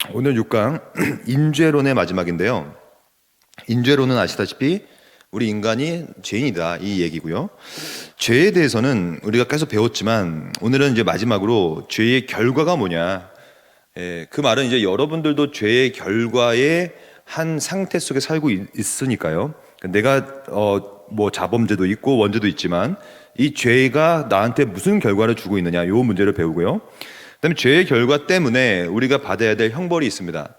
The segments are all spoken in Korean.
오늘 6강 인죄론의 마지막인데요. 인죄론은 아시다시피 우리 인간이 죄인이다 이 얘기고요. 죄에 대해서는 우리가 계속 배웠지만 오늘은 이제 마지막으로 죄의 결과가 뭐냐. 그 말은 이제 여러분들도 죄의 결과의 한 상태 속에 살고 있으니까요. 내가 뭐 자범죄도 있고 원죄도 있지만 이 죄가 나한테 무슨 결과를 주고 있느냐 이 문제를 배우고요. 그다음에 죄의 결과 때문에 우리가 받아야 될 형벌이 있습니다.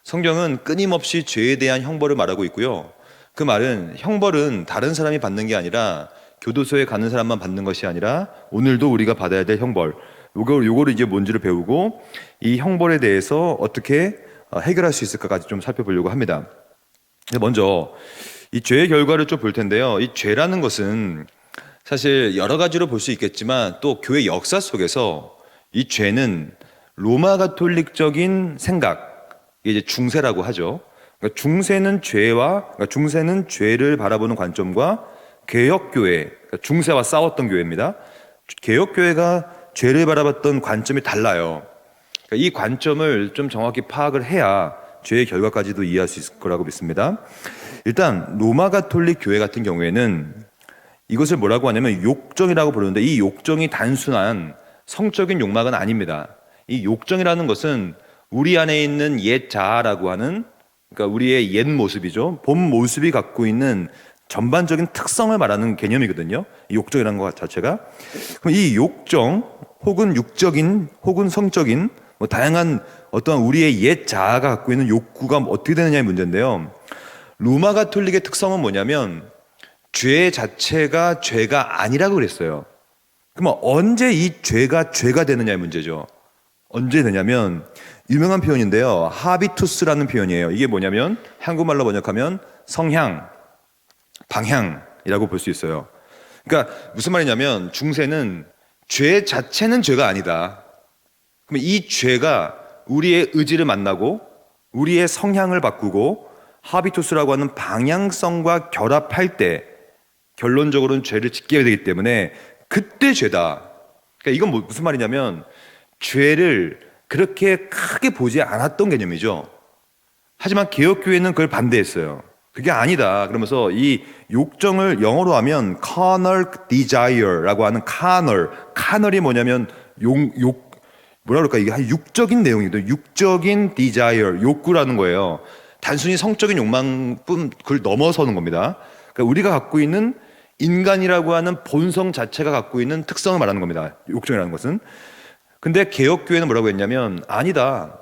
성경은 끊임없이 죄에 대한 형벌을 말하고 있고요. 그 말은 형벌은 다른 사람이 받는 게 아니라 교도소에 가는 사람만 받는 것이 아니라 오늘도 우리가 받아야 될 형벌, 요거를 이제 뭔지를 배우고 이 형벌에 대해서 어떻게 해결할 수 있을까까지 좀 살펴보려고 합니다. 먼저 이 죄의 결과를 좀 볼 텐데요. 이 죄라는 것은 사실 여러 가지로 볼 수 있겠지만 또 교회 역사 속에서 이 죄는 로마 가톨릭적인 생각, 이게 이제 중세라고 하죠. 그러니까 중세는 죄를 바라보는 관점과 개혁교회, 그러니까 중세와 싸웠던 교회입니다. 개혁교회가 죄를 바라봤던 관점이 달라요. 그러니까 이 관점을 좀 정확히 파악을 해야 죄의 결과까지도 이해할 수 있을 거라고 믿습니다. 일단 로마 가톨릭 교회 같은 경우에는 이것을 뭐라고 하냐면 욕정이라고 부르는데 이 욕정이 단순한 성적인 욕망은 아닙니다. 이 욕정이라는 것은 우리 안에 있는 옛 자아라고 하는, 그러니까 우리의 옛 모습이죠. 본 모습이 갖고 있는 전반적인 특성을 말하는 개념이거든요. 이 욕정이라는 것 자체가. 그럼 이 욕정 혹은 육적인 혹은 성적인 뭐 다양한 어떤 우리의 옛 자아가 갖고 있는 욕구가 어떻게 되느냐의 문제인데요. 로마 가톨릭의 특성은 뭐냐면 죄 자체가 죄가 아니라고 그랬어요. 그러면 언제 이 죄가 되느냐의 문제죠. 언제 되냐면 유명한 표현인데요. 하비투스라는 표현이에요. 이게 뭐냐면 한국말로 번역하면 성향, 방향이라고 볼 수 있어요. 그러니까 무슨 말이냐면 중세는 죄 자체는 죄가 아니다. 그러면 이 죄가 우리의 의지를 만나고 우리의 성향을 바꾸고 하비투스라고 하는 방향성과 결합할 때 결론적으로는 죄를 짓게 되기 때문에 그때 죄다. 그러니까 이건 무슨 말이냐면 죄를 그렇게 크게 보지 않았던 개념이죠. 하지만 개혁교회는 그걸 반대했어요. 그게 아니다. 그러면서 이 욕정을 영어로 하면 carnal desire라고 하는 carnal이 뭐냐면 뭐라 그럴까, 이게 육적인 내용이거든요. 육적인 desire, 욕구라는 거예요. 단순히 성적인 욕망뿐 그걸 넘어서는 겁니다. 그러니까 우리가 갖고 있는 인간이라고 하는 본성 자체가 갖고 있는 특성을 말하는 겁니다. 욕정이라는 것은. 근데 개혁교회는 뭐라고 했냐면 아니다.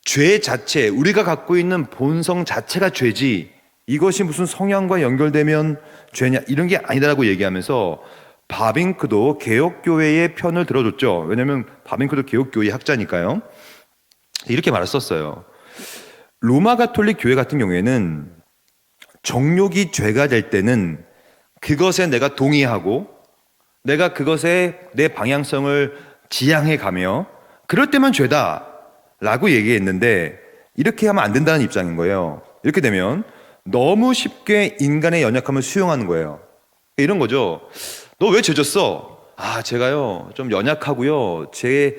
죄 자체, 우리가 갖고 있는 본성 자체가 죄지 이것이 무슨 성향과 연결되면 죄냐 이런 게 아니다라고 얘기하면서 바빙크도 개혁교회의 편을 들어줬죠. 왜냐하면 바빙크도 개혁교회의 학자니까요. 이렇게 말했었어요. 로마 가톨릭 교회 같은 경우에는 정욕이 죄가 될 때는 그것에 내가 동의하고 내가 그것에 내 방향성을 지향해 가며 그럴 때만 죄다 라고 얘기했는데 이렇게 하면 안 된다는 입장인 거예요. 이렇게 되면 너무 쉽게 인간의 연약함을 수용하는 거예요. 이런 거죠. 너 왜 죄졌어? 제가요 좀 연약하고요 제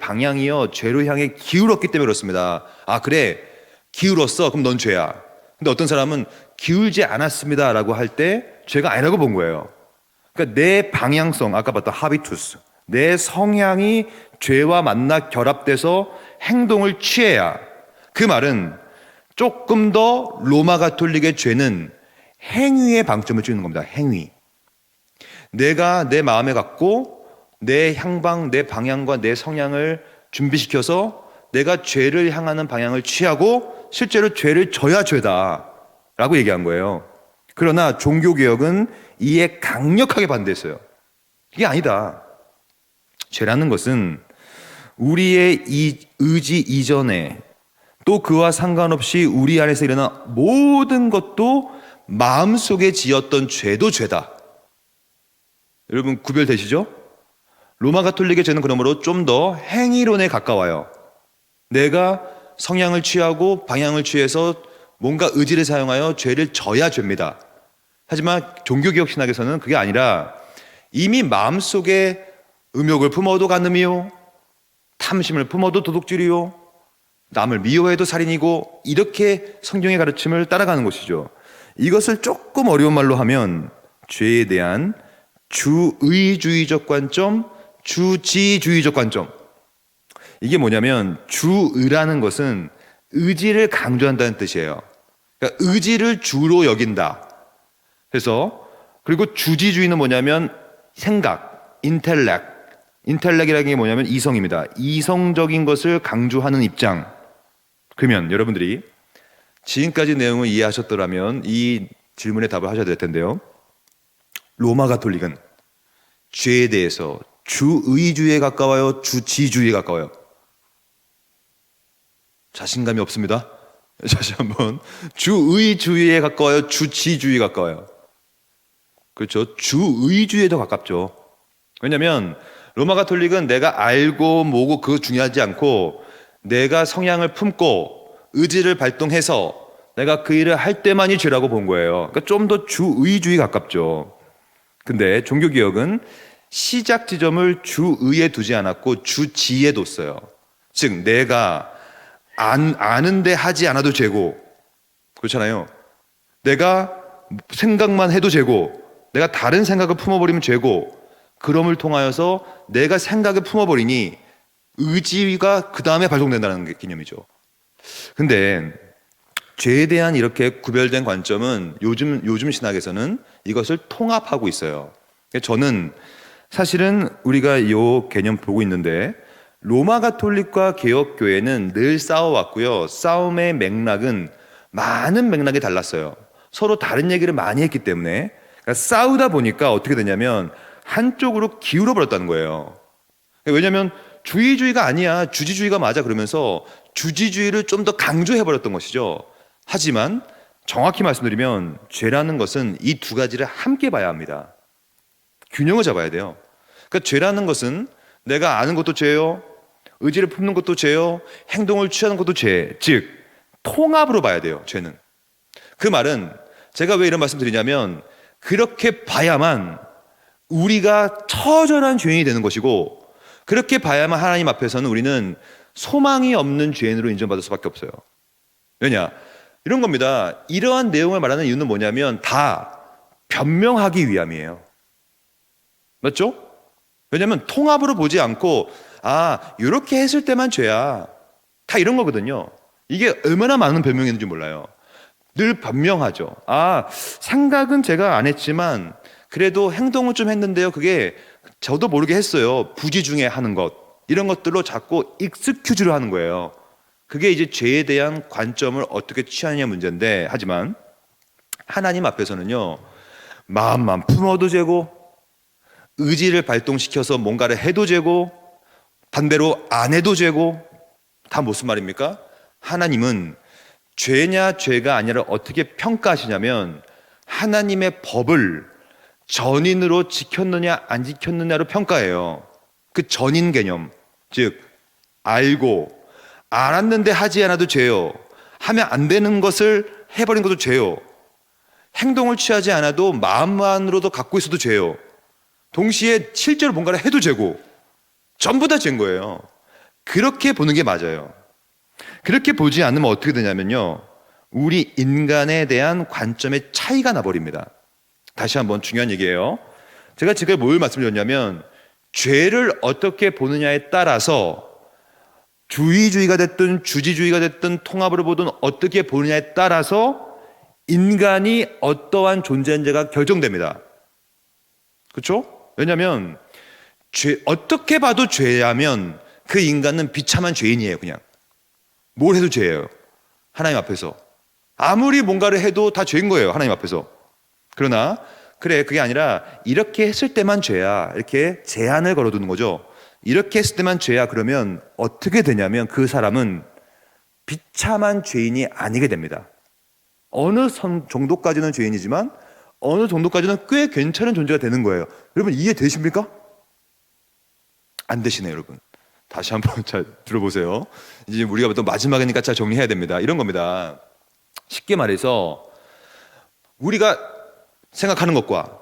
방향이요 죄로 향해 기울었기 때문에 그렇습니다. 그래 기울었어? 그럼 넌 죄야. 근데 어떤 사람은 기울지 않았습니다 라고 할 때 죄가 아니라고 본 거예요. 그러니까 내 방향성, 아까 봤던 하비투스, 내 성향이 죄와 만나 결합돼서 행동을 취해야, 그 말은 조금 더 로마 가톨릭의 죄는 행위에 방점을 찍는 겁니다. 행위. 내가 내 마음에 갖고 내 내 방향과 내 성향을 준비시켜서 내가 죄를 향하는 방향을 취하고 실제로 죄를 져야 죄다 라고 얘기한 거예요. 그러나 종교개혁은 이에 강력하게 반대했어요. 이게 아니다. 죄라는 것은 우리의 이 의지 이전에 또 그와 상관없이 우리 안에서 일어난 모든 것도 마음속에 지었던 죄도 죄다. 여러분 구별되시죠? 로마 가톨릭의 죄는 그러므로 좀 더 행위론에 가까워요. 내가 성향을 취하고 방향을 취해서 뭔가 의지를 사용하여 죄를 져야 죄입니다. 하지만 종교개혁 신학에서는 그게 아니라 이미 마음속에 음욕을 품어도 간음이요 탐심을 품어도 도둑질이요, 남을 미워해도 살인이고, 이렇게 성경의 가르침을 따라가는 것이죠. 이것을 조금 어려운 말로 하면 죄에 대한 주의주의적 관점, 주지주의적 관점. 이게 뭐냐면 주의라는 것은 의지를 강조한다는 뜻이에요. 그러니까 의지를 주로 여긴다. 그래서 그리고 주지주의는 뭐냐면 생각, 인텔렉이라는 게 뭐냐면 이성입니다. 이성적인 것을 강조하는 입장. 그러면 여러분들이 지금까지 내용을 이해하셨더라면 이 질문에 답을 하셔야 될 텐데요. 로마 가톨릭은 죄에 대해서 주의주의에 가까워요, 주지주의에 가까워요? 자신감이 없습니다. 다시 한번, 주의주의에 가까워요, 주지주의에 가까워요? 그렇죠. 주의주의에 더 가깝죠. 왜냐하면 로마 가톨릭은 내가 알고 뭐고 그거 중요하지 않고 내가 성향을 품고 의지를 발동해서 내가 그 일을 할 때만이 죄라고 본 거예요. 그러니까 좀 더 주의주의 가깝죠. 근데 종교개혁은 시작 지점을 주의에 두지 않았고 주지에 뒀어요. 즉 내가 아는데 하지 않아도 죄고, 그렇잖아요. 내가 생각만 해도 죄고, 내가 다른 생각을 품어버리면 죄고, 그럼을 통하여서 내가 생각을 품어버리니 의지가 그 다음에 발동된다는 개념이죠. 근데 죄에 대한 이렇게 구별된 관점은 요즘 신학에서는 이것을 통합하고 있어요. 저는 사실은 우리가 이 개념 보고 있는데 로마 가톨릭과 개혁교회는 늘 싸워왔고요. 싸움의 맥락은 많은 맥락이 달랐어요. 서로 다른 얘기를 많이 했기 때문에 그러니까 싸우다 보니까 어떻게 되냐면 한쪽으로 기울어 버렸다는 거예요. 왜냐하면 주의주의가 아니야, 주지주의가 맞아 그러면서 주지주의를 좀 더 강조해 버렸던 것이죠. 하지만 정확히 말씀드리면 죄라는 것은 이 두 가지를 함께 봐야 합니다. 균형을 잡아야 돼요. 그러니까 죄라는 것은 내가 아는 것도 죄요, 의지를 품는 것도 죄요, 행동을 취하는 것도 죄. 즉 통합으로 봐야 돼요. 죄는. 그 말은 제가 왜 이런 말씀 드리냐면 그렇게 봐야만 우리가 처절한 죄인이 되는 것이고, 그렇게 봐야만 하나님 앞에서는 우리는 소망이 없는 죄인으로 인정받을 수밖에 없어요. 왜냐? 이런 겁니다. 이러한 내용을 말하는 이유는 뭐냐면 다 변명하기 위함이에요. 맞죠? 왜냐하면 통합으로 보지 않고 이렇게 했을 때만 죄야, 다 이런 거거든요. 이게 얼마나 많은 변명이 있는지 몰라요. 늘 변명하죠. 생각은 제가 안 했지만 그래도 행동은 좀 했는데요, 그게 저도 모르게 했어요. 부지 중에 하는 것, 이런 것들로 자꾸 익스큐즈를 하는 거예요. 그게 이제 죄에 대한 관점을 어떻게 취하느냐 문제인데, 하지만 하나님 앞에서는요, 마음만 품어도 죄고, 의지를 발동시켜서 뭔가를 해도 죄고, 반대로 안 해도 죄고, 다 무슨 말입니까? 하나님은 죄냐 죄가 아니라 어떻게 평가하시냐면 하나님의 법을 전인으로 지켰느냐 안 지켰느냐로 평가해요. 그 전인 개념, 즉 알고 알았는데 하지 않아도 죄요, 하면 안 되는 것을 해버린 것도 죄요, 행동을 취하지 않아도 마음만으로도 갖고 있어도 죄요, 동시에 실제로 뭔가를 해도 죄고, 전부 다 죄인 거예요. 그렇게 보는 게 맞아요. 그렇게 보지 않으면 어떻게 되냐면요, 우리 인간에 대한 관점의 차이가 나버립니다. 다시 한번 중요한 얘기예요. 제가 지금 뭘 말씀드렸냐면 죄를 어떻게 보느냐에 따라서 주의주의가 됐든 주지주의가 됐든 통합으로 보든 어떻게 보느냐에 따라서 인간이 어떠한 존재인지가 결정됩니다. 그렇죠? 왜냐하면 어떻게 봐도 죄라면 그 인간은 비참한 죄인이에요. 그냥 뭘 해도 죄예요. 하나님 앞에서 아무리 뭔가를 해도 다 죄인 거예요. 하나님 앞에서. 그러나 그래, 그게 아니라 이렇게 했을 때만 죄야, 이렇게 제한을 걸어두는 거죠. 이렇게 했을 때만 죄야. 그러면 어떻게 되냐면 그 사람은 비참한 죄인이 아니게 됩니다. 어느 정도까지는 죄인이지만 어느 정도까지는 꽤 괜찮은 존재가 되는 거예요. 여러분 이해되십니까? 안 되시네요, 여러분. 다시 한번 잘 들어보세요. 이제 우리가 또 마지막이니까 잘 정리해야 됩니다. 이런 겁니다. 쉽게 말해서 우리가 생각하는 것과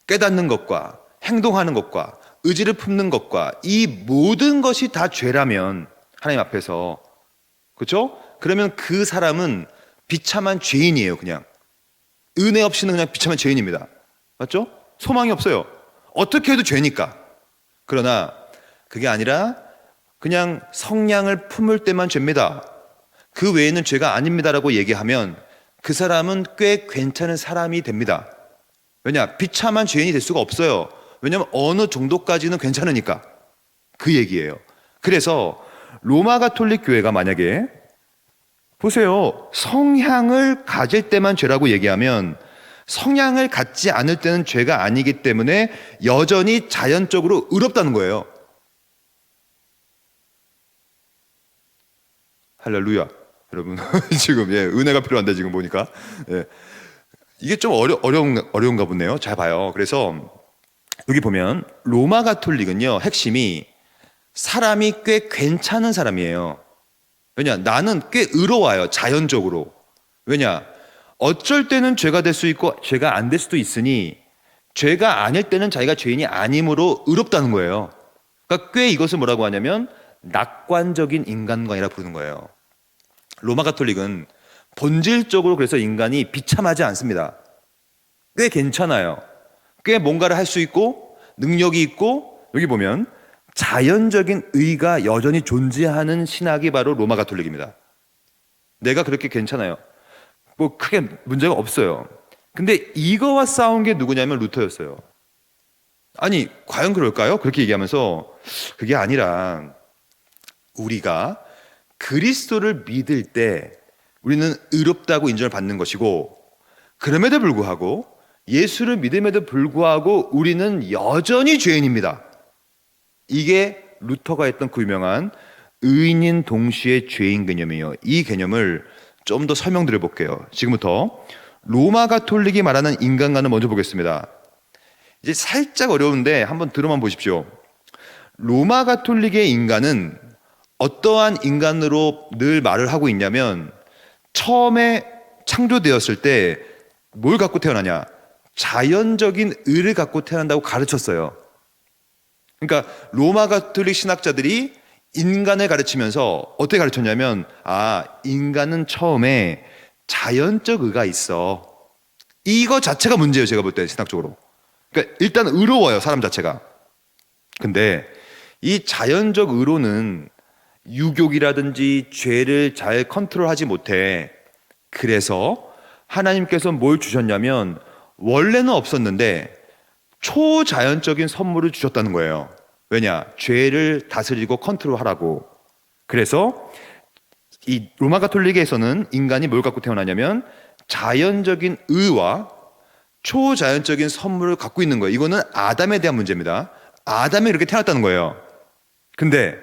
깨닫는 것과 행동하는 것과 의지를 품는 것과 이 모든 것이 다 죄라면 하나님 앞에서, 그렇죠? 그러면 그 사람은 비참한 죄인이에요. 그냥 은혜 없이는 그냥 비참한 죄인입니다. 맞죠? 소망이 없어요. 어떻게 해도 죄니까. 그러나 그게 아니라 그냥 성량을 품을 때만 죄입니다, 그 외에는 죄가 아닙니다라고 얘기하면 그 사람은 꽤 괜찮은 사람이 됩니다. 왜냐? 비참한 죄인이 될 수가 없어요. 왜냐하면 어느 정도까지는 괜찮으니까. 그 얘기예요. 그래서 로마 가톨릭 교회가 만약에 보세요, 성향을 가질 때만 죄라고 얘기하면 성향을 갖지 않을 때는 죄가 아니기 때문에 여전히 자연적으로 의롭다는 거예요. 할렐루야. 여러분 지금 은혜가 필요한데 지금 보니까 이게 좀 어려운가 보네요. 잘 봐요. 그래서 여기 보면 로마 가톨릭은요, 핵심이 사람이 꽤 괜찮은 사람이에요. 왜냐? 나는 꽤 의로워요. 자연적으로. 왜냐? 어쩔 때는 죄가 될 수 있고 죄가 안 될 수도 있으니 죄가 아닐 때는 자기가 죄인이 아님으로 의롭다는 거예요. 그러니까 꽤 이것을 뭐라고 하냐면 낙관적인 인간관이라 부르는 거예요. 로마 가톨릭은 본질적으로 그래서 인간이 비참하지 않습니다. 꽤 괜찮아요. 꽤 뭔가를 할 수 있고 능력이 있고, 여기 보면 자연적인 의가 여전히 존재하는 신학이 바로 로마 가톨릭입니다. 내가 그렇게 괜찮아요. 뭐 크게 문제가 없어요. 근데 이거와 싸운 게 누구냐면 루터였어요. 아니 과연 그럴까요? 그렇게 얘기하면서 그게 아니라 우리가 그리스도를 믿을 때 우리는 의롭다고 인정을 받는 것이고, 그럼에도 불구하고 예수를 믿음에도 불구하고 우리는 여전히 죄인입니다. 이게 루터가 했던 그 유명한 의인인 동시에 죄인 개념이에요. 이 개념을 좀 더 설명드려 볼게요. 지금부터 로마 가톨릭이 말하는 인간관을 먼저 보겠습니다. 이제 살짝 어려운데 한번 들어만 보십시오. 로마 가톨릭의 인간은 어떠한 인간으로 늘 말을 하고 있냐면, 처음에 창조되었을 때 뭘 갖고 태어나냐? 자연적인 의를 갖고 태어난다고 가르쳤어요. 그러니까 로마 가톨릭 신학자들이 인간을 가르치면서 어떻게 가르쳤냐면, 인간은 처음에 자연적 의가 있어. 이거 자체가 문제예요. 제가 볼 때 신학적으로. 그러니까 일단 의로워요, 사람 자체가. 근데 이 자연적 의로는 유욕이라든지 죄를 잘 컨트롤하지 못해. 그래서 하나님께서 뭘 주셨냐면 원래는 없었는데 초자연적인 선물을 주셨다는 거예요. 왜냐? 죄를 다스리고 컨트롤하라고. 그래서 이 로마 가톨릭에서는 인간이 뭘 갖고 태어나냐면 자연적인 의와 초자연적인 선물을 갖고 있는 거예요. 이거는 아담에 대한 문제입니다. 아담이 이렇게 태어났다는 거예요. 근데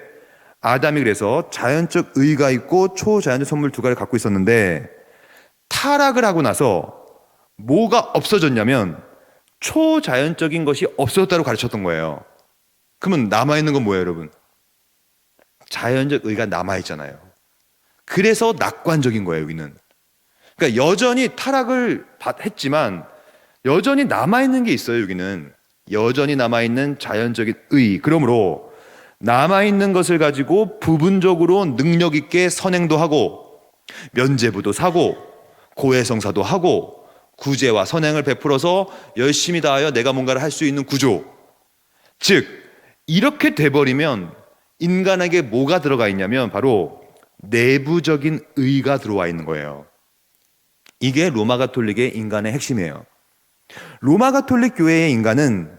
아담이 그래서 자연적 의가 있고 초자연적 선물 두 가지를 갖고 있었는데, 타락을 하고 나서 뭐가 없어졌냐면 초자연적인 것이 없어졌다고 가르쳤던 거예요. 그러면 남아있는 건 뭐예요, 여러분? 자연적 의가 남아있잖아요. 그래서 낙관적인 거예요, 여기는. 그러니까 여전히 타락을 했지만 여전히 남아있는 게 있어요, 여기는. 여전히 남아있는 자연적인 의. 그러므로 남아있는 것을 가지고 부분적으로 능력 있게 선행도 하고 면죄부도 사고 고해성사도 하고 구제와 선행을 베풀어서 열심히 다하여 내가 뭔가를 할 수 있는 구조. 즉 이렇게 돼버리면 인간에게 뭐가 들어가 있냐면 바로 내부적인 의가 들어와 있는 거예요. 이게 로마 가톨릭의 인간의 핵심이에요. 로마 가톨릭 교회의 인간은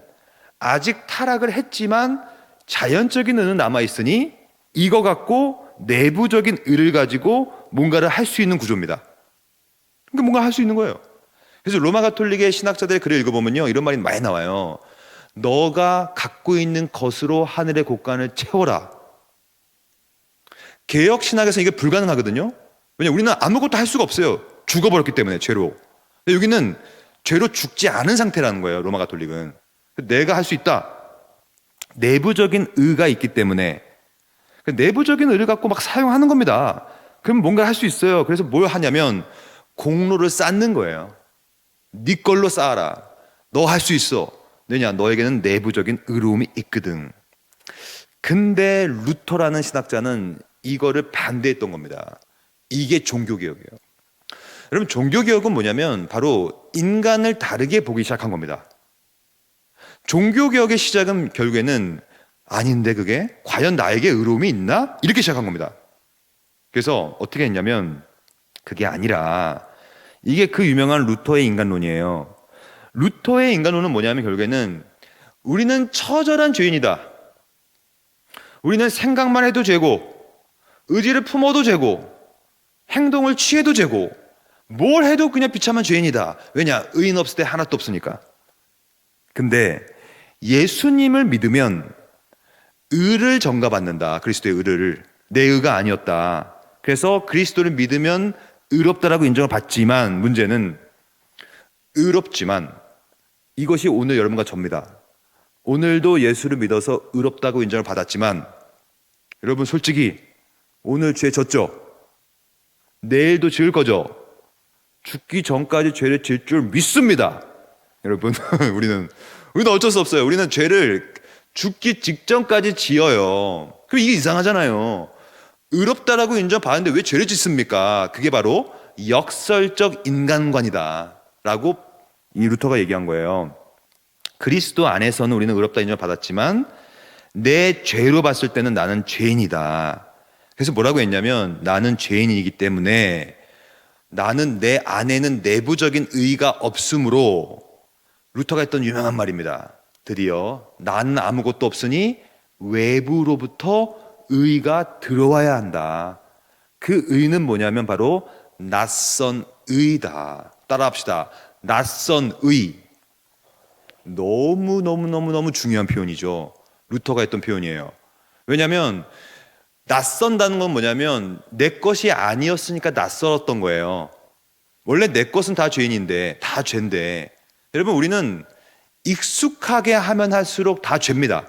아직 타락을 했지만 자연적인 의는 남아있으니 이거 갖고 내부적인 의를 가지고 뭔가를 할 수 있는 구조입니다. 그러니까 뭔가 할 수 있는 거예요. 그래서 로마 가톨릭의 신학자들의 글을 읽어보면요, 이런 말이 많이 나와요. 너가 갖고 있는 것으로 하늘의 곳간을 채워라. 개혁 신학에서 이게 불가능하거든요. 왜냐하면 우리는 아무것도 할 수가 없어요. 죽어버렸기 때문에, 죄로. 근데 여기는 죄로 죽지 않은 상태라는 거예요, 로마 가톨릭은. 내가 할 수 있다. 내부적인 의가 있기 때문에 내부적인 의를 갖고 막 사용하는 겁니다. 그럼 뭔가 할 수 있어요. 그래서 뭘 하냐면 공로를 쌓는 거예요. 네 걸로 쌓아라. 너 할 수 있어. 왜냐? 너에게는 내부적인 의로움이 있거든. 근데 루터라는 신학자는 이거를 반대했던 겁니다. 이게 종교개혁이에요. 여러분, 종교개혁은 뭐냐면 바로 인간을 다르게 보기 시작한 겁니다. 종교개혁의 시작은 결국에는 아닌데 그게 과연 나에게 의로움이 있나? 이렇게 시작한 겁니다. 그래서 어떻게 했냐면 그게 아니라 이게 그 유명한 루터의 인간론이에요. 루터의 인간론은 뭐냐면 결국에는 우리는 처절한 죄인이다. 우리는 생각만 해도 죄고 의지를 품어도 죄고 행동을 취해도 죄고 뭘 해도 그냥 비참한 죄인이다. 왜냐? 의인 없을 때 하나도 없으니까. 근데 예수님을 믿으면 의를 전가받는다. 그리스도의 의를. 내 의가 아니었다. 그래서 그리스도를 믿으면 의롭다라고 인정을 받지만 문제는 의롭지만 이것이 오늘 여러분과 접니다. 오늘도 예수를 믿어서 의롭다고 인정을 받았지만 여러분 솔직히 오늘 죄 졌죠? 내일도 지을 거죠? 죽기 전까지 죄를 지을 줄 믿습니다. 여러분 우리는 어쩔 수 없어요. 우리는 죄를 죽기 직전까지 지어요. 그럼 이게 이상하잖아요. 의롭다라고 인정받았는데 왜 죄를 짓습니까? 그게 바로 역설적 인간관이다 라고 이 루터가 얘기한 거예요. 그리스도 안에서는 우리는 의롭다 인정받았지만 내 죄로 봤을 때는 나는 죄인이다. 그래서 뭐라고 했냐면 나는 죄인이기 때문에 나는 내 안에는 내부적인 의가 없으므로 루터가 했던 유명한 말입니다. 드디어 나는 아무것도 없으니 외부로부터 의가 들어와야 한다. 그 의는 뭐냐면 바로 낯선 의다. 따라합시다. 낯선 의. 너무 중요한 표현이죠. 루터가 했던 표현이에요. 왜냐하면 낯선다는 건 뭐냐면 내 것이 아니었으니까 낯설었던 거예요. 원래 내 것은 다 죄인인데 다 죄인데 여러분 우리는 익숙하게 하면 할수록 다 죄입니다.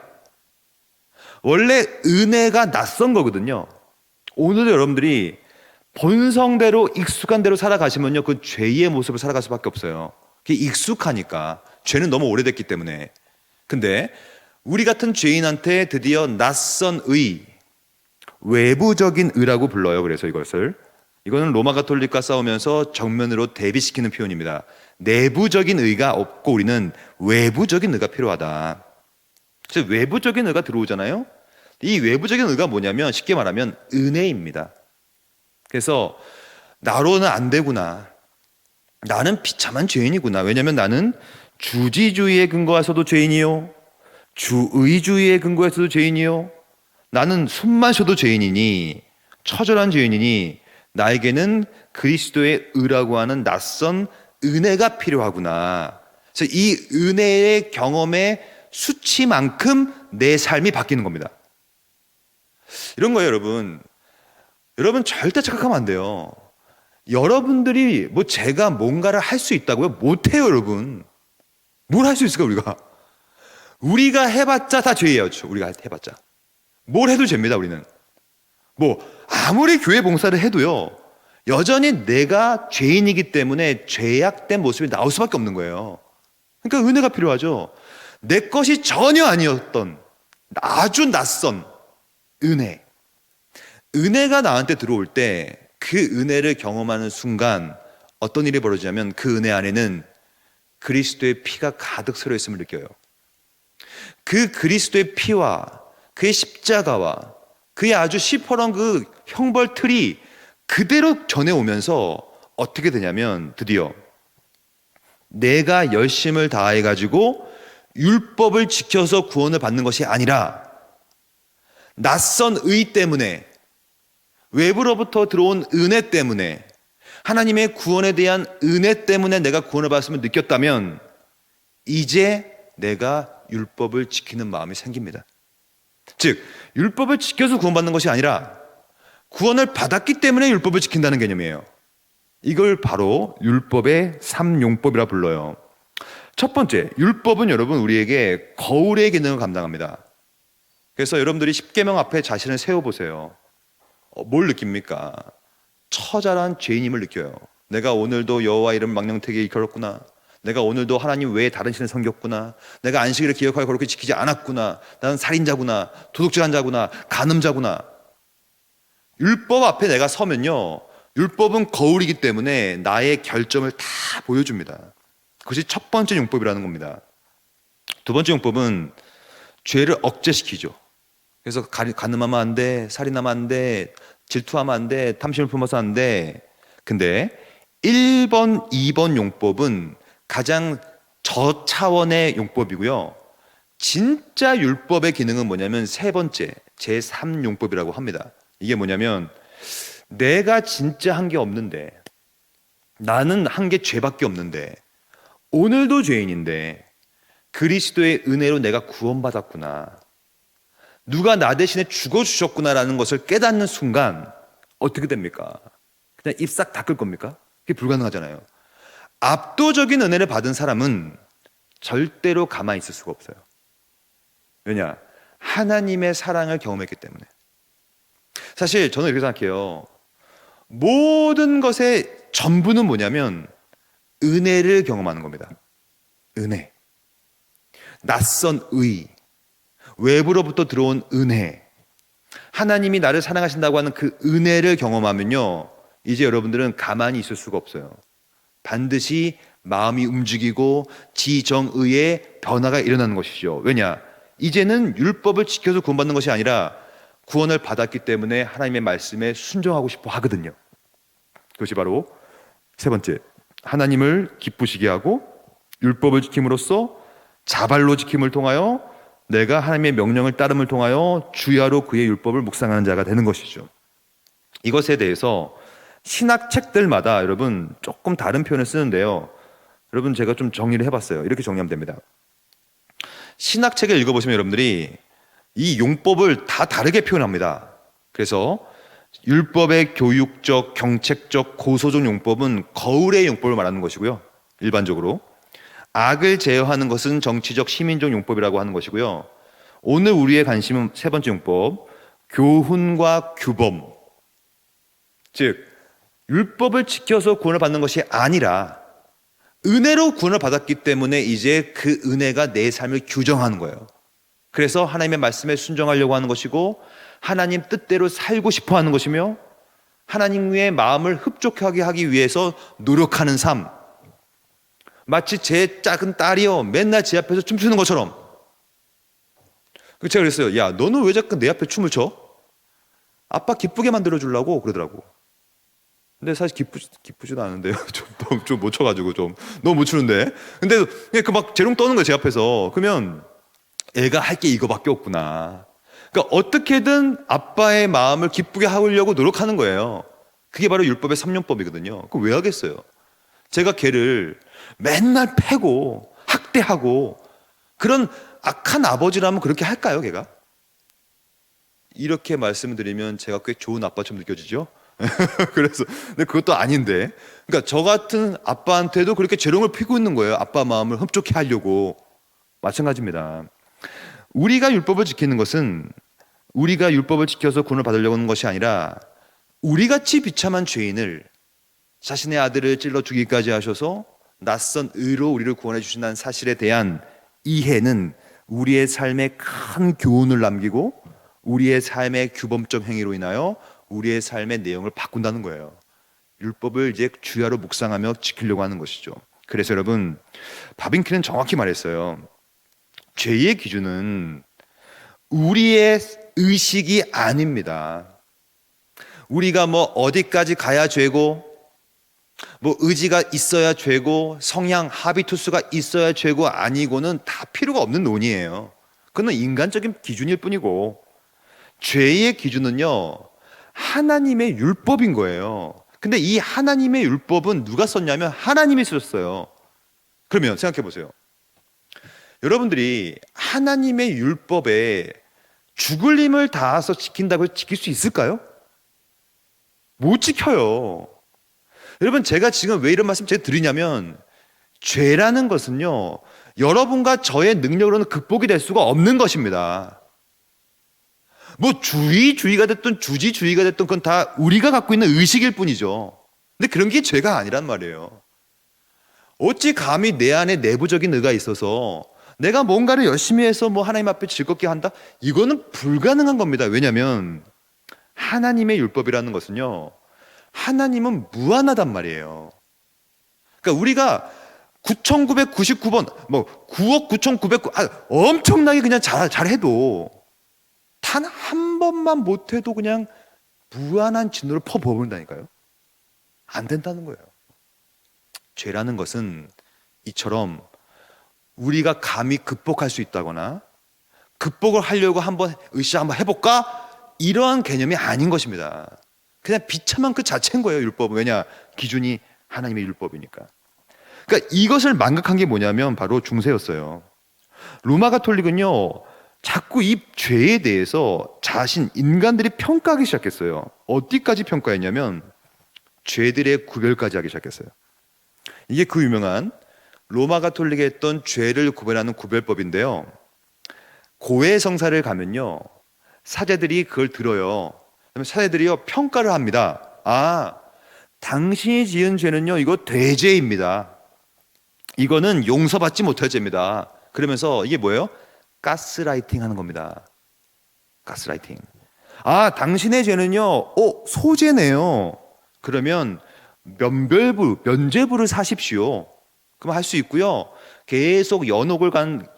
원래 은혜가 낯선 거거든요. 오늘 여러분들이 본성대로 익숙한 대로 살아가시면요 그 죄의 모습을 살아갈 수밖에 없어요. 그게 익숙하니까. 죄는 너무 오래됐기 때문에. 근데 우리 같은 죄인한테 드디어 낯선 의, 외부적인 의라고 불러요. 그래서 이거는 로마 가톨릭과 싸우면서 정면으로 대비시키는 표현입니다. 내부적인 의가 없고 우리는 외부적인 의가 필요하다. 그래서 외부적인 의가 들어오잖아요. 이 외부적인 의가 뭐냐면 쉽게 말하면 은혜입니다. 그래서 나로는 안 되구나. 나는 비참한 죄인이구나. 왜냐하면 나는 주지주의에 근거해서도 죄인이요, 주의주의에 근거해서도 죄인이요, 나는 숨만 쉬어도 죄인이니, 처절한 죄인이니 나에게는 그리스도의 의라고 하는 낯선 은혜가 필요하구나. 그래서 이 은혜의 경험의 수치만큼 내 삶이 바뀌는 겁니다. 이런 거예요, 여러분. 여러분 절대 착각하면 안 돼요. 여러분들이 제가 뭔가를 할 수 있다고요? 못해요, 여러분. 뭘 할 수 있을까, 우리가 해봤자 다 죄예요. 우리가 해봤자. 뭘 해도 죄입니다, 우리는. 아무리 교회 봉사를 해도요, 여전히 내가 죄인이기 때문에 죄악된 모습이 나올 수밖에 없는 거예요. 그러니까 은혜가 필요하죠. 내 것이 전혀 아니었던 아주 낯선 은혜. 은혜가 나한테 들어올 때 그 은혜를 경험하는 순간 어떤 일이 벌어지냐면 그 은혜 안에는 그리스도의 피가 가득 서려 있음을 느껴요. 그 그리스도의 피와 그의 십자가와 그의 아주 시퍼런 그 형벌틀이 그대로 전해오면서 어떻게 되냐면 드디어 내가 열심을 다해가지고 율법을 지켜서 구원을 받는 것이 아니라 낯선 의 때문에, 외부로부터 들어온 은혜 때문에, 하나님의 구원에 대한 은혜 때문에 내가 구원을 받았음을 느꼈다면 이제 내가 율법을 지키는 마음이 생깁니다. 즉 율법을 지켜서 구원받는 것이 아니라 구원을 받았기 때문에 율법을 지킨다는 개념이에요. 이걸 바로 율법의 3용법이라 불러요. 첫 번째, 율법은 여러분 우리에게 거울의 기능을 감당합니다. 그래서 여러분들이 십계명 앞에 자신을 세워보세요. 뭘 느낍니까? 처절한 죄인임을 느껴요. 내가 오늘도 여호와 이름 망령되게 일컬었구나. 내가 오늘도 하나님 외에 다른 신을 섬겼구나. 내가 안식일을 기억하여 그렇게 지키지 않았구나. 나는 살인자구나. 도둑질한 자구나. 간음자구나. 율법 앞에 내가 서면요, 율법은 거울이기 때문에 나의 결점을 다 보여줍니다. 그것이 첫 번째 율법이라는 겁니다. 두 번째 율법은 죄를 억제시키죠. 그래서 간음하면 안 돼, 살인하면 안 돼, 질투하면 안 돼, 탐심을 품어서 안 돼. 근데 1번, 2번 용법은 가장 저차원의 용법이고요. 진짜 율법의 기능은 뭐냐면 세 번째, 제3용법이라고 합니다. 이게 뭐냐면 내가 진짜 한 게 없는데, 나는 한 게 죄밖에 없는데, 오늘도 죄인인데 그리스도의 은혜로 내가 구원받았구나, 누가 나 대신에 죽어주셨구나라는 것을 깨닫는 순간 어떻게 됩니까? 그냥 입 싹 닦을 겁니까? 그게 불가능하잖아요. 압도적인 은혜를 받은 사람은 절대로 가만히 있을 수가 없어요. 왜냐? 하나님의 사랑을 경험했기 때문에. 사실 저는 이렇게 생각해요. 모든 것의 전부는 뭐냐면 은혜를 경험하는 겁니다. 은혜. 낯선 의, 외부로부터 들어온 은혜, 하나님이 나를 사랑하신다고 하는 그 은혜를 경험하면요, 이제 여러분들은 가만히 있을 수가 없어요. 반드시 마음이 움직이고 지정의의 변화가 일어나는 것이죠. 왜냐? 이제는 율법을 지켜서 구원받는 것이 아니라 구원을 받았기 때문에 하나님의 말씀에 순종하고 싶어 하거든요. 그것이 바로 세 번째, 하나님을 기쁘시게 하고 율법을 지킴으로써 자발로 지킴을 통하여 내가 하나님의 명령을 따름을 통하여 주야로 그의 율법을 묵상하는 자가 되는 것이죠. 이것에 대해서 신학 책들마다 여러분 조금 다른 표현을 쓰는데요, 여러분 제가 좀 정리를 해봤어요. 이렇게 정리하면 됩니다. 신학 책을 읽어보시면 여러분들이 이 용법을 다 다르게 표현합니다. 그래서 율법의 교육적, 경책적, 고소적 용법은 거울의 용법을 말하는 것이고요, 일반적으로 악을 제어하는 것은 정치적, 시민적 용법이라고 하는 것이고요. 오늘 우리의 관심은 세 번째 용법, 교훈과 규범. 즉 율법을 지켜서 구원을 받는 것이 아니라 은혜로 구원을 받았기 때문에 이제 그 은혜가 내 삶을 규정하는 거예요. 그래서 하나님의 말씀에 순종하려고 하는 것이고 하나님 뜻대로 살고 싶어 하는 것이며 하나님의 마음을 흡족하게 하기 위해서 노력하는 삶. 마치 제 작은 딸이요, 맨날 제 앞에서 춤추는 것처럼. 제가 그랬어요. 야, 너는 왜 자꾸 내 앞에 춤을 춰? 아빠 기쁘게 만들어주려고 그러더라고. 근데 사실 기쁘지도 않은데요. 좀 못 춰가지고 좀 너무 못 추는데. 근데 그 막 재롱 떠는 거예요, 제 앞에서. 그러면 애가 할 게 이거밖에 없구나. 그러니까 어떻게든 아빠의 마음을 기쁘게 하려고 노력하는 거예요. 그게 바로 율법의 3용법이거든요. 그거 왜 하겠어요? 제가 걔를 맨날 패고 학대하고 그런 악한 아버지라면 그렇게 할까요, 걔가? 이렇게 말씀을 드리면 제가 꽤 좋은 아빠처럼 느껴지죠? 그래서 근데 그것도 아닌데, 그러니까 저 같은 아빠한테도 그렇게 재롱을 피고 있는 거예요. 아빠 마음을 흡족해 하려고. 마찬가지입니다. 우리가 율법을 지키는 것은 우리가 율법을 지켜서 구원을 받으려고 하는 것이 아니라 우리같이 비참한 죄인을 자신의 아들을 찔러 죽이기까지 하셔서 낯선 의로 우리를 구원해 주신다는 사실에 대한 이해는 우리의 삶에 큰 교훈을 남기고 우리의 삶의 규범적 행위로 인하여 우리의 삶의 내용을 바꾼다는 거예요. 율법을 이제 주야로 묵상하며 지키려고 하는 것이죠. 그래서 여러분, 바빙키는 정확히 말했어요. 죄의 기준은 우리의 의식이 아닙니다. 우리가 뭐 어디까지 가야 죄고, 뭐 의지가 있어야 죄고, 성향, 하비투스가 있어야 죄고 아니고는 다 필요가 없는 논의예요. 그건 인간적인 기준일 뿐이고, 죄의 기준은요, 하나님의 율법인 거예요. 근데 이 하나님의 율법은 누가 썼냐면 하나님이 쓰셨어요. 그러면 생각해 보세요. 여러분들이 하나님의 율법에 죽을 힘을 다해서 지킨다고 해서 지킬 수 있을까요? 못 지켜요. 여러분, 제가 지금 왜 이런 말씀 제가 드리냐면, 죄라는 것은요, 여러분과 저의 능력으로는 극복이 될 수가 없는 것입니다. 뭐 주의가 됐든 주지주의가 됐든 그건 다 우리가 갖고 있는 의식일 뿐이죠. 근데 그런 게 죄가 아니란 말이에요. 어찌 감히 내 안에 내부적인 의가 있어서 내가 뭔가를 열심히 해서 뭐 하나님 앞에 즐겁게 한다? 이거는 불가능한 겁니다. 왜냐하면 하나님의 율법이라는 것은요, 하나님은 무한하단 말이에요. 그러니까 우리가 9,999번, 뭐 9억 9,900, 엄청나게 그냥 잘해도 단 한 번만 못해도 그냥 무한한 진노를 퍼부은다니까요. 안 된다는 거예요. 죄라는 것은 이처럼 우리가 감히 극복할 수 있다거나 극복을 하려고 한번 으쌰 한번 해볼까? 이러한 개념이 아닌 것입니다. 그냥 비참한 그 자체인 거예요, 율법은. 왜냐? 기준이 하나님의 율법이니까. 그러니까 이것을 망각한 게 뭐냐면 바로 중세였어요. 로마 가톨릭은요, 자꾸 이 죄에 대해서 인간들이 평가하기 시작했어요. 어디까지 평가했냐면 죄들의 구별까지 하기 시작했어요. 이게 그 유명한 로마 가톨릭에 했던 죄를 구별하는 구별법인데요. 고해 성사를 가면요, 사제들이 그걸 들어요. 그러면 사제들이요, 평가를 합니다. 당신이 지은 죄는요, 이거 대죄입니다. 이거는 용서받지 못할 죄입니다. 그러면서 이게 뭐예요? 가스라이팅 하는 겁니다. 가스라이팅. 당신의 죄는요, 소죄네요. 그러면 면죄부를 사십시오. 그럼 할 수 있고요. 계속 연옥을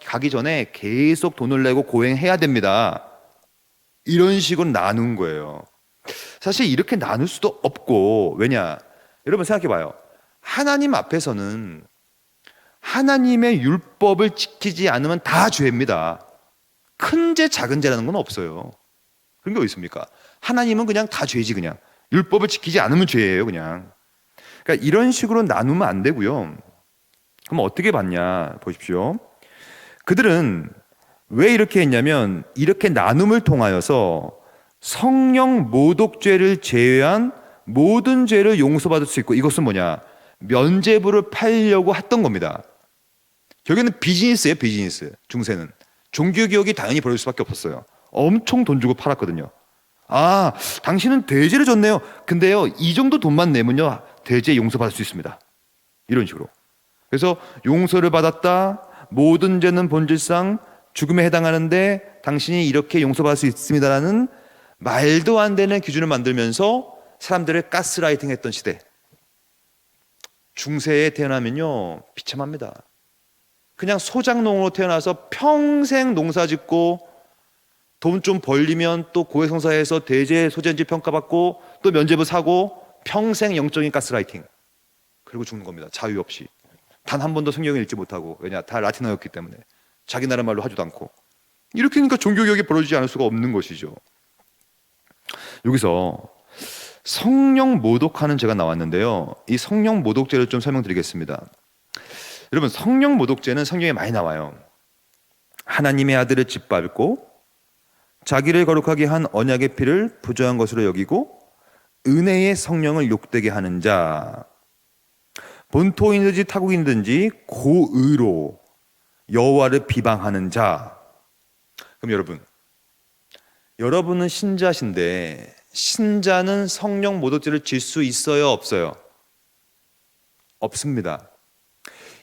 가기 전에 계속 돈을 내고 고행해야 됩니다. 이런 식으로 나눈 거예요. 사실 이렇게 나눌 수도 없고, 왜냐? 여러분 생각해봐요. 하나님 앞에서는 하나님의 율법을 지키지 않으면 다 죄입니다. 큰 죄, 작은 죄라는 건 없어요. 그런 게 어디 있습니까? 하나님은 그냥 다 죄지, 그냥. 율법을 지키지 않으면 죄예요, 그냥. 그러니까 이런 식으로 나누면 안 되고요. 그럼 어떻게 봤냐 보십시오. 그들은 왜 이렇게 했냐면 이렇게 나눔을 통하여서 성령 모독죄를 제외한 모든 죄를 용서받을 수 있고, 이것은 뭐냐? 면죄부를 팔려고 했던 겁니다. 결국에는 비즈니스예요, 비즈니스. 중세는 종교개혁이 당연히 벌어질 수밖에 없었어요. 엄청 돈 주고 팔았거든요. 당신은 대죄를 졌네요. 근데요, 이 정도 돈만 내면요, 대죄 용서받을 수 있습니다. 이런 식으로. 그래서 용서를 받았다, 모든 죄는 본질상 죽음에 해당하는데 당신이 이렇게 용서받을 수 있습니다라는 말도 안 되는 기준을 만들면서 사람들을 가스라이팅 했던 시대. 중세에 태어나면요, 비참합니다. 그냥 소작농으로 태어나서 평생 농사 짓고 돈 좀 벌리면 또 고해성사해서 대제 소재인지 평가받고 또 면죄부 사고 평생 영적인 가스라이팅. 그리고 죽는 겁니다. 자유 없이. 단 한 번도 성경을 읽지 못하고. 왜냐? 다 라틴어였기 때문에. 자기 나라 말로 하지도 않고. 이렇게 하니까 종교개혁이 벌어지지 않을 수가 없는 것이죠. 여기서 성령 모독하는 죄가 나왔는데요. 이 성령 모독죄를 좀 설명드리겠습니다. 여러분, 성령 모독죄는 성경에 많이 나와요. 하나님의 아들을 짓밟고 자기를 거룩하게 한 언약의 피를 부정한 것으로 여기고 은혜의 성령을 욕되게 하는 자, 본토인든지 타국인든지 고의로 여호와를 비방하는 자. 그럼 여러분은 신자신데 신자는 성령 모독죄를 질 수 있어요, 없어요? 없습니다.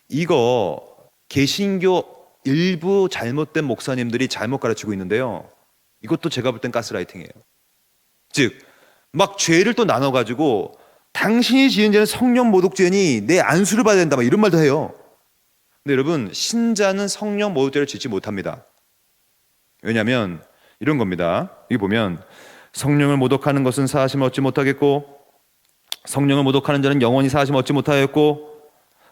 이거 개신교 일부 잘못된 목사님들이 잘못 가르치고 있는데요, 이것도 제가 볼 땐 가스라이팅이에요. 즉, 막 죄를 또 나눠가지고 당신이 지은 죄는 성령 모독죄니 내 안수를 받아야 된다, 막 이런 말도 해요. 근데 여러분, 신자는 성령 모독죄를 짓지 못합니다. 왜냐하면 이런 겁니다. 여기 보면 성령을 모독하는 것은 사하심을 얻지 못하겠고, 성령을 모독하는 자는 영원히 사하심을 얻지 못하였고,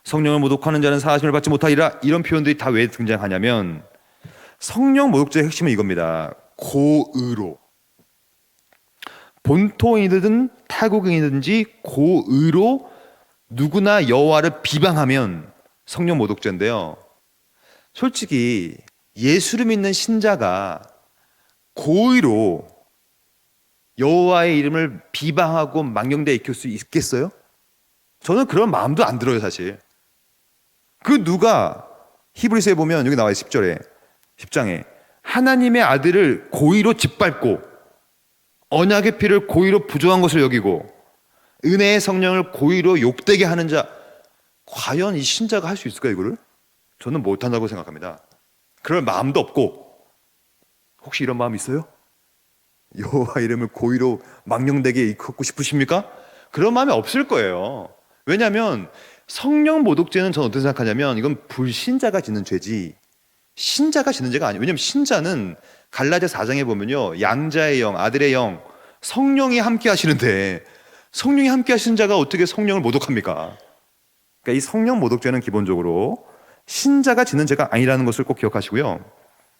성령을 모독하는 자는 사하심을 받지 못하리라. 이런 표현들이 다 왜 등장하냐면 성령 모독죄의 핵심은 이겁니다. 고의로, 본토인이든 타국인이든지 고의로 누구나 여호와를 비방하면 성령 모독죄인데요, 솔직히 예수를 믿는 신자가 고의로 여호와의 이름을 비방하고 망령되게 익힐 수 있겠어요? 저는 그런 마음도 안 들어요, 사실. 그 누가 히브리서에 보면 여기 나와요. 10장에 하나님의 아들을 고의로 짓밟고 언약의 피를 고의로 부정한 것을 여기고 은혜의 성령을 고의로 욕되게 하는 자, 과연 이 신자가 할 수 있을까 이거를? 저는 못한다고 생각합니다. 그럴 마음도 없고. 혹시 이런 마음 있어요? 여호와 이름을 고의로 망령되게 일컫고 싶으십니까? 그런 마음이 없을 거예요. 왜냐하면 성령 모독죄는 저는 어떻게 생각하냐면 이건 불신자가 짓는 죄지 신자가 짓는 죄가 아니에요. 왜냐하면 신자는 갈라디아 4장에 보면요, 양자의 영, 아들의 영, 성령이 함께 하시는데 성령이 함께 하시는 자가 어떻게 성령을 모독합니까? 그러니까 이 성령 모독죄는 기본적으로 신자가 짓는 죄가 아니라는 것을 꼭 기억하시고요.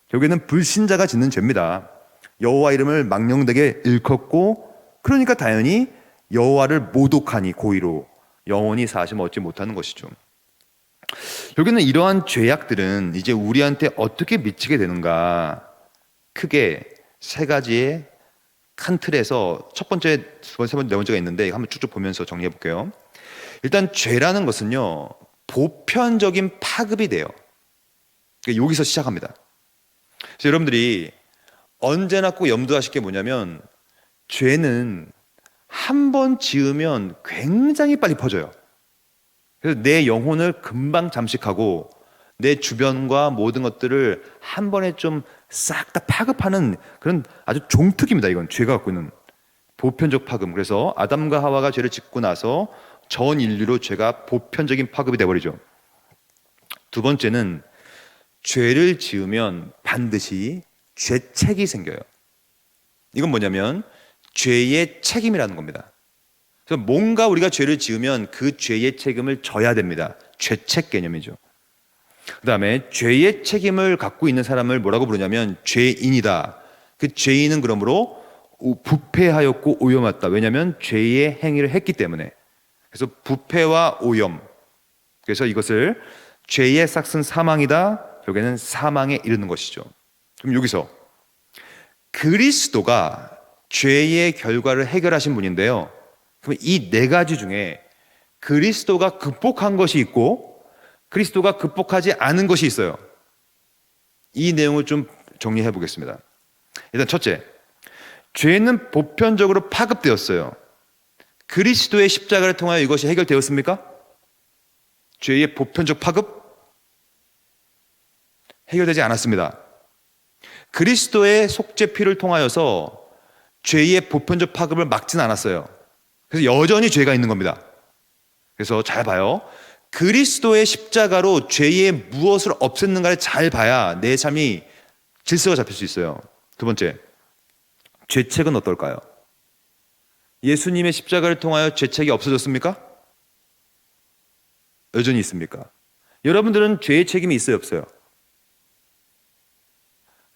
결국에는 불신자가 짓는 죄입니다. 여호와 이름을 망령되게 일컫고, 그러니까 당연히 여호와를 모독하니 고의로 영원히 사심 얻지 못하는 것이죠. 결국에는 이러한 죄악들은 이제 우리한테 어떻게 미치게 되는가, 크게 세 가지의 큰 틀에서 첫 번째, 두 번째, 세 번째, 네 번째가 있는데 한번 쭉쭉 보면서 정리해 볼게요. 일단 죄라는 것은요, 보편적인 파급이 돼요. 그러니까 여기서 시작합니다. 그래서 여러분들이 언제나 꼭 염두하실 게 뭐냐면, 죄는 한 번 지으면 굉장히 빨리 퍼져요. 그래서 내 영혼을 금방 잠식하고 내 주변과 모든 것들을 한 번에 좀 싹 다 파급하는 그런 아주 종특입니다. 이건 죄가 갖고 있는 보편적 파급. 그래서 아담과 하와가 죄를 짓고 나서 전 인류로 죄가 보편적인 파급이 돼버리죠. 두 번째는 죄를 지으면 반드시 죄책이 생겨요. 이건 뭐냐면 죄의 책임이라는 겁니다. 그래서 뭔가 우리가 죄를 지으면 그 죄의 책임을 져야 됩니다. 죄책 개념이죠. 그 다음에 죄의 책임을 갖고 있는 사람을 뭐라고 부르냐면 죄인이다. 그 죄인은 그러므로 부패하였고 오염했다. 왜냐하면 죄의 행위를 했기 때문에. 그래서 부패와 오염. 그래서 이것을 죄의 삭슨 사망이다. 결국에는 사망에 이르는 것이죠. 그럼 여기서 그리스도가 죄의 결과를 해결하신 분인데요. 그럼 이 네 가지 중에 그리스도가 극복한 것이 있고 그리스도가 극복하지 않은 것이 있어요. 이 내용을 좀 정리해 보겠습니다. 일단 첫째, 죄는 보편적으로 파급되었어요. 그리스도의 십자가를 통하여 이것이 해결되었습니까? 죄의 보편적 파급? 해결되지 않았습니다. 그리스도의 속죄 피를 통하여서 죄의 보편적 파급을 막진 않았어요. 그래서 여전히 죄가 있는 겁니다. 그래서 잘 봐요. 그리스도의 십자가로 죄의 무엇을 없앴는가를 잘 봐야 내 삶이 질서가 잡힐 수 있어요. 두 번째, 죄책은 어떨까요? 예수님의 십자가를 통하여 죄책이 없어졌습니까? 여전히 있습니까? 여러분들은 죄의 책임이 있어요, 없어요?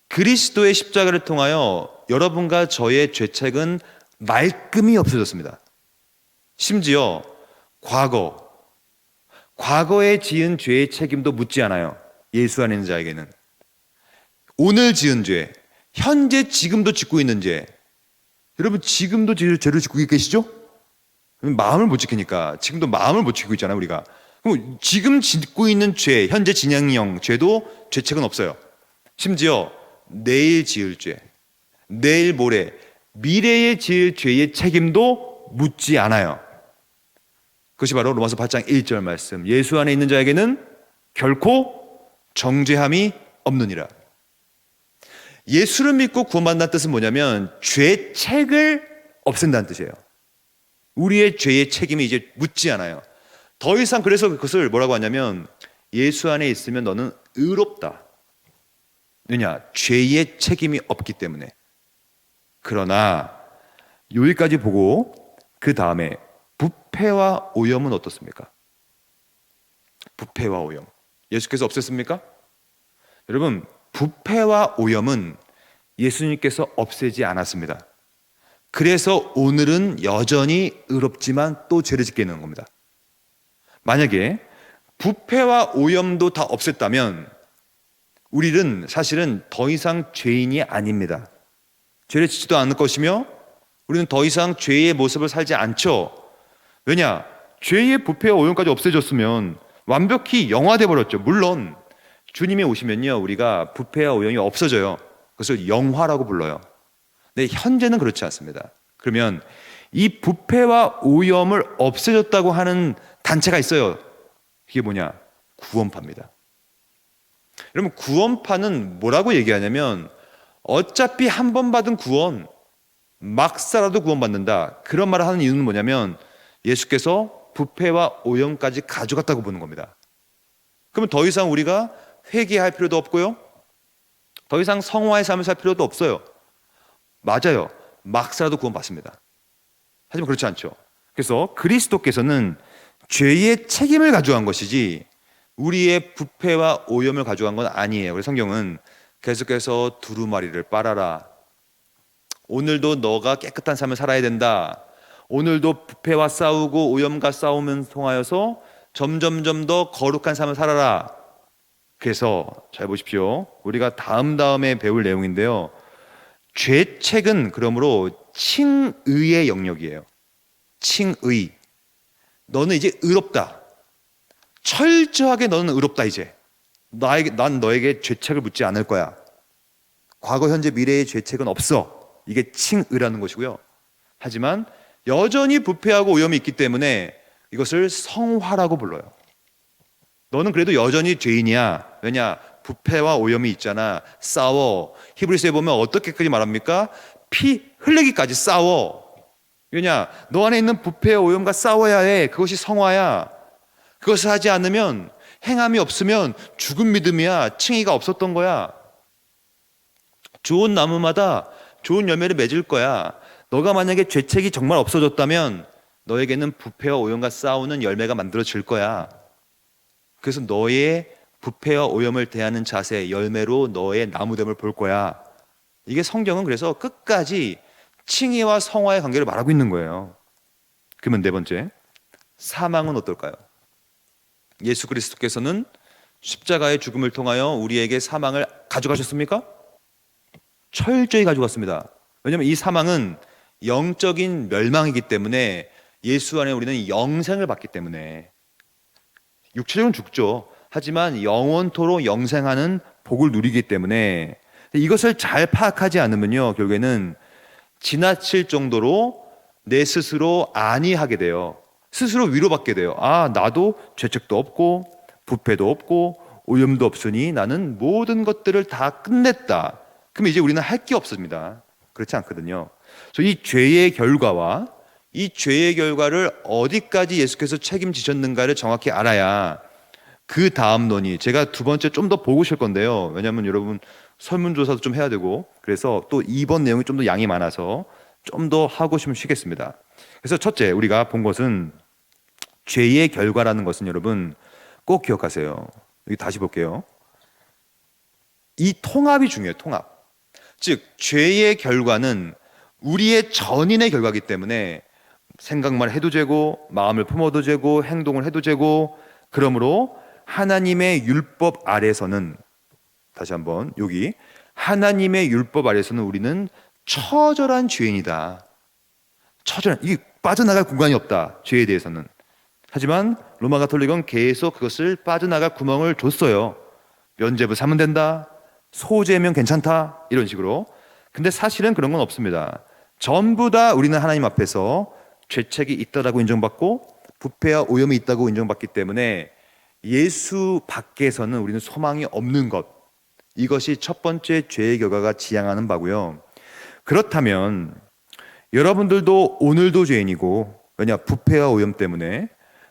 그리스도의 십자가를 통하여 여러분과 저의 죄책은 말끔히 없어졌습니다. 심지어 과거에 지은 죄의 책임도 묻지 않아요. 예수 안에 있는 자에게는. 오늘 지은 죄, 현재 지금도 짓고 있는 죄. 여러분 지금도 죄를 짓고 계시죠? 마음을 못 지키니까. 지금도 마음을 못 지키고 있잖아요, 우리가. 그럼 지금 짓고 있는 죄, 현재 진행형 죄도 죄책은 없어요. 심지어 내일 지을 죄, 내일 모레 미래에 지을 죄의 책임도 묻지 않아요. 그것이 바로 로마서 8장 1절 말씀. 예수 안에 있는 자에게는 결코 정죄함이 없느니라. 예수를 믿고 구원받는다는 뜻은 뭐냐면 죄책을 없앤다는 뜻이에요. 우리의 죄의 책임이 이제 묻지 않아요. 더 이상 그래서 그것을 뭐라고 하냐면 예수 안에 있으면 너는 의롭다. 왜냐? 죄의 책임이 없기 때문에. 그러나 여기까지 보고 그 다음에 부패와 오염은 어떻습니까? 부패와 오염. 예수께서 없앴습니까? 여러분, 부패와 오염은 예수님께서 없애지 않았습니다. 그래서 오늘은 여전히 의롭지만 또 죄를 짓게 되는 겁니다. 만약에 부패와 오염도 다 없앴다면 우리는 사실은 더 이상 죄인이 아닙니다. 죄를 짓지도 않을 것이며 우리는 더 이상 죄의 모습을 살지 않죠. 왜냐? 죄의 부패와 오염까지 없애졌으면 완벽히 영화돼 버렸죠. 물론 주님이 오시면요, 우리가 부패와 오염이 없어져요. 그것을 영화라고 불러요. 근데 현재는 그렇지 않습니다. 그러면 이 부패와 오염을 없애졌다고 하는 단체가 있어요. 이게 뭐냐? 구원파입니다. 여러분, 구원파는 뭐라고 얘기하냐면 어차피 한 번 받은 구원, 막 살아도 구원받는다. 그런 말을 하는 이유는 뭐냐면 예수께서 부패와 오염까지 가져갔다고 보는 겁니다. 그러면 더 이상 우리가 회개할 필요도 없고요, 더 이상 성화의 삶을 살 필요도 없어요. 맞아요. 막 살아도 구원받습니다. 하지만 그렇지 않죠. 그래서 그리스도께서는 죄의 책임을 가져간 것이지 우리의 부패와 오염을 가져간 건 아니에요. 그래서 성경은 계속해서 두루마리를 빨아라, 오늘도 너가 깨끗한 삶을 살아야 된다, 오늘도 부패와 싸우고 오염과 싸우면 통하여서 점점점 더 거룩한 삶을 살아라. 그래서 잘 보십시오. 우리가 다음에 배울 내용인데요, 죄책은 그러므로 칭의의 영역이에요. 칭의. 너는 이제 의롭다. 철저하게 너는 의롭다. 이제 난 너에게 죄책을 묻지 않을 거야. 과거, 현재, 미래의 죄책은 없어. 이게 칭의라는 것이고요. 하지만 여전히 부패하고 오염이 있기 때문에 이것을 성화라고 불러요. 너는 그래도 여전히 죄인이야. 왜냐? 부패와 오염이 있잖아. 싸워. 히브리서에 보면 어떻게까지 말합니까? 피 흘리기까지 싸워. 왜냐? 너 안에 있는 부패와 오염과 싸워야 해. 그것이 성화야. 그것을 하지 않으면, 행함이 없으면 죽은 믿음이야. 칭의가 없었던 거야. 좋은 나무마다 좋은 열매를 맺을 거야. 너가 만약에 죄책이 정말 없어졌다면 너에게는 부패와 오염과 싸우는 열매가 만들어질 거야. 그래서 너의 부패와 오염을 대하는 자세, 열매로 너의 나무됨을 볼 거야. 이게 성경은 그래서 끝까지 칭의와 성화의 관계를 말하고 있는 거예요. 그러면 네 번째, 사망은 어떨까요? 예수 그리스도께서는 십자가의 죽음을 통하여 우리에게 사망을 가져가셨습니까? 철저히 가져갔습니다. 왜냐하면 이 사망은 영적인 멸망이기 때문에 예수 안에 우리는 영생을 받기 때문에. 육체적으로 죽죠. 하지만 영원토록 영생하는 복을 누리기 때문에 이것을 잘 파악하지 않으면요, 결국에는 지나칠 정도로 내 스스로 안위하게 돼요. 스스로 위로받게 돼요. 아, 나도 죄책도 없고 부패도 없고 오염도 없으니 나는 모든 것들을 다 끝냈다. 그럼 이제 우리는 할 게 없습니다. 그렇지 않거든요. 그래서 이 죄의 결과와 이 죄의 결과를 어디까지 예수께서 책임지셨는가를 정확히 알아야 그 다음 논의, 제가 두 번째 좀 더 보고 실 건데요. 왜냐하면 여러분 설문조사도 좀 해야 되고, 그래서 또 이번 내용이 좀 더 양이 많아서 좀 더 하고 싶으면 쉬겠습니다. 그래서 첫째, 우리가 본 것은 죄의 결과라는 것은 여러분 꼭 기억하세요. 여기 다시 볼게요. 이 통합이 중요해요. 통합. 즉 죄의 결과는 우리의 전인의 결과이기 때문에 생각만 해도 되고 마음을 품어도 되고 행동을 해도 되고, 그러므로 하나님의 율법 아래서는, 다시 한번 여기, 하나님의 율법 아래서는 우리는 처절한 죄인이다. 처절한, 이게 빠져나갈 공간이 없다, 죄에 대해서는. 하지만 로마 가톨릭은 계속 그것을 빠져나갈 구멍을 줬어요. 면죄부 삼으면 된다, 소죄면 괜찮다, 이런 식으로. 근데 사실은 그런 건 없습니다. 전부 다 우리는 하나님 앞에서 죄책이 있다라고 인정받고 부패와 오염이 있다고 인정받기 때문에 예수 밖에서는 우리는 소망이 없는 것, 이것이 첫 번째 죄의 결과가 지향하는 바고요. 그렇다면 여러분들도 오늘도 죄인이고, 왜냐? 부패와 오염 때문에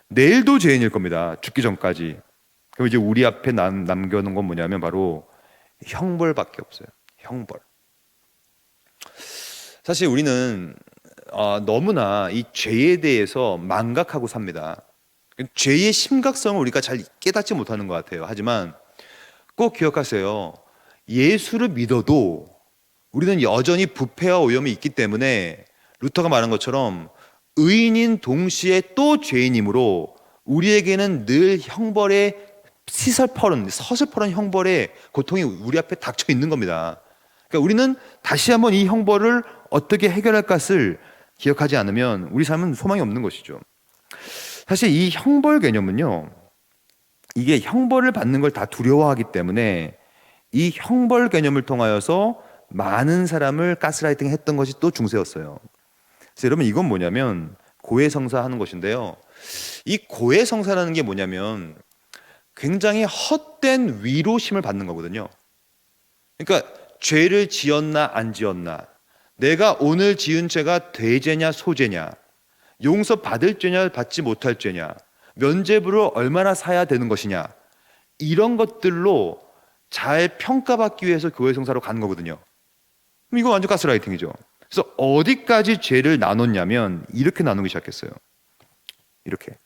내일도 죄인일 겁니다. 죽기 전까지. 그럼 이제 우리 앞에 남겨놓은 건 뭐냐면 바로 형벌밖에 없어요. 형벌. 사실 우리는 너무나 이 죄에 대해서 망각하고 삽니다. 죄의 심각성을 우리가 잘 깨닫지 못하는 것 같아요. 하지만 꼭 기억하세요. 예수를 믿어도 우리는 여전히 부패와 오염이 있기 때문에 루터가 말한 것처럼 의인인 동시에 또 죄인이므로 우리에게는 늘 형벌의 서슬퍼런 형벌의 고통이 우리 앞에 닥쳐 있는 겁니다. 그러니까 우리는 다시 한번 이 형벌을 어떻게 해결할 것을 기억하지 않으면 우리 삶은 소망이 없는 것이죠. 사실 이 형벌 개념은요, 이게 형벌을 받는 걸 다 두려워하기 때문에 이 형벌 개념을 통하여서 많은 사람을 가스라이팅 했던 것이 또 중세였어요. 그래서 여러분, 이건 뭐냐면 고해성사 하는 것인데요, 이 고해성사라는 게 뭐냐면 굉장히 헛된 위로심을 받는 거거든요. 그러니까 죄를 지었나 안 지었나, 내가 오늘 지은 죄가 대죄냐 소죄냐, 용서받을 죄냐 받지 못할 죄냐, 면죄부를 얼마나 사야 되는 것이냐, 이런 것들로 잘 평가받기 위해서 교회 성사로 가는 거거든요. 그럼 이거 완전 가스라이팅이죠. 그래서 어디까지 죄를 나눴냐면 이렇게 나누기 시작했어요. 이렇게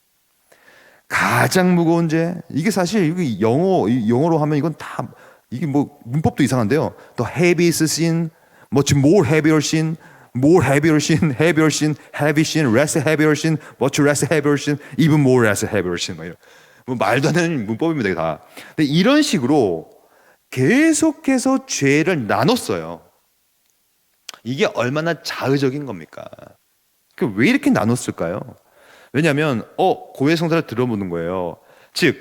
가장 무거운 죄, 이게 사실 이게 영어로 하면 이건 다 이게 뭐 문법도 이상한데요. The heaviest sin, much more heavier sin, more heavier sin, heavier sin, heavy sin, less heavier sin, much less heavier sin, even more less heavier sin. 뭐 말도 안 되는 문법입니다, 이게 다. 근데 이런 식으로 계속해서 죄를 나눴어요. 이게 얼마나 자의적인 겁니까? 왜 이렇게 나눴을까요? 왜냐하면 고해 성사를 들어보는 거예요. 즉,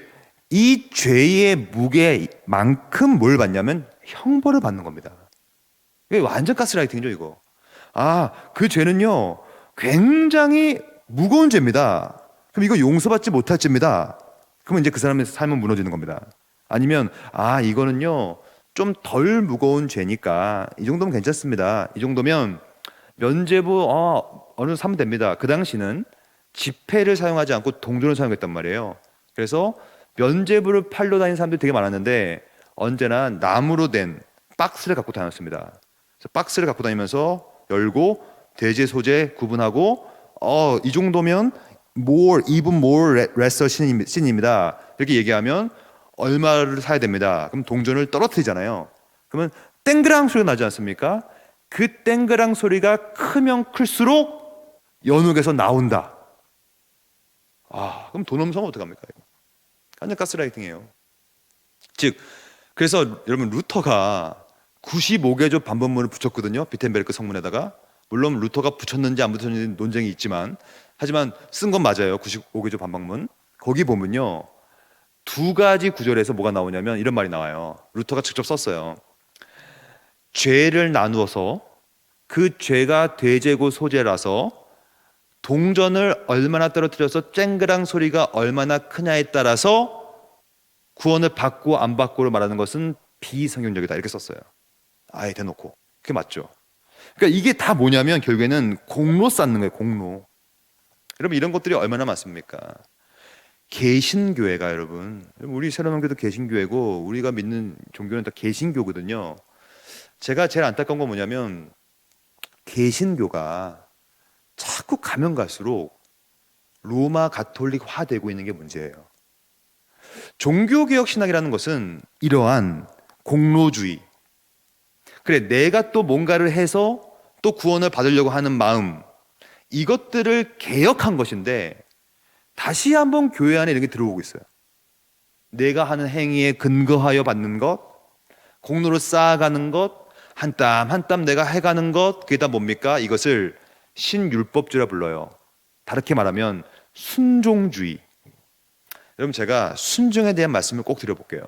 이 죄의 무게만큼 뭘 받냐면 형벌을 받는 겁니다. 이게 완전 가스라이팅이죠, 이거. 그 죄는요 굉장히 무거운 죄입니다. 그럼 이거 용서받지 못할 죄입니다. 그러면 이제 그 사람의 삶은 무너지는 겁니다. 아니면 이거는요 좀 덜 무거운 죄니까 이 정도면 괜찮습니다. 이 정도면 면죄부 어느 정도 사면 됩니다. 그 당시는 지폐를 사용하지 않고 동전을 사용했단 말이에요. 그래서 면죄부를 팔러 다니는 사람들이 되게 많았는데 언제나 나무로 된 박스를 갖고 다녔습니다. 그래서 박스를 갖고 다니면서 열고 대죄 소죄 구분하고 이 정도면 more, even more lesser sin입니다. 이렇게 얘기하면 얼마를 사야 됩니다. 그럼 동전을 떨어뜨리잖아요. 그러면 땡그랑 소리가 나지 않습니까? 그 땡그랑 소리가 크면 클수록 연옥에서 나온다. 그럼 돈 없는 사람 어떡합니까? 완전 가스라이팅이에요. 즉, 그래서 여러분 루터가 95개조 반번문을 붙였거든요. 비텐베르크 성문에다가. 물론 루터가 붙였는지 안 붙였는지 논쟁이 있지만, 하지만 쓴 건 맞아요. 95개조 반박문. 거기 보면요, 두 가지 구절에서 뭐가 나오냐면 이런 말이 나와요. 루터가 직접 썼어요. 죄를 나누어서 그 죄가 대죄고 소죄라서 동전을 얼마나 떨어뜨려서 쨍그랑 소리가 얼마나 크냐에 따라서 구원을 받고 안 받고를 말하는 것은 비성경적이다, 이렇게 썼어요. 아예 대놓고. 그게 맞죠. 그러니까 이게 다 뭐냐면 결국에는 공로 쌓는 거예요. 공로. 여러분, 이런 것들이 얼마나 많습니까? 개신교회가, 여러분, 우리 새로운교도 개신교회고 우리가 믿는 종교는 다 개신교거든요. 제가 제일 안타까운 건 뭐냐면 개신교가 자꾸 가면 갈수록 로마 가톨릭화 되고 있는 게 문제예요. 종교개혁 신학이라는 것은 이러한 공로주의, 그래 내가 또 뭔가를 해서 또 구원을 받으려고 하는 마음, 이것들을 개혁한 것인데 다시 한번 교회 안에 이런 게 들어오고 있어요. 내가 하는 행위에 근거하여 받는 것, 공로를 쌓아가는 것, 한 땀 한 땀 내가 해가는 것, 그게 다 뭡니까? 이것을 신율법주라 불러요. 다르게 말하면 순종주의. 여러분, 제가 순종에 대한 말씀을 꼭 드려볼게요.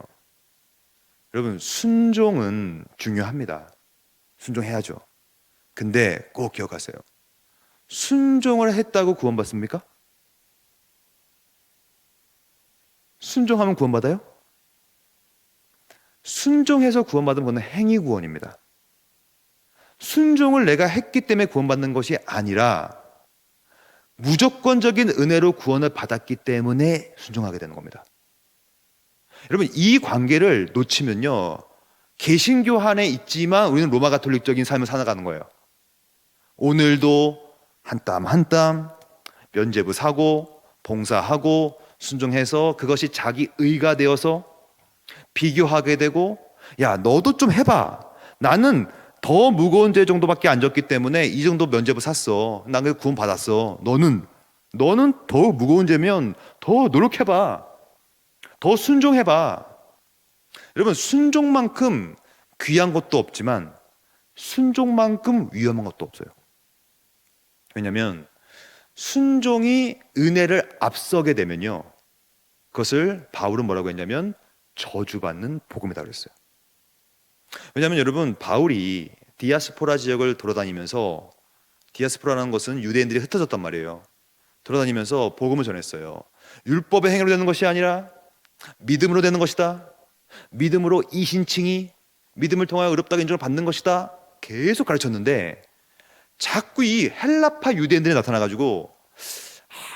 여러분, 순종은 중요합니다. 순종해야죠. 근데 꼭 기억하세요. 순종을 했다고 구원받습니까? 순종하면 구원받아요? 순종해서 구원받은 것은 행위 구원입니다. 순종을 내가 했기 때문에 구원받는 것이 아니라 무조건적인 은혜로 구원을 받았기 때문에 순종하게 되는 겁니다. 여러분, 이 관계를 놓치면요, 개신교 안에 있지만 우리는 로마 가톨릭적인 삶을 살아가는 거예요. 오늘도 한 땀 한 땀 면죄부 사고 봉사하고 순종해서 그것이 자기 의가 되어서 비교하게 되고, 야 너도 좀 해봐, 나는 더 무거운 죄 정도밖에 안 졌기 때문에 이 정도 면죄부 샀어, 난 그래서 구원 받았어, 너는 더 무거운 죄면 더 노력해봐, 더 순종해봐. 여러분, 순종만큼 귀한 것도 없지만 순종만큼 위험한 것도 없어요. 왜냐하면 순종이 은혜를 앞서게 되면요, 그것을 바울은 뭐라고 했냐면 저주받는 복음이다 그랬어요. 왜냐하면 여러분, 바울이 디아스포라 지역을 돌아다니면서, 디아스포라라는 것은 유대인들이 흩어졌단 말이에요. 돌아다니면서 복음을 전했어요. 율법의 행위로 되는 것이 아니라 믿음으로 되는 것이다. 믿음으로 이신칭이 믿음을 통하여 의롭다고 인정을 받는 것이다. 계속 가르쳤는데 자꾸 이 헬라파 유대인들이 나타나가지고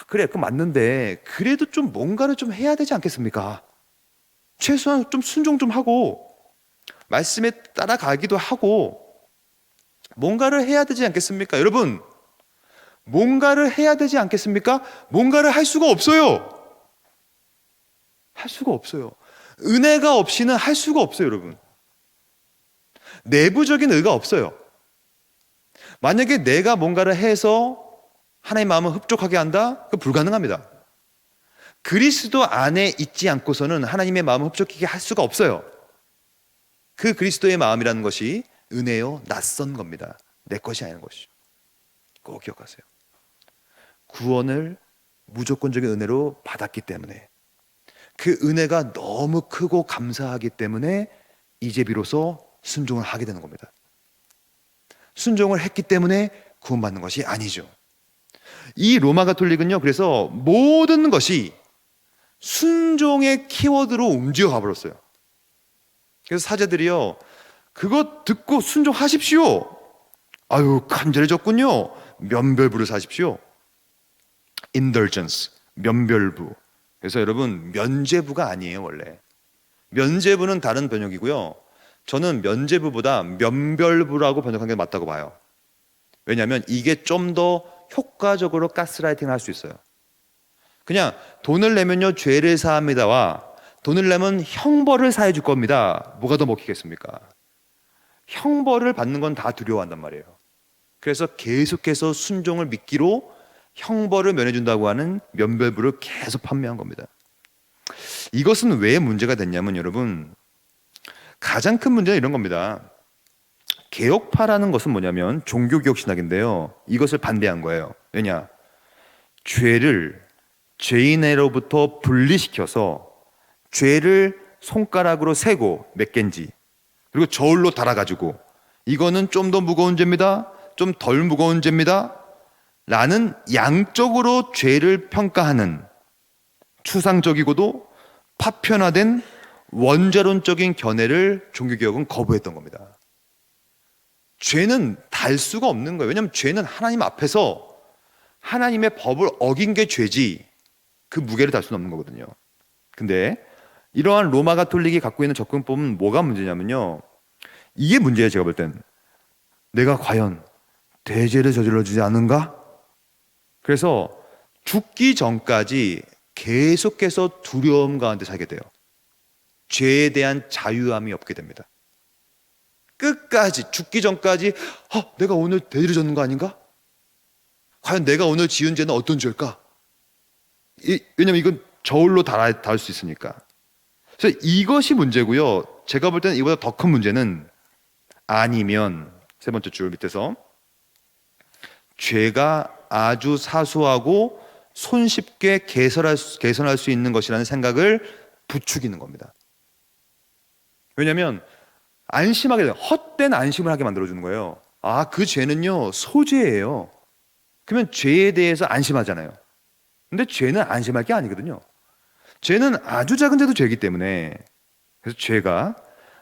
그래 그거 맞는데 그래도 좀 뭔가를 좀 해야 되지 않겠습니까? 최소한 좀 순종 좀 하고 말씀에 따라가기도 하고 뭔가를 해야 되지 않겠습니까? 여러분, 뭔가를 해야 되지 않겠습니까? 뭔가를 할 수가 없어요. 할 수가 없어요. 은혜가 없이는 할 수가 없어요, 여러분. 내부적인 의가 없어요. 만약에 내가 뭔가를 해서 하나님의 마음을 흡족하게 한다? 그건 불가능합니다. 그리스도 안에 있지 않고서는 하나님의 마음을 흡족하게 할 수가 없어요. 그 그리스도의 마음이라는 것이 은혜요 낯선 겁니다. 내 것이 아닌 것이죠. 꼭 기억하세요. 구원을 무조건적인 은혜로 받았기 때문에 그 은혜가 너무 크고 감사하기 때문에 이제 비로소 순종을 하게 되는 겁니다. 순종을 했기 때문에 구원받는 것이 아니죠. 이 로마 가톨릭은요, 그래서 모든 것이 순종의 키워드로 움직여 가버렸어요. 그래서 사제들이요, 그거 듣고 순종하십시오. 아유, 간절해졌군요. 면별부를 사십시오. indulgence, 면별부. 그래서 여러분, 면죄부가 아니에요, 원래. 면죄부는 다른 번역이고요. 저는 면죄부보다 면별부라고 번역한 게 맞다고 봐요. 왜냐하면 이게 좀 더 효과적으로 가스라이팅을 할 수 있어요. 그냥 돈을 내면요 죄를 사합니다와 돈을 내면 형벌을 사해 줄 겁니다. 뭐가 더 먹히겠습니까? 형벌을 받는 건 다 두려워한단 말이에요. 그래서 계속해서 순종을 미끼로 형벌을 면해준다고 하는 면별부를 계속 판매한 겁니다. 이것은 왜 문제가 됐냐면 여러분, 가장 큰 문제는 이런 겁니다. 개혁파라는 것은 뭐냐면 종교개혁 신학인데요, 이것을 반대한 거예요. 왜냐? 죄를 죄인으로부터 분리시켜서 죄를 손가락으로 세고 몇 개인지, 그리고 저울로 달아가지고 이거는 좀 더 무거운 죄입니다, 좀 덜 무거운 죄입니다 라는 양적으로 죄를 평가하는 추상적이고도 파편화된 원자론적인 견해를 종교개혁은 거부했던 겁니다. 죄는 달 수가 없는 거예요. 왜냐하면 죄는 하나님 앞에서 하나님의 법을 어긴 게 죄지 그 무게를 달 수는 없는 거거든요. 근데 이러한 로마 가톨릭이 갖고 있는 접근법은 뭐가 문제냐면요, 이게 문제예요. 제가 볼 땐 내가 과연 대죄를 저질러주지 않은가? 그래서 죽기 전까지 계속해서 두려움 가운데 살게 돼요. 죄에 대한 자유함이 없게 됩니다. 끝까지 죽기 전까지 내가 오늘 대죄를 졌는 거 아닌가? 과연 내가 오늘 지은 죄는 어떤 죄일까? 왜냐면 이건 저울로 달 수 있으니까. 그래서 이것이 문제고요. 제가 볼 때는 이보다 더 큰 문제는, 아니면 세 번째 줄 밑에서 죄가 아주 사소하고 손쉽게 개선할 수 있는 것이라는 생각을 부추기는 겁니다. 왜냐하면 안심하게 돼요. 헛된 안심을 하게 만들어주는 거예요. 그 죄는요 소죄예요. 그러면 죄에 대해서 안심하잖아요. 근데 죄는 안심할 게 아니거든요. 죄는 아주 작은 죄도 죄이기 때문에, 그래서 죄가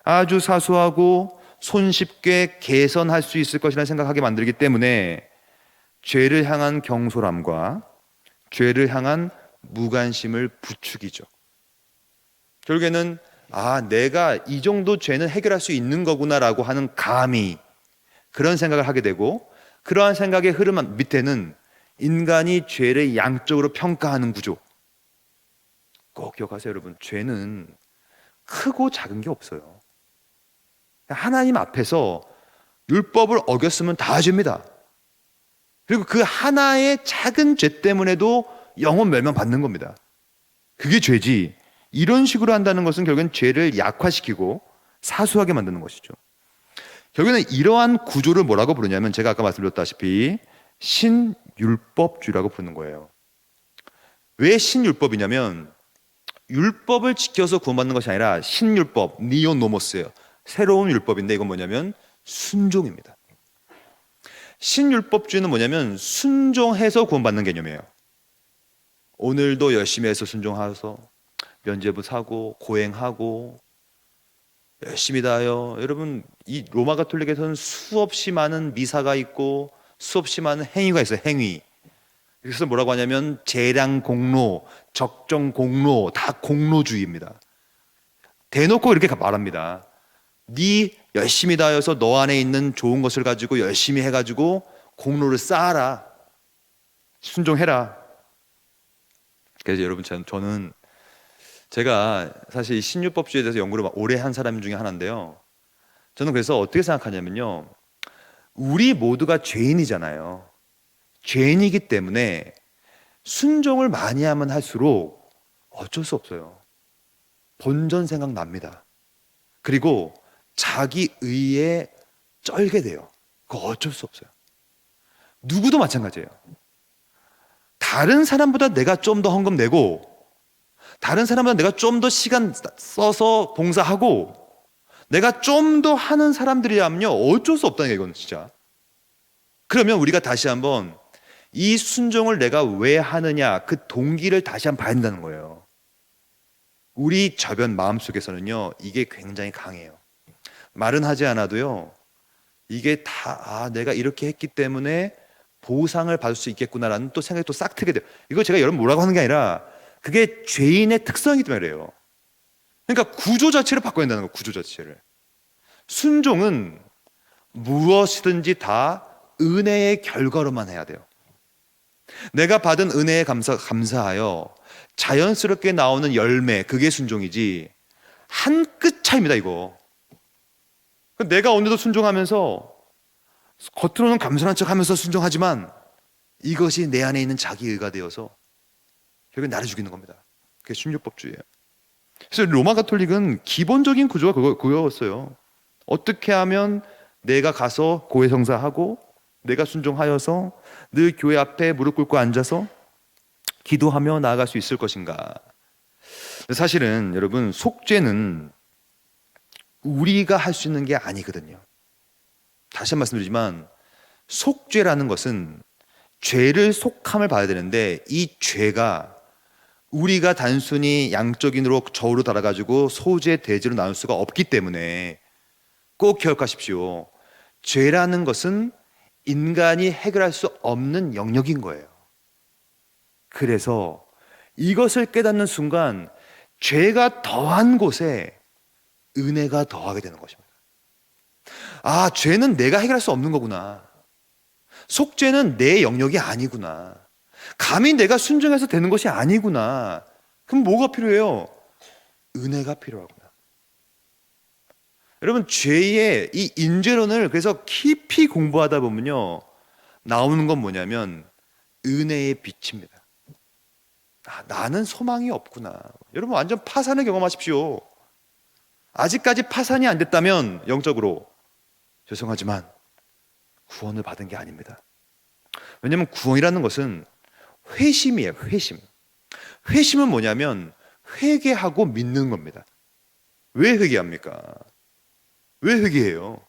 아주 사소하고 손쉽게 개선할 수 있을 것이라는 생각하게 만들기 때문에 죄를 향한 경솔함과 죄를 향한 무관심을 부추기죠. 결국에는 내가 이 정도 죄는 해결할 수 있는 거구나라고 하는 감히 그런 생각을 하게 되고, 그러한 생각의 흐름 밑에는 인간이 죄를 양적으로 평가하는 구조. 꼭 기억하세요, 여러분. 죄는 크고 작은 게 없어요. 하나님 앞에서 율법을 어겼으면 다 죄입니다. 그리고 그 하나의 작은 죄 때문에도 영원 멸망받는 겁니다. 그게 죄지, 이런 식으로 한다는 것은 결국엔 죄를 약화시키고 사소하게 만드는 것이죠. 결국에는 이러한 구조를 뭐라고 부르냐면, 제가 아까 말씀드렸다시피 신율법주의라고 부르는 거예요. 왜 신율법이냐면, 율법을 지켜서 구원받는 것이 아니라 신율법, 니오노모스예요. 새로운 율법인데 이건 뭐냐면 순종입니다. 신율법주의는 뭐냐면 순종해서 구원받는 개념이에요. 오늘도 열심히 해서 순종하서, 면죄부 사고 고행하고 열심히 다하여. 여러분, 이 로마 가톨릭에서는 수없이 많은 미사가 있고 수없이 많은 행위가 있어요. 행위. 그래서 뭐라고 하냐면 재량 공로, 적정 공로, 다 공로주의입니다. 대놓고 이렇게 말합니다. 네 열심히 다하여서 너 안에 있는 좋은 것을 가지고 열심히 해가지고 공로를 쌓아라. 순종해라. 그래서 여러분, 저는 제가 사실 신유법주의에 대해서 연구를 오래 한 사람 중에 하나인데요. 저는 그래서 어떻게 생각하냐면요. 우리 모두가 죄인이잖아요. 죄인이기 때문에 순종을 많이 하면 할수록 어쩔 수 없어요. 본전 생각납니다. 그리고 자기 의에 쩔게 돼요. 그거 어쩔 수 없어요. 누구도 마찬가지예요. 다른 사람보다 내가 좀 더 헌금 내고, 다른 사람보다 내가 좀 더 시간 써서 봉사하고, 내가 좀 더 하는 사람들이라면요, 어쩔 수 없다는 게 이건 진짜. 그러면 우리가 다시 한번 이 순종을 내가 왜 하느냐, 그 동기를 다시 한번 봐야 한다는 거예요. 우리 저변 마음속에서는요, 이게 굉장히 강해요. 말은 하지 않아도요, 이게 다 내가 이렇게 했기 때문에 보상을 받을 수 있겠구나라는 또 생각이 또 싹 트게 돼요. 이거 제가 여러분 뭐라고 하는 게 아니라 그게 죄인의 특성이기 때문에 그래요. 그러니까 구조 자체를 바꿔야 한다는 거예요. 구조 자체를. 순종은 무엇이든지 다 은혜의 결과로만 해야 돼요. 내가 받은 은혜에 감사하여 자연스럽게 나오는 열매, 그게 순종이지 한 끗 차이입니다. 이거. 내가 오늘도 순종하면서 겉으로는 감사한 척하면서 순종하지만 이것이 내 안에 있는 자기의가 되어서 결국엔 나를 죽이는 겁니다. 그게 순교법주의예요. 그래서 로마 가톨릭은 기본적인 구조가 그거였어요. 어떻게 하면 내가 가서 고해성사하고 내가 순종하여서 늘 교회 앞에 무릎 꿇고 앉아서 기도하며 나아갈 수 있을 것인가. 사실은 여러분, 속죄는 우리가 할 수 있는 게 아니거든요. 다시 한 번 말씀드리지만 속죄라는 것은 죄를 속함을 봐야 되는데, 이 죄가 우리가 단순히 양적인으로 저울로 달아가지고 소재 대제로 나눌 수가 없기 때문에 꼭 기억하십시오. 죄라는 것은 인간이 해결할 수 없는 영역인 거예요. 그래서 이것을 깨닫는 순간 죄가 더한 곳에 은혜가 더하게 되는 것입니다. 아, 죄는 내가 해결할 수 없는 거구나. 속죄는 내 영역이 아니구나. 감히 내가 순종해서 되는 것이 아니구나. 그럼 뭐가 필요해요? 은혜가 필요하구나. 여러분, 죄의 이 인죄론을 그래서 깊이 공부하다 보면요, 나오는 건 뭐냐면 은혜의 빛입니다. 아, 나는 소망이 없구나. 여러분, 완전 파산을 경험하십시오. 아직까지 파산이 안 됐다면 영적으로 죄송하지만 구원을 받은 게 아닙니다. 왜냐하면 구원이라는 것은 회심이에요. 회심. 회심은 뭐냐면 회개하고 믿는 겁니다. 왜 회개합니까? 왜 회개해요?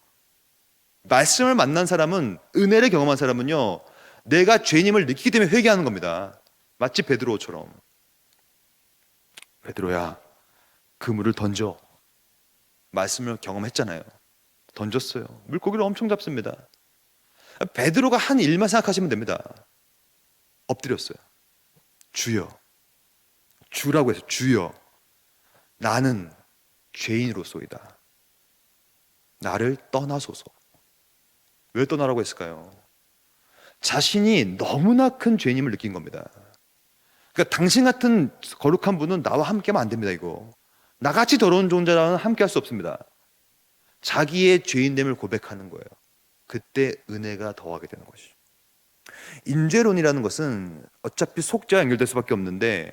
말씀을 만난 사람은, 은혜를 경험한 사람은요, 내가 죄인임을 느끼기 때문에 회개하는 겁니다. 마치 베드로처럼. 베드로야, 그물을 던져. 말씀을 경험했잖아요. 던졌어요. 물고기를 엄청 잡습니다. 베드로가 한 일만 생각하시면 됩니다. 엎드렸어요. 주여. 주라고 해서 주여. 나는 죄인으로소이다. 나를 떠나소서. 왜 떠나라고 했을까요? 자신이 너무나 큰 죄인임을 느낀 겁니다. 그러니까 당신 같은 거룩한 분은 나와 함께하면 안 됩니다. 이거 나같이 더러운 존재와는 함께할 수 없습니다. 자기의 죄인됨을 고백하는 거예요. 그때 은혜가 더하게 되는 것이죠. 인죄론이라는 것은 어차피 속죄와 연결될 수밖에 없는데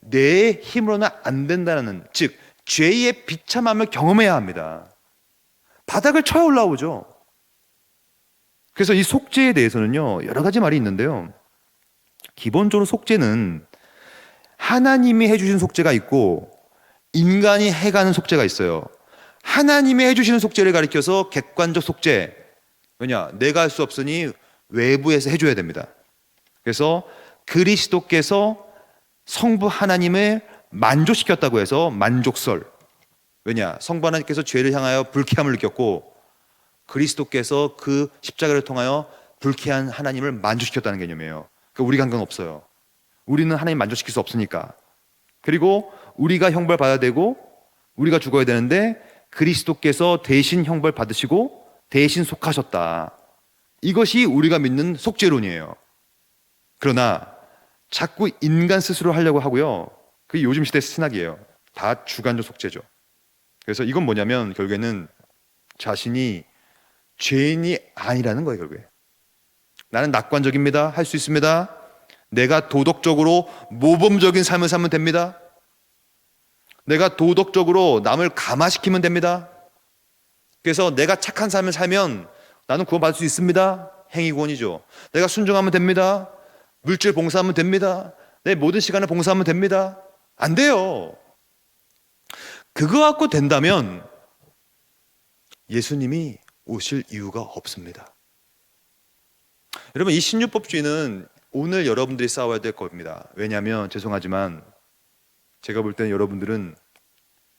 내 힘으로는 안 된다는, 즉 죄의 비참함을 경험해야 합니다. 바닥을 쳐야 올라오죠. 그래서 이 속죄에 대해서는요, 여러 가지 말이 있는데요, 기본적으로 속죄는 하나님이 해주신 속죄가 있고 인간이 해가는 속죄가 있어요. 하나님이 해주시는 속죄를 가리켜서 객관적 속죄, 왜냐? 내가 할 수 없으니 외부에서 해줘야 됩니다. 그래서 그리스도께서 성부 하나님을 만족시켰다고 해서 만족설. 왜냐? 성부 하나님께서 죄를 향하여 불쾌함을 느꼈고 그리스도께서 그 십자가를 통하여 불쾌한 하나님을 만족시켰다는 개념이에요. 그러니까 우리가 한 건 없어요. 우리는 하나님 만족시킬 수 없으니까. 그리고 우리가 형벌 받아야 되고 우리가 죽어야 되는데 그리스도께서 대신 형벌 받으시고 대신 속하셨다. 이것이 우리가 믿는 속죄론이에요. 그러나 자꾸 인간 스스로 하려고 하고요. 그게 요즘 시대 신학이에요. 다 주관적 속죄죠. 그래서 이건 뭐냐면 결국에는 자신이 죄인이 아니라는 거예요. 결국에 나는 낙관적입니다. 할 수 있습니다. 내가 도덕적으로 모범적인 삶을 살면 됩니다. 내가 도덕적으로 남을 감화시키면 됩니다. 그래서 내가 착한 삶을 살면 나는 구원받을 수 있습니다. 행위 구원이죠. 내가 순종하면 됩니다. 물질 봉사하면 됩니다. 내 모든 시간을 봉사하면 됩니다. 안 돼요. 그거 갖고 된다면 예수님이 오실 이유가 없습니다. 여러분, 이 신유법주의는 오늘 여러분들이 싸워야 될 겁니다. 왜냐하면 죄송하지만 제가 볼 때는 여러분들은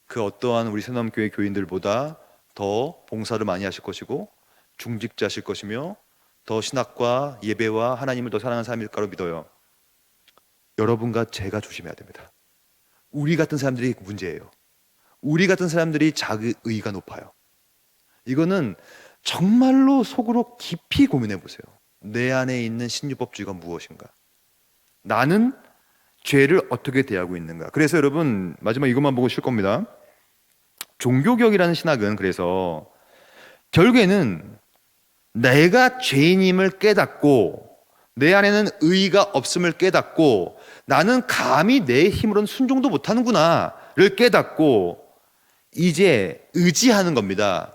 그 어떠한 우리 새마음교회 교인들보다 더 봉사를 많이 하실 것이고 중직자실 것이며 더 신학과 예배와 하나님을 더 사랑하는 사람일 거로 믿어요. 여러분과 제가 조심해야 됩니다. 우리 같은 사람들이 문제예요. 우리 같은 사람들이 자의가 높아요. 이거는 정말로 속으로 깊이 고민해 보세요. 내 안에 있는 신유법주의가 무엇인가? 나는 죄를 어떻게 대하고 있는가? 그래서 여러분 마지막 이것만 보고 쉴 겁니다. 종교개혁이라는 신학은 그래서 결국에는 내가 죄인임을 깨닫고 내 안에는 의의가 없음을 깨닫고 나는 감히 내 힘으로는 순종도 못하는구나를 깨닫고 이제 의지하는 겁니다.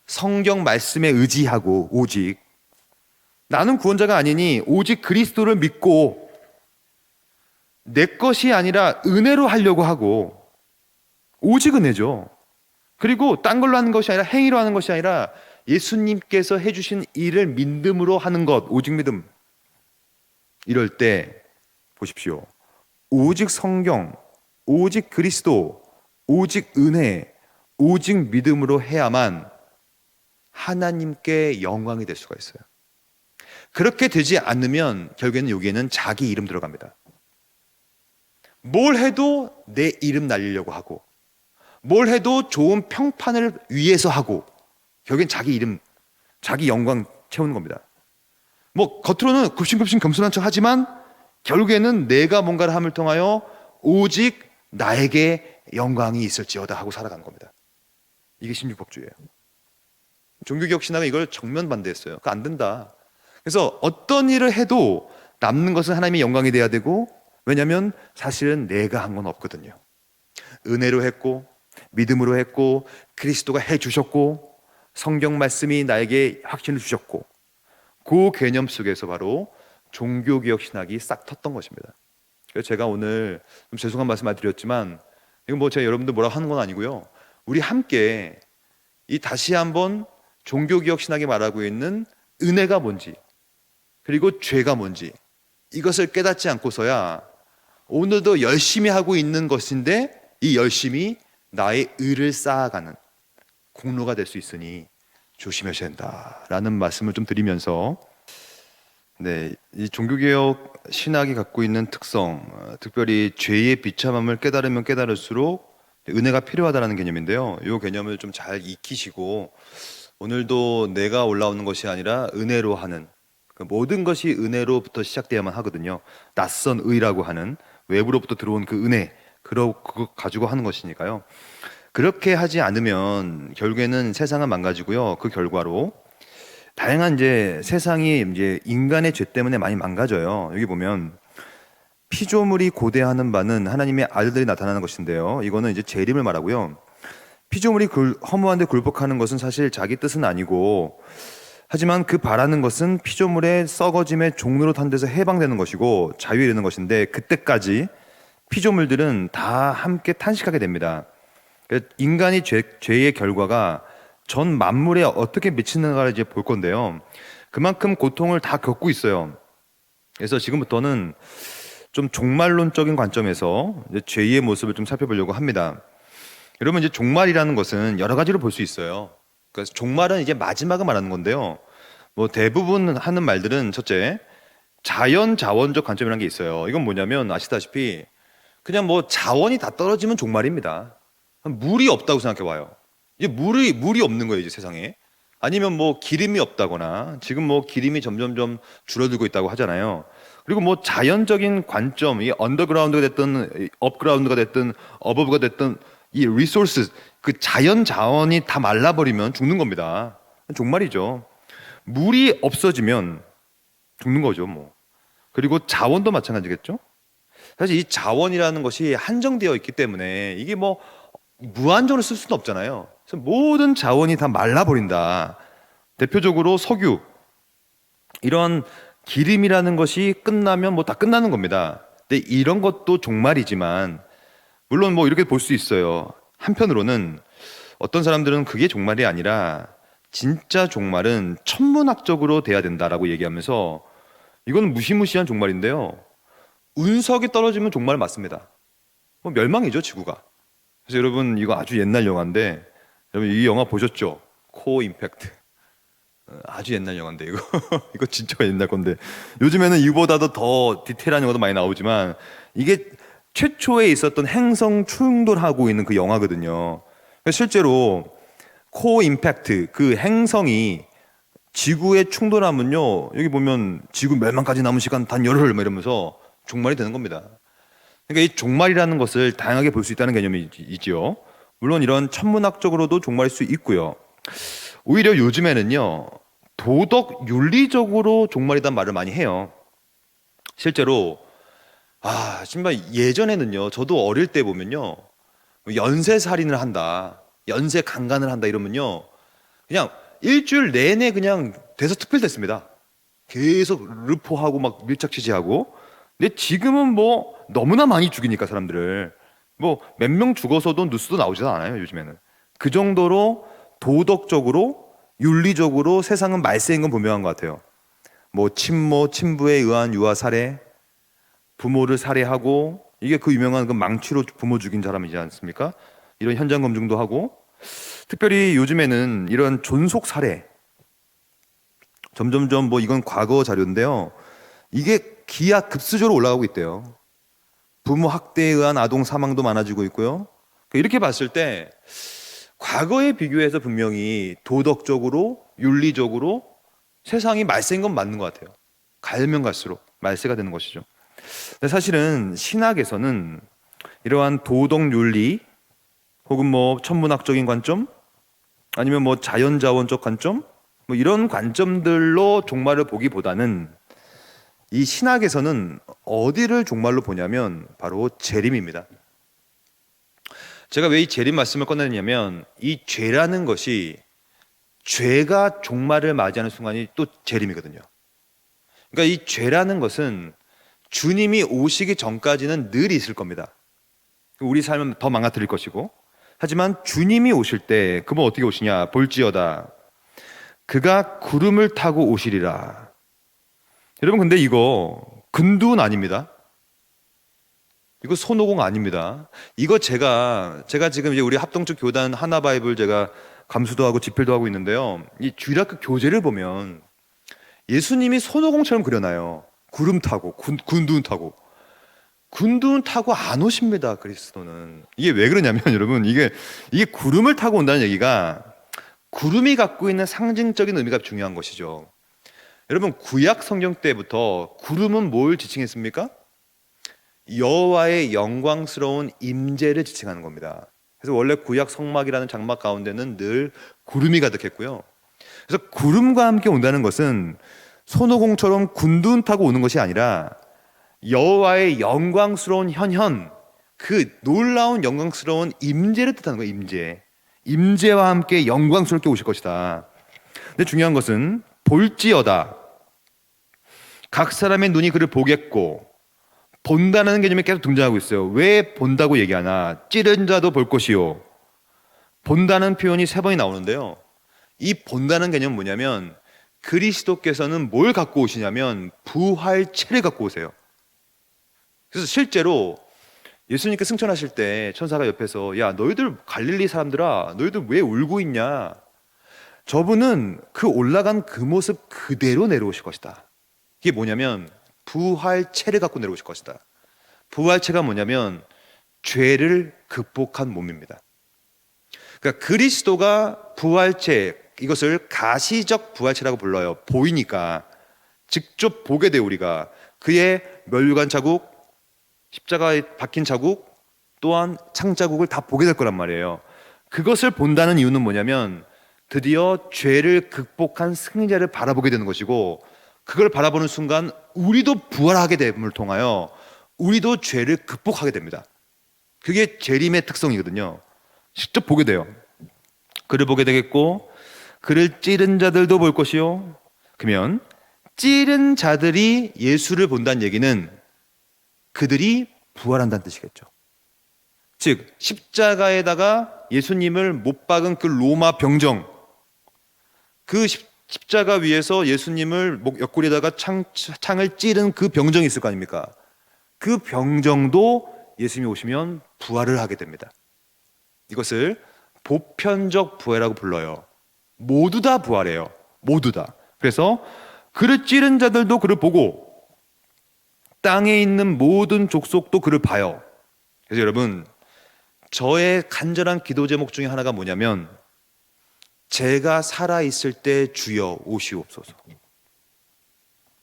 성경 말씀에 의지하고 오직 나는 구원자가 아니니 오직 그리스도를 믿고 내 것이 아니라 은혜로 하려고 하고 오직 은혜죠. 그리고 딴 걸로 하는 것이 아니라 행위로 하는 것이 아니라 예수님께서 해주신 일을 믿음으로 하는 것, 오직 믿음. 이럴 때 보십시오. 오직 성경, 오직 그리스도, 오직 은혜, 오직 믿음으로 해야만 하나님께 영광이 될 수가 있어요. 그렇게 되지 않으면 결국에는 여기에는 자기 이름 들어갑니다. 뭘 해도 내 이름 날리려고 하고 뭘 해도 좋은 평판을 위해서 하고 결국엔 자기 이름, 자기 영광 채우는 겁니다. 뭐 겉으로는 굽신굽신 겸손한 척 하지만 결국에는 내가 뭔가를 함을 통하여 오직 나에게 영광이 있을지어다 하고 살아가는 겁니다. 이게 신유법주의예요. 종교개혁 신학은 이걸 정면 반대했어요. 그거 안 된다. 그래서 어떤 일을 해도 남는 것은 하나님의 영광이 돼야 되고 왜냐하면 사실은 내가 한 건 없거든요. 은혜로 했고 믿음으로 했고 그리스도가 해주셨고 성경 말씀이 나에게 확신을 주셨고 그 개념 속에서 바로 종교개혁 신학이 싹 텄던 것입니다. 그래서 제가 오늘 좀 죄송한 말씀을 드렸지만 이건 뭐 제가 여러분들 뭐라고 하는 건 아니고요. 우리 함께 이 다시 한번 종교개혁 신학이 말하고 있는 은혜가 뭔지 그리고 죄가 뭔지 이것을 깨닫지 않고서야 오늘도 열심히 하고 있는 것인데 이 열심이 나의 의를 쌓아가는 공로가 될 수 있으니 조심하셔야 된다라는 말씀을 좀 드리면서 이 종교개혁 신학이 갖고 있는 특성, 특별히 죄의 비참함을 깨달으면 깨달을수록 은혜가 필요하다는 개념인데요. 이 개념을 좀 잘 익히시고 오늘도 내가 올라오는 것이 아니라 은혜로 하는 모든 것이 은혜로부터 시작돼야만 하거든요. 낯선 의라고 하는 외부로부터 들어온 그 은혜 그거 가지고 하는 것이니까요. 그렇게 하지 않으면 결국에는 세상은 망가지고요. 그 결과로 다양한 이제 세상이 이제 인간의 죄 때문에 많이 망가져요. 여기 보면 피조물이 고대하는 바는 하나님의 아들들이 나타나는 것인데요. 이거는 이제 재림을 말하고요. 피조물이 허무한데 굴복하는 것은 사실 자기 뜻은 아니고 하지만 그 바라는 것은 피조물의 썩어짐의 종로로 탄 데서 해방되는 것이고 자유에 이르는 것인데 그때까지 피조물들은 다 함께 탄식하게 됩니다. 인간이 죄의 결과가 전 만물에 어떻게 미치는가를 이제 볼 건데요. 그만큼 고통을 다 겪고 있어요. 그래서 지금부터는 좀 종말론적인 관점에서 이제 죄의 모습을 좀 살펴보려고 합니다. 여러분, 이제 종말이라는 것은 여러 가지로 볼 수 있어요. 그래서 종말은 이제 마지막을 말하는 건데요. 뭐 대부분 하는 말들은 첫째, 자연 자원적 관점이라는 게 있어요. 이건 뭐냐면 아시다시피 그냥 뭐 자원이 다 떨어지면 종말입니다. 물이 없다고 생각해 봐요. 이제 물이 없는 거예요, 이제 세상에. 아니면 뭐 기름이 없다거나, 지금 뭐 기름이 점점점 줄어들고 있다고 하잖아요. 그리고 뭐 자연적인 관점, 이 언더그라운드가 됐든 업그라운드가 됐든 어버브가 됐든 이 리소스, 그 자연 자원이 다 말라버리면 죽는 겁니다. 종말이죠. 물이 없어지면 죽는 거죠, 뭐. 그리고 자원도 마찬가지겠죠. 사실 이 자원이라는 것이 한정되어 있기 때문에 이게 뭐 무한정으로 쓸 수는 없잖아요. 그래서 모든 자원이 다 말라버린다. 대표적으로 석유, 이런 기름이라는 것이 끝나면 뭐 다 끝나는 겁니다. 근데 이런 것도 종말이지만, 물론 뭐 이렇게 볼 수 있어요. 한편으로는 어떤 사람들은 그게 종말이 아니라 진짜 종말은 천문학적으로 돼야 된다라고 얘기하면서, 이건 무시무시한 종말인데요. 운석이 떨어지면 종말 맞습니다. 뭐 멸망이죠, 지구가. 그래서 여러분, 이거 아주 옛날 영화인데, 여러분 이 영화 보셨죠? 코 임팩트. 아주 옛날 영화인데 이거 이거 진짜 옛날 건데, 요즘에는 이보다도 더 디테일한 영화도 많이 나오지만 이게 최초에 있었던 행성 충돌하고 있는 그 영화거든요. 실제로 코 임팩트, 그 행성이 지구에 충돌하면요, 여기 보면 지구 멸망까지 남은 시간 단 열흘 뭐 이러면서 종말이 되는 겁니다. 그러니까 이 종말이라는 것을 다양하게 볼 수 있다는 개념이 있지요. 물론 이런 천문학적으로도 종말일 수 있고요. 오히려 요즘에는요, 도덕 윤리적으로 종말이란 말을 많이 해요. 실제로 정말 예전에는요, 저도 어릴 때 보면요, 연쇄 살인을 한다, 연쇄 강간을 한다 이러면요, 그냥 일주일 내내 그냥 대서특필됐습니다. 계속 르포하고 막 밀착 취재하고. 근데 지금은 뭐 너무나 많이 죽이니까 사람들을, 뭐 몇 명 죽어서도 뉴스도 나오지도 않아요, 요즘에는. 그 정도로 도덕적으로 윤리적으로 세상은 말세인 건 분명한 것 같아요. 뭐 친모 친부에 의한 유아 살해, 부모를 살해하고, 이게 그 유명한 그 망치로 부모 죽인 사람이지 않습니까? 이런 현장 검증도 하고, 특별히 요즘에는 이런 존속 살해, 점점점, 뭐 이건 과거 자료인데요, 이게 기하급수적으로 올라가고 있대요. 부모 학대에 의한 아동 사망도 많아지고 있고요. 이렇게 봤을 때 과거에 비교해서 분명히 도덕적으로 윤리적으로 세상이 말세인 건 맞는 것 같아요. 갈면 갈수록 말세가 되는 것이죠. 근데 사실은 신학에서는 이러한 도덕 윤리 혹은 뭐 천문학적인 관점, 아니면 뭐 자연자원적 관점, 뭐 이런 관점들로 종말을 보기보다는 이 신학에서는 어디를 종말로 보냐면 바로 재림입니다. 제가 왜 이 재림 말씀을 꺼내냐면, 이 죄라는 것이, 죄가 종말을 맞이하는 순간이 또 재림이거든요. 그러니까 이 죄라는 것은 주님이 오시기 전까지는 늘 있을 겁니다. 우리 삶은 더 망가뜨릴 것이고, 하지만 주님이 오실 때 그분 어떻게 오시냐? 볼지어다 그가 구름을 타고 오시리라. 여러분, 근데 이거 근두운 아닙니다. 이거 손오공 아닙니다. 이거 제가 지금 이제 우리 합동적 교단 하나바이블 제가 감수도 하고 집필도 하고 있는데요, 이 주일학교 교재를 보면 예수님이 손오공처럼 그려놔요. 구름 타고 군두운 타고. 군두운 타고 안 오십니다, 그리스도는. 이게 왜 그러냐면 여러분, 이게 구름을 타고 온다는 얘기가 구름이 갖고 있는 상징적인 의미가 중요한 것이죠. 여러분, 구약 성경 때부터 구름은 뭘 지칭했습니까? 여호와의 영광스러운 임재를 지칭하는 겁니다. 그래서 원래 구약 성막이라는 장막 가운데는 늘 구름이 가득했고요. 그래서 구름과 함께 온다는 것은 손오공처럼 군둔 타고 오는 것이 아니라 여호와의 영광스러운 현현, 그 놀라운 영광스러운 임재를 뜻하는 거예요. 임재와 함께 영광스럽게 오실 것이다. 근데 중요한 것은 볼지어다 각 사람의 눈이 그를 보겠고, 본다는 개념이 계속 등장하고 있어요. 왜 본다고 얘기하나? 찌른 자도 볼 것이요. 본다는 표현이 3번이 나오는데요, 이 본다는 개념은 뭐냐면 그리스도께서는 뭘 갖고 오시냐면 부활체를 갖고 오세요. 그래서 실제로 예수님께 승천하실 때 천사가 옆에서 야 너희들 갈릴리 사람들아 너희들 왜 울고 있냐, 저분은 그 올라간 그 모습 그대로 내려오실 것이다. 이게 뭐냐면 부활체를 갖고 내려오실 것이다. 부활체가 뭐냐면 죄를 극복한 몸입니다. 그러니까 그리스도가 부활체, 이것을 가시적 부활체라고 불러요. 보이니까 직접 보게 돼. 우리가 그의 면류관 자국, 십자가에 박힌 자국, 또한 창자국을 다 보게 될 거란 말이에요. 그것을 본다는 이유는 뭐냐면 드디어 죄를 극복한 승리자를 바라보게 되는 것이고, 그걸 바라보는 순간 우리도 부활하게 됨을 통하여 우리도 죄를 극복하게 됩니다. 그게 재림의 특성이거든요. 직접 보게 돼요. 그를 보게 되겠고 그를 찌른 자들도 볼 것이요. 그러면 찌른 자들이 예수를 본다는 얘기는 그들이 부활한다는 뜻이겠죠. 즉 십자가에다가 예수님을 못 박은 그 로마 병정, 그 십자가 위에서 예수님을 목 옆구리에다가 창을 찌른 그 병정이 있을 거 아닙니까? 그 병정도 예수님이 오시면 부활을 하게 됩니다. 이것을 보편적 부활이라고 불러요. 모두 다 부활해요. 모두 다. 그래서 그를 찌른 자들도 그를 보고 땅에 있는 모든 족속도 그를 봐요. 그래서 여러분, 저의 간절한 기도 제목 중에 하나가 뭐냐면 제가 살아있을 때 주여 오시옵소서.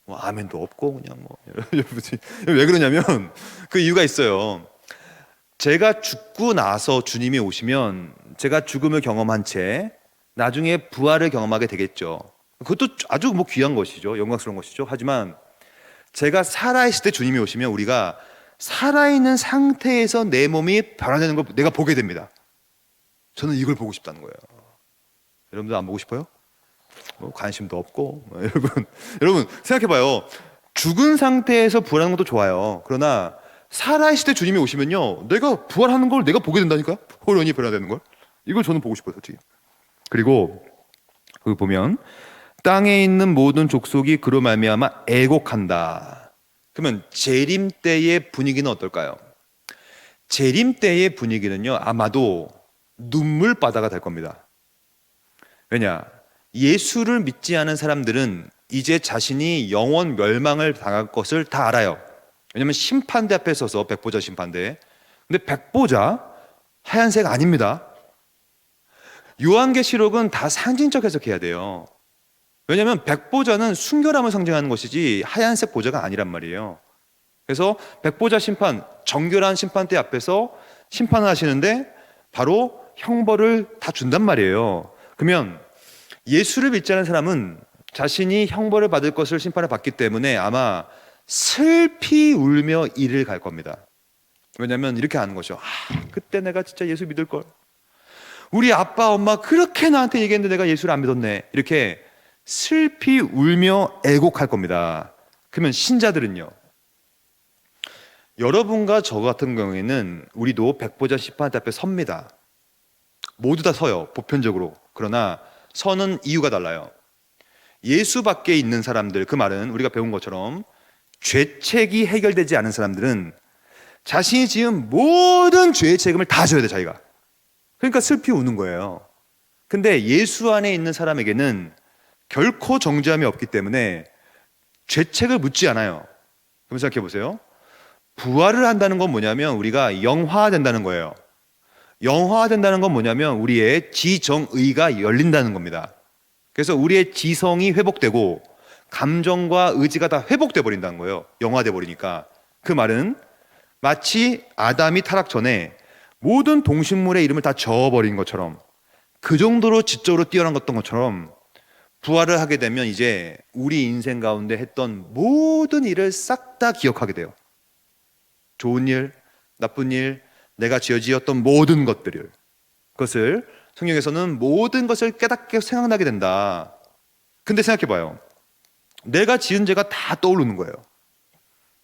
뭐 아멘도 없고 그냥 뭐 왜 그러냐면 그 이유가 있어요. 제가 죽고 나서 주님이 오시면 제가 죽음을 경험한 채 나중에 부활을 경험하게 되겠죠. 그것도 아주 뭐 귀한 것이죠. 영광스러운 것이죠. 하지만 제가 살아있을 때 주님이 오시면 우리가 살아있는 상태에서 내 몸이 변화되는 걸 내가 보게 됩니다. 저는 이걸 보고 싶다는 거예요. 여러분들 안 보고 싶어요? 뭐 관심도 없고 여러분 생각해봐요. 죽은 상태에서 부활하는 것도 좋아요. 그러나 살아있을 때 주님이 오시면요, 내가 부활하는 걸 내가 보게 된다니까요. 호련히 변화되는 걸. 이걸 저는 보고 싶어요, 솔직히. 그리고 그 보면 땅에 있는 모든 족속이 그로 말미암아 애곡한다. 그러면 재림 때의 분위기는 어떨까요? 재림 때의 분위기는요, 아마도 눈물바다가 될 겁니다. 왜냐? 예수를 믿지 않은 사람들은 이제 자신이 영원 멸망을 당할 것을 다 알아요. 왜냐하면 심판대 앞에 서서, 백보자 심판대. 근데 백보자 하얀색 아닙니다. 요한계시록은 다 상징적 해석해야 돼요. 왜냐하면 백보자는 순결함을 상징하는 것이지 하얀색 보자가 아니란 말이에요. 그래서 백보자 심판, 정결한 심판대 앞에서 심판을 하시는데 바로 형벌을 다 준단 말이에요. 그러면 예수를 믿지 않은 사람은 자신이 형벌을 받을 것을 심판을 받기 때문에 아마 슬피 울며 이를 갈 겁니다. 왜냐하면 이렇게 하는 거죠. 그때 내가 진짜 예수 믿을 걸. 우리 아빠 엄마 그렇게 나한테 얘기했는데 내가 예수를 안 믿었네. 이렇게 슬피 울며 애곡할 겁니다. 그러면 신자들은요, 여러분과 저 같은 경우에는 우리도 백보자 심판대 앞에 섭니다. 모두 다 서요, 보편적으로. 그러나 서는 이유가 달라요. 예수 밖에 있는 사람들, 그 말은 우리가 배운 것처럼 죄책이 해결되지 않은 사람들은 자신이 지은 모든 죄의 책임을 다 져야 돼, 자기가. 그러니까 슬피 우는 거예요. 근데 예수 안에 있는 사람에게는 결코 정죄함이 없기 때문에 죄책을 묻지 않아요. 그럼 생각해 보세요. 부활을 한다는 건 뭐냐면 우리가 영화화된다는 거예요. 영화화된다는 건 뭐냐면 우리의 지정의가 열린다는 겁니다. 그래서 우리의 지성이 회복되고 감정과 의지가 다 회복돼 버린다는 거예요. 영화돼 버리니까. 그 말은 마치 아담이 타락 전에 모든 동식물의 이름을 다 저어버린 것처럼, 그 정도로 지적으로 뛰어난 것처럼 부활을 하게 되면 이제 우리 인생 가운데 했던 모든 일을 싹 다 기억하게 돼요. 좋은 일, 나쁜 일, 내가 지었던 모든 것들을. 그것을 성경에서는 모든 것을 깨닫게 생각나게 된다. 근데 생각해봐요. 내가 지은 죄가 다 떠오르는 거예요.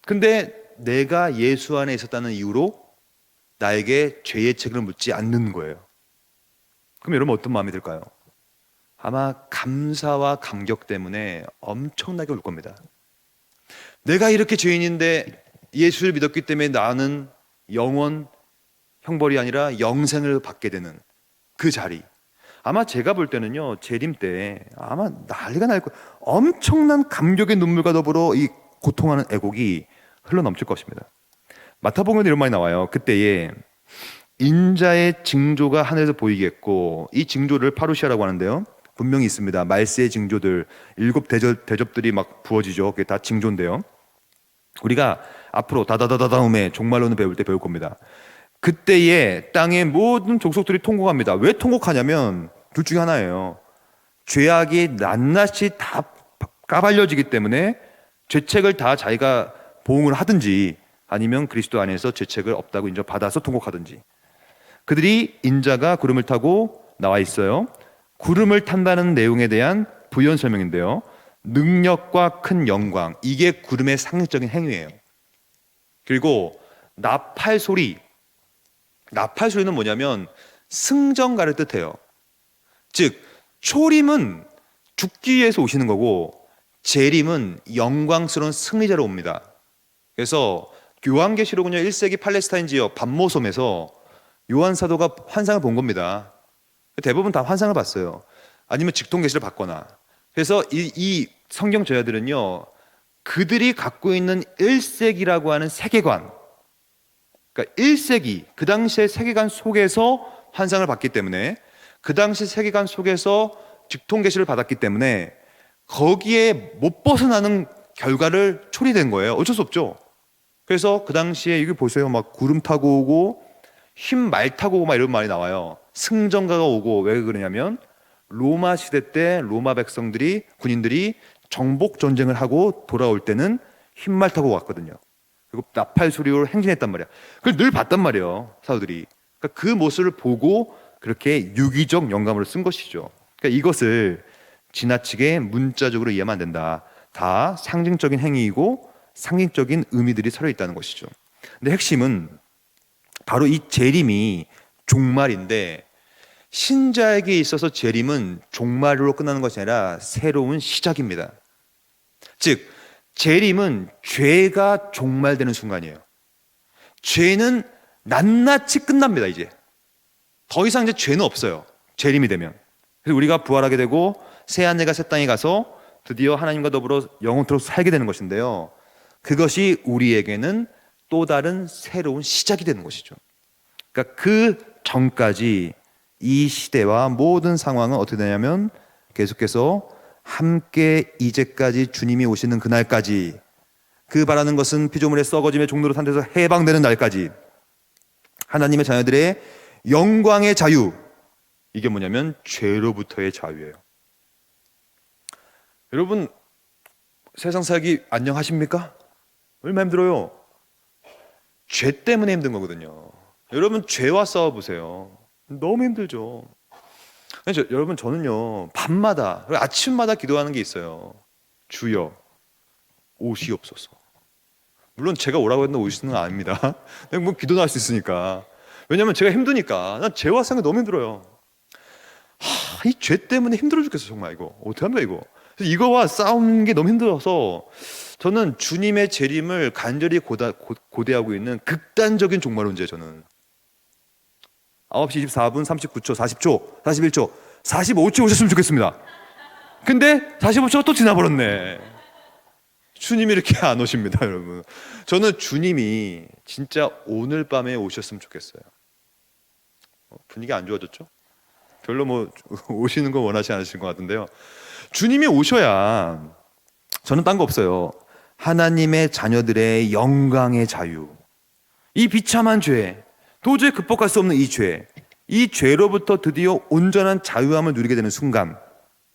근데 내가 예수 안에 있었다는 이유로 나에게 죄의 책임을 묻지 않는 거예요. 그럼 여러분 어떤 마음이 들까요? 아마 감사와 감격 때문에 엄청나게 울 겁니다. 내가 이렇게 죄인인데 예수를 믿었기 때문에 나는 영원 형벌이 아니라 영생을 받게 되는 그 자리. 아마 제가 볼 때는요, 재림 때 아마 난리가 날 거예요. 엄청난 감격의 눈물과 더불어 이 고통하는 애곡이 흘러넘칠 것입니다. 마태복음에 이런 말이 나와요. 그때에 인자의 징조가 하늘에서 보이겠고, 이 징조를 파루시아라고 하는데요, 분명히 있습니다. 말세의 징조들, 7대접들이 막 부어지죠. 그게 다 징조인데요, 우리가 앞으로 다다다다다음에 종말론을 배울 때 배울 겁니다. 그때에 땅의 모든 족속들이 통곡합니다. 왜 통곡하냐면 둘 중에 하나예요. 죄악이 낱낱이 다 까발려지기 때문에 죄책을 다 자기가 보응을 하든지, 아니면 그리스도 안에서 죄책을 없다고 인정받아서 통곡하든지. 그들이 인자가 구름을 타고 나와 있어요. 구름을 탄다는 내용에 대한 부연 설명인데요, 능력과 큰 영광, 이게 구름의 상징적인 행위예요. 그리고 나팔 소리, 나팔 소리는 뭐냐면 승전가를 뜻해요. 즉 초림은 죽기 위해서 오시는 거고, 재림은 영광스러운 승리자로 옵니다. 그래서 요한계시록은요, 1세기 팔레스타인 지역 반모섬에서 요한 사도가 환상을 본 겁니다. 대부분 다 환상을 봤어요. 아니면 직통계시를 봤거나. 그래서 이 성경 저자들은요, 그들이 갖고 있는 1세기라고 하는 세계관, 그러니까 1세기, 그 당시의 세계관 속에서 환상을 봤기 때문에, 그 당시 세계관 속에서 직통계시를 받았기 때문에 거기에 못 벗어나는 결과를 초래된 거예요. 어쩔 수 없죠. 그래서 그 당시에 이게 보세요, 막 구름 타고 오고 흰 말 타고 오고 막 이런 말이 나와요. 승전가가 오고. 왜 그러냐면 로마 시대 때 로마 백성들이, 군인들이 정복 전쟁을 하고 돌아올 때는 흰 말 타고 왔거든요. 그리고 나팔 소리로 행진했단 말이야. 그걸 늘 봤단 말이에요, 사도들이. 그러니까 그 모습을 보고 그렇게 유기적 영감으로 쓴 것이죠. 그러니까 이것을 지나치게 문자적으로 이해하면 안 된다. 다 상징적인 행위이고 상징적인 의미들이 서려 있다는 것이죠. 근데 핵심은 바로 이 재림이 종말인데, 신자에게 있어서 재림은 종말로 끝나는 것이 아니라 새로운 시작입니다. 즉 재림은 죄가 종말되는 순간이에요. 죄는 낱낱이 끝납니다. 이제 더 이상 이제 죄는 없어요, 재림이 되면. 그래서 우리가 부활하게 되고 새 하늘과 새 땅에 가서 드디어 하나님과 더불어 영원토록 살게 되는 것인데요, 그것이 우리에게는 또 다른 새로운 시작이 되는 것이죠. 그러니까 그 전까지 이 시대와 모든 상황은 어떻게 되냐면, 계속해서 함께 이제까지 주님이 오시는 그날까지, 그 바라는 것은 피조물의 썩어짐의 종로로 산데서 해방되는 날까지 하나님의 자녀들의 영광의 자유, 이게 뭐냐면 죄로부터의 자유예요. 여러분, 세상 살기 안녕하십니까? 얼마나 힘들어요. 죄 때문에 힘든 거거든요. 여러분, 죄와 싸워보세요. 너무 힘들죠. 여러분, 저는요, 밤마다, 아침마다 기도하는 게 있어요. 주여 오시옵소서. 물론 제가 오라고 했는데 오시는 건 아닙니다. 그냥 뭐 기도나 할 수 있으니까. 왜냐면 제가 힘드니까. 난 죄와 싸우는 게 너무 힘들어요. 이 죄 때문에 힘들어 죽겠어, 정말. 이거 어떻게 합니까, 이거. 그래서 이거와 싸우는 게 너무 힘들어서 저는 주님의 재림을 간절히 고대하고 있는 극단적인 종말론자예요. 저는 9시 24분 39초 40초 41초 45초 오셨으면 좋겠습니다. 근데 45초가 또 지나버렸네. 주님이 이렇게 안 오십니다, 여러분. 저는 주님이 진짜 오늘 밤에 오셨으면 좋겠어요. 분위기 안 좋아졌죠? 별로 뭐 오시는 거 원하지 않으신 것 같은데요, 주님이 오셔야 저는 딴 거 없어요. 하나님의 자녀들의 영광의 자유, 이 비참한 죄, 도저히 극복할 수 없는 이 죄, 이 죄로부터 드디어 온전한 자유함을 누리게 되는 순간,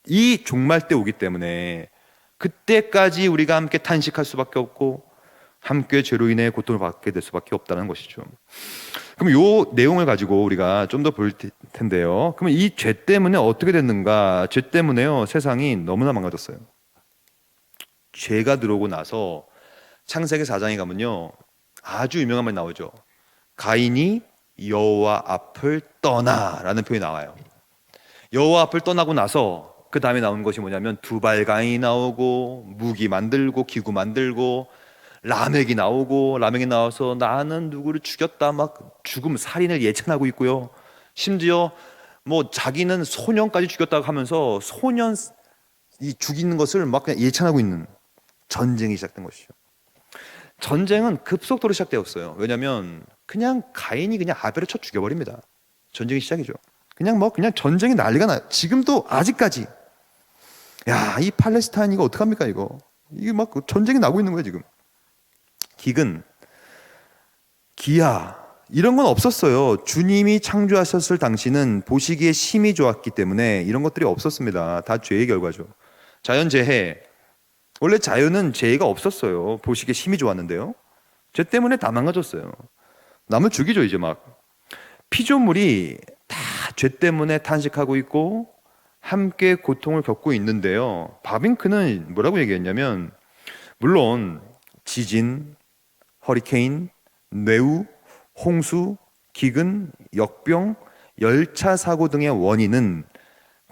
이 종말 때 오기 때문에 그때까지 우리가 함께 탄식할 수밖에 없고 함께 죄로 인해 고통을 받게 될 수밖에 없다는 것이죠. 그럼 이 내용을 가지고 우리가 좀 더 볼 텐데요, 그러면 이 죄 때문에 어떻게 됐는가? 죄 때문에요, 세상이 너무나 망가졌어요. 죄가 들어오고 나서 창세기 4장에 가면요, 아주 유명한 말이 나오죠. 가인이 여호와 앞을 떠나라는 표현이 나와요. 여호와 앞을 떠나고 나서 그 다음에 나오는 것이 뭐냐면 두발가인이 나오고 무기 만들고 기구 만들고 라멕이 나오고 라멕이 나와서 나는 누구를 죽였다 막 죽음 살인을 예찬하고 있고요. 심지어 뭐 자기는 소년까지 죽였다고 하면서 소년 이 죽이는 것을 막 그냥 예찬하고 있는 전쟁이 시작된 것이죠. 전쟁은 급속도로 시작되었어요. 왜냐하면 그냥 가인이 그냥 아벨을 쳐 죽여버립니다. 전쟁이 시작이죠. 그냥 전쟁이 난리가 나요. 지금도 아직까지. 야, 이 팔레스타인 이거 어떡합니까 이거? 이게 막 전쟁이 나고 있는 거예요 지금. 기근, 기아 이런 건 없었어요. 주님이 창조하셨을 당시는 보시기에 심이 좋았기 때문에 이런 것들이 없었습니다. 다 죄의 결과죠. 자연재해, 원래 자연은 재해가 없었어요. 보시기에 심이 좋았는데요. 죄 때문에 다 망가졌어요. 남을 죽이죠 이제 막. 피조물이 다 죄 때문에 탄식하고 있고 함께 고통을 겪고 있는데요. 바빙크는 뭐라고 얘기했냐면, 물론 지진, 허리케인, 뇌우, 홍수, 기근, 역병, 열차 사고 등의 원인은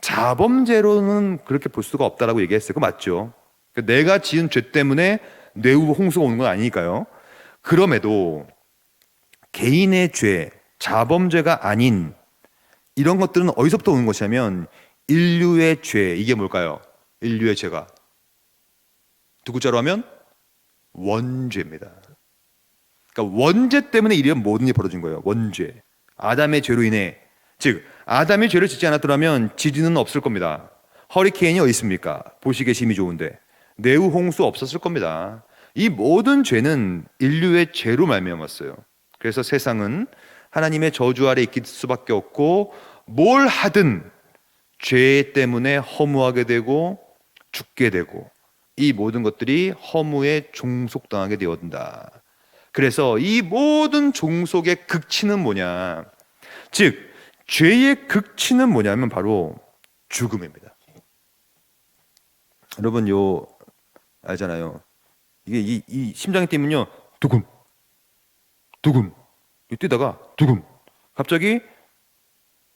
자범죄로는 그렇게 볼 수가 없다라고 얘기했어요. 그거 맞죠? 내가 지은 죄 때문에 뇌우, 홍수가 오는 건 아니니까요. 그럼에도 개인의 죄, 자범죄가 아닌 이런 것들은 어디서부터 오는 것이냐면 인류의 죄, 이게 뭘까요? 인류의 죄가 두 글자로 하면 원죄입니다. 그러니까 원죄 때문에 이런 모든 일이 벌어진 거예요. 원죄. 아담의 죄로 인해, 즉 아담이 죄를 짓지 않았더라면 지진은 없을 겁니다. 허리케인이 어디 있습니까? 보시기에 심이 좋은데. 뇌우 홍수 없었을 겁니다. 이 모든 죄는 인류의 죄로 말미암았어요. 그래서 세상은 하나님의 저주 아래 있을 수밖에 없고 뭘 하든 죄 때문에 허무하게 되고 죽게 되고 이 모든 것들이 허무에 종속당하게 되어든다. 그래서 이 모든 종속의 극치는 뭐냐? 즉 죄의 극치는 뭐냐면 바로 죽음입니다. 여러분 요 알잖아요. 이게 이 심장이 뛰면요 두금 두금 뛰다가 두금 갑자기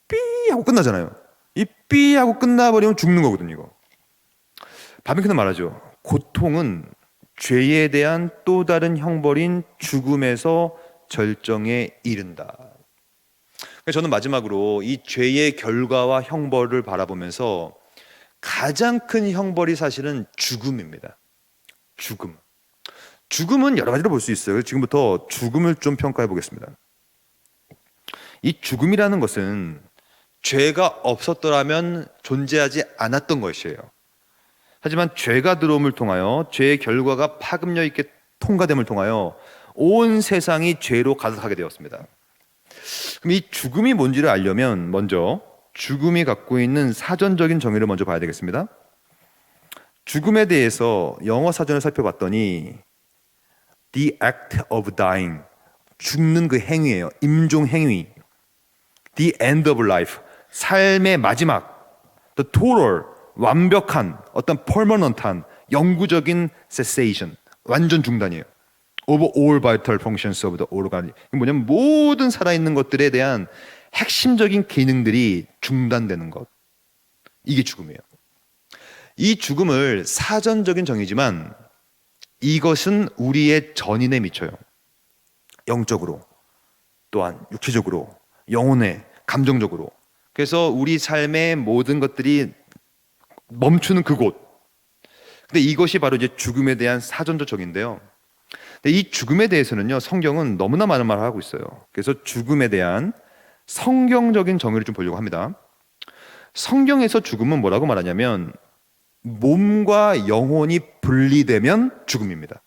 삐 하고 끝나잖아요. 이 삐 하고 끝나버리면 죽는 거거든요. 이거. 바빙크는 말하죠. 고통은 죄에 대한 또 다른 형벌인 죽음에서 절정에 이른다. 저는 마지막으로 이 죄의 결과와 형벌을 바라보면서 가장 큰 형벌이 사실은 죽음입니다. 죽음. 죽음은 여러 가지로 볼 수 있어요. 지금부터 죽음을 좀 평가해 보겠습니다. 이 죽음이라는 것은 죄가 없었더라면 존재하지 않았던 것이에요. 하지만 죄가 들어옴을 통하여 죄의 결과가 파급력 있게 통과됨을 통하여 온 세상이 죄로 가득하게 되었습니다. 그럼 이 죽음이 뭔지를 알려면 먼저 죽음이 갖고 있는 사전적인 정의를 먼저 봐야 되겠습니다. 죽음에 대해서 영어 사전을 살펴봤더니 The act of dying, 죽는 그 행위예요. 임종 행위. The end of life, 삶의 마지막. The total, 완벽한, 어떤 permanent한, 영구적인 cessation, 완전 중단이에요. Of all vital functions of the organ. 이게 뭐냐면 모든 살아있는 것들에 대한 핵심적인 기능들이 중단되는 것. 이게 죽음이에요. 이 죽음을 사전적인 정의지만 이것은 우리의 전인에 미쳐요. 영적으로, 또한 육체적으로, 영혼에, 감정적으로. 그래서 우리 삶의 모든 것들이 멈추는 그곳. 근데 이것이 바로 이제 죽음에 대한 사전적 정의인데요. 근데 이 죽음에 대해서는요, 성경은 너무나 많은 말을 하고 있어요. 그래서 죽음에 대한 성경적인 정의를 좀 보려고 합니다. 성경에서 죽음은 뭐라고 말하냐면 몸과 영혼이 분리되면 죽음입니다.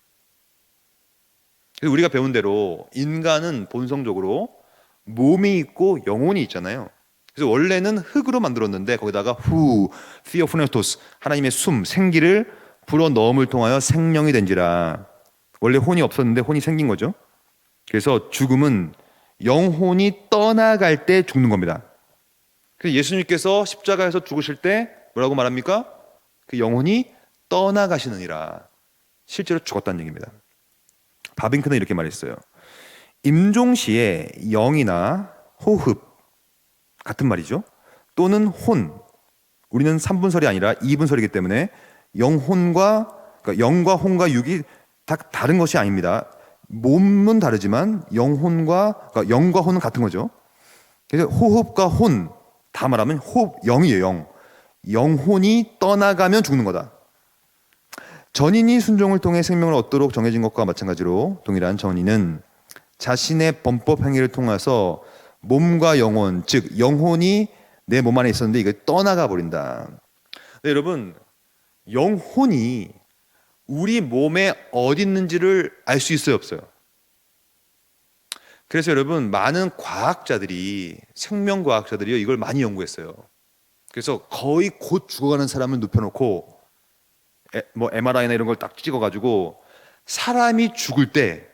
우리가 배운 대로 인간은 본성적으로 몸이 있고 영혼이 있잖아요. 그래서 원래는 흙으로 만들었는데 거기다가 theopneustos, 하나님의 숨, 생기를 불어 넣음을 통하여 생명이 된지라. 원래 혼이 없었는데 혼이 생긴 거죠. 그래서 죽음은 영혼이 떠나갈 때 죽는 겁니다. 그래서 예수님께서 십자가에서 죽으실 때 뭐라고 말합니까? 그 영혼이 떠나가시느니라. 실제로 죽었다는 얘기입니다. 바빙크는 이렇게 말했어요. 임종 시에 영이나 호흡 같은 말이죠. 또는 혼. 우리는 3분설이 아니라 2분설이기 때문에 영혼과, 그러니까 영과 혼과 육이 다 다른 것이 아닙니다. 몸은 다르지만 그러니까 영과 혼은 같은 거죠. 그래서 호흡과 혼, 다 말하면 호흡, 영이에요. 영혼이 떠나가면 죽는 거다. 전인이 순종을 통해 생명을 얻도록 정해진 것과 마찬가지로 동일한 전인은 자신의 범법 행위를 통해서 몸과 영혼, 즉 영혼이 내 몸 안에 있었는데 이게 떠나가 버린다. 네, 여러분, 영혼이 우리 몸에 어디 있는지를 알 수 있어요, 없어요? 그래서 여러분, 많은 과학자들이, 생명과학자들이요, 이걸 많이 연구했어요. 그래서 거의 곧 죽어가는 사람을 눕혀놓고 뭐 MRI나 이런 걸 딱 찍어가지고 사람이 죽을 때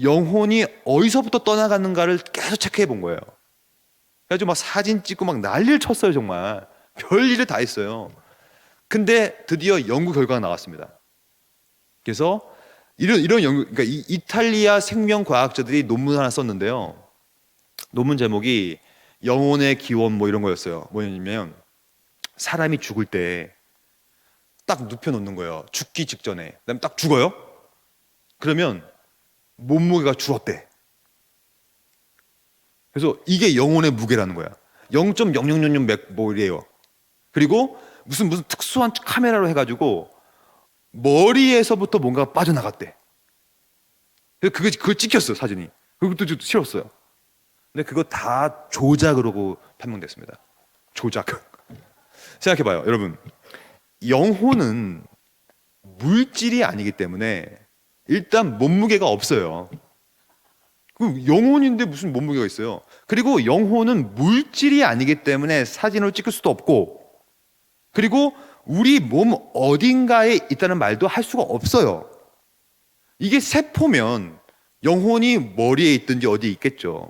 영혼이 어디서부터 떠나가는가를 계속 체크해 본 거예요. 그래가지고 막 사진 찍고 막 난리를 쳤어요. 정말 별일을 다 했어요. 근데 드디어 연구 결과가 나왔습니다. 그래서 이런 연구, 그러니까 이탈리아 생명과학자들이 논문 하나 썼는데요. 논문 제목이 영혼의 기원 뭐 이런 거였어요. 뭐냐면 사람이 죽을 때 딱 눕혀놓는 거예요. 죽기 직전에. 그다음에 딱 죽어요. 그러면 몸무게가 줄었대. 그래서 이게 영혼의 무게라는 거야. 0.0000 뭐 이래요. 그리고 무슨 특수한 카메라로 해가지고 머리에서부터 뭔가 빠져나갔대. 그래서 그걸 찍혔어요, 사진이. 그것도 좀 싫었어요. 근데 그거 다 조작으로 판명됐습니다. 조작. 생각해봐요, 여러분. 영혼은 물질이 아니기 때문에 일단 몸무게가 없어요. 그 영혼인데 무슨 몸무게가 있어요? 그리고 영혼은 물질이 아니기 때문에 사진으로 찍을 수도 없고, 그리고 우리 몸 어딘가에 있다는 말도 할 수가 없어요. 이게 세포면 영혼이 머리에 있든지 어디에 있겠죠.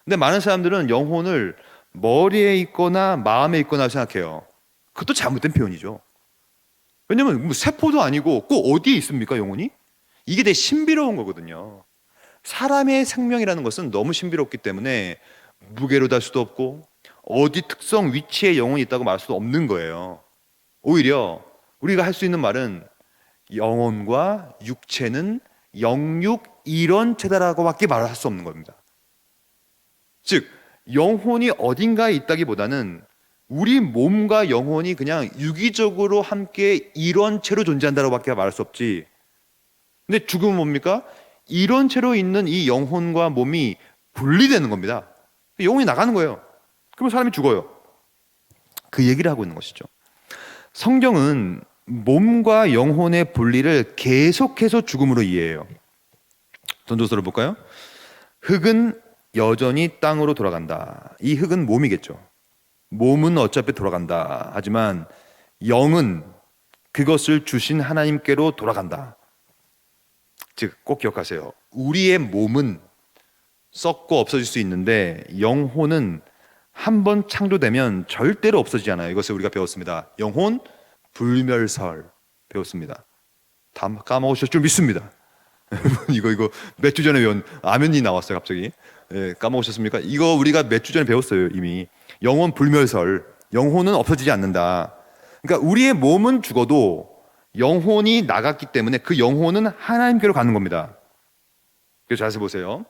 근데 많은 사람들은 영혼을 머리에 있거나 마음에 있거나 생각해요. 그것도 잘못된 표현이죠. 왜냐면 뭐 세포도 아니고 꼭 어디에 있습니까, 영혼이? 이게 되게 신비로운 거거든요. 사람의 생명이라는 것은 너무 신비롭기 때문에 무게로 달 수도 없고 어디 특성 위치에 영혼이 있다고 말할 수도 없는 거예요. 오히려 우리가 할 수 있는 말은 영혼과 육체는 영육 일원체다라고밖에 말할 수 없는 겁니다. 즉 영혼이 어딘가에 있다기보다는 우리 몸과 영혼이 그냥 유기적으로 함께 일원체로 존재한다고밖에 말할 수 없지. 근데 죽음은 뭡니까? 일원체로 있는 이 영혼과 몸이 분리되는 겁니다. 영혼이 나가는 거예요. 그러면 사람이 죽어요. 그 얘기를 하고 있는 것이죠. 성경은 몸과 영혼의 분리를 계속해서 죽음으로 이해해요. 전도서를 볼까요? 흙은 여전히 땅으로 돌아간다. 이 흙은 몸이겠죠. 몸은 어차피 돌아간다. 하지만 영은 그것을 주신 하나님께로 돌아간다. 즉, 꼭 기억하세요. 우리의 몸은 썩고 없어질 수 있는데 영혼은 한 번 창조되면 절대로 없어지지 않아요. 이것을 우리가 배웠습니다. 영혼 불멸설 배웠습니다. 다 까먹으실 줄 믿습니다. 이거 몇 주 전에 배운 아멘이 나왔어요. 갑자기. 예, 까먹으셨습니까? 이거 우리가 몇 주 전에 배웠어요. 이미. 영혼 불멸설. 영혼은 없어지지 않는다. 그러니까 우리의 몸은 죽어도 영혼이 나갔기 때문에 그 영혼은 하나님께로 가는 겁니다. 그래서 잘 보세요.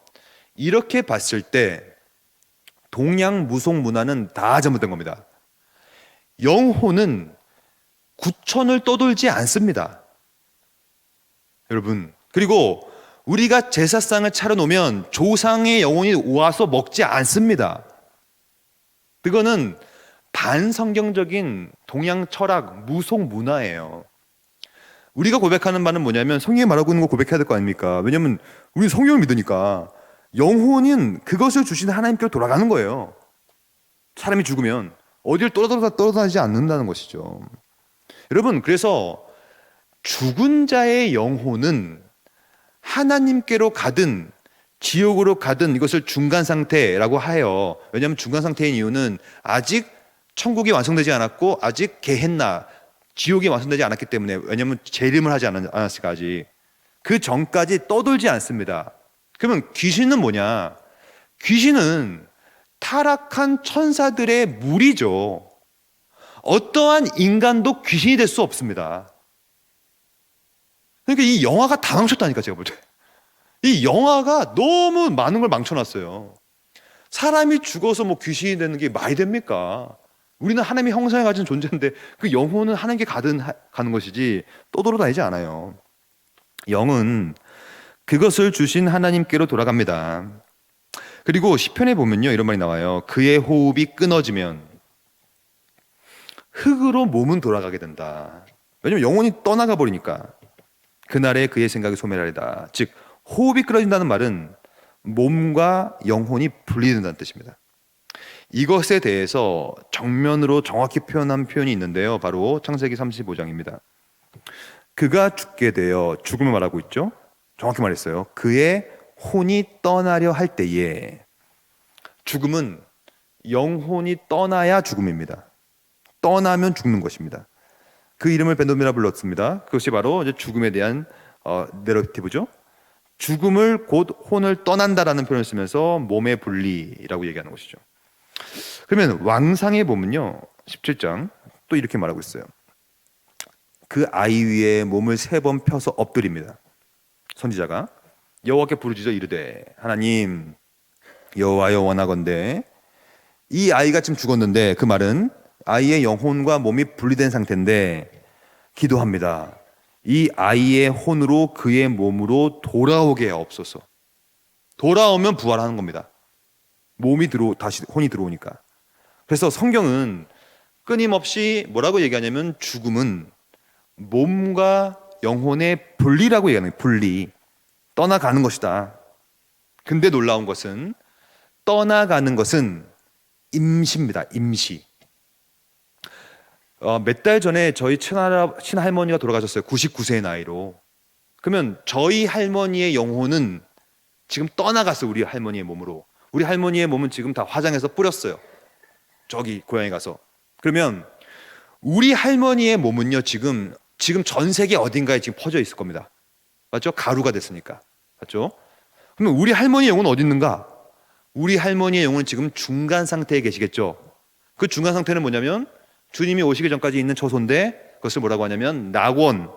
이렇게 봤을 때 동양 무속 문화는 다 잘못된 겁니다. 영혼은 구천을 떠돌지 않습니다. 여러분, 그리고 우리가 제사상을 차려놓으면 조상의 영혼이 와서 먹지 않습니다. 그거는 반성경적인 동양 철학, 무속 문화예요. 우리가 고백하는 바는 뭐냐면 성경이 말하고 있는 거 고백해야 될 거 아닙니까? 왜냐하면 우리는 성경을 믿으니까. 영혼은 그것을 주신 하나님께로 돌아가는 거예요. 사람이 죽으면 어딜 떠나지 않는다는 것이죠. 여러분, 그래서 죽은 자의 영혼은 하나님께로 가든 지옥으로 가든 이것을 중간 상태라고 해요. 왜냐하면 중간 상태인 이유는 아직 천국이 완성되지 않았고 아직 게헨나 지옥이 완성되지 않았기 때문에. 왜냐하면 재림을 하지 않았으니까 아직. 그 전까지 떠돌지 않습니다. 그러면 귀신은 뭐냐? 귀신은 타락한 천사들의 무리죠. 어떠한 인간도 귀신이 될 수 없습니다. 그러니까 이 영화가 다 망쳤다니까, 제가 볼 때. 이 영화가 너무 많은 걸 망쳐놨어요. 사람이 죽어서 뭐 귀신이 되는 게 말이 됩니까? 우리는 하나님의 형상에 가진 존재인데 그 영혼은 하나님께 가는 것이지 떠돌아다니지 않아요. 영은 그것을 주신 하나님께로 돌아갑니다. 그리고 시편에 보면요, 이런 말이 나와요. 그의 호흡이 끊어지면 흙으로 몸은 돌아가게 된다. 왜냐면 영혼이 떠나가 버리니까. 그날에 그의 생각이 소멸하리다. 즉 호흡이 끊어진다는 말은 몸과 영혼이 분리된다는 뜻입니다. 이것에 대해서 정면으로 정확히 표현한 표현이 있는데요, 바로 창세기 35장입니다. 그가 죽게 되어, 죽음을 말하고 있죠. 정확히 말했어요. 그의 혼이 떠나려 할 때에. 죽음은 영혼이 떠나야 죽음입니다. 떠나면 죽는 것입니다. 그 이름을 벤도미라 불렀습니다. 그것이 바로 이제 죽음에 대한 내러티브죠. 죽음을 곧 혼을 떠난다라는 표현을 쓰면서 몸의 분리라고 얘기하는 것이죠. 그러면 왕상에 보면요, 17장 또 이렇게 말하고 있어요. 그 아이 위에 몸을 3번 펴서 엎드립니다. 선지자가 여호와께 부르짖어 이르되, 하나님 여호와여, 원하건대 이 아이가 지금 죽었는데, 그 말은 아이의 영혼과 몸이 분리된 상태인데 기도합니다. 이 아이의 혼으로 그의 몸으로 돌아오게 하옵소서. 돌아오면 부활하는 겁니다. 다시 혼이 들어오니까. 그래서 성경은 끊임없이 뭐라고 얘기하냐면 죽음은 몸과 영혼의 분리라고 얘기하는 거예요. 분리. 떠나가는 것이다. 근데 놀라운 것은 떠나가는 것은 임시입니다. 임시. 몇 달 전에 저희 친할머니가 돌아가셨어요. 99세의 나이로. 그러면 저희 할머니의 영혼은 지금 떠나갔어요. 우리 할머니의 몸으로. 우리 할머니의 몸은 지금 다 화장해서 뿌렸어요. 저기 고향에 가서. 그러면 우리 할머니의 몸은요, 지금 전 세계 어딘가에 지금 퍼져 있을 겁니다. 맞죠? 가루가 됐으니까. 맞죠? 그러면 우리 할머니의 영혼은 어디 있는가? 우리 할머니의 영혼은 지금 중간 상태에 계시겠죠. 그 중간 상태는 뭐냐면 주님이 오시기 전까지 있는 처소인데, 그것을 뭐라고 하냐면 낙원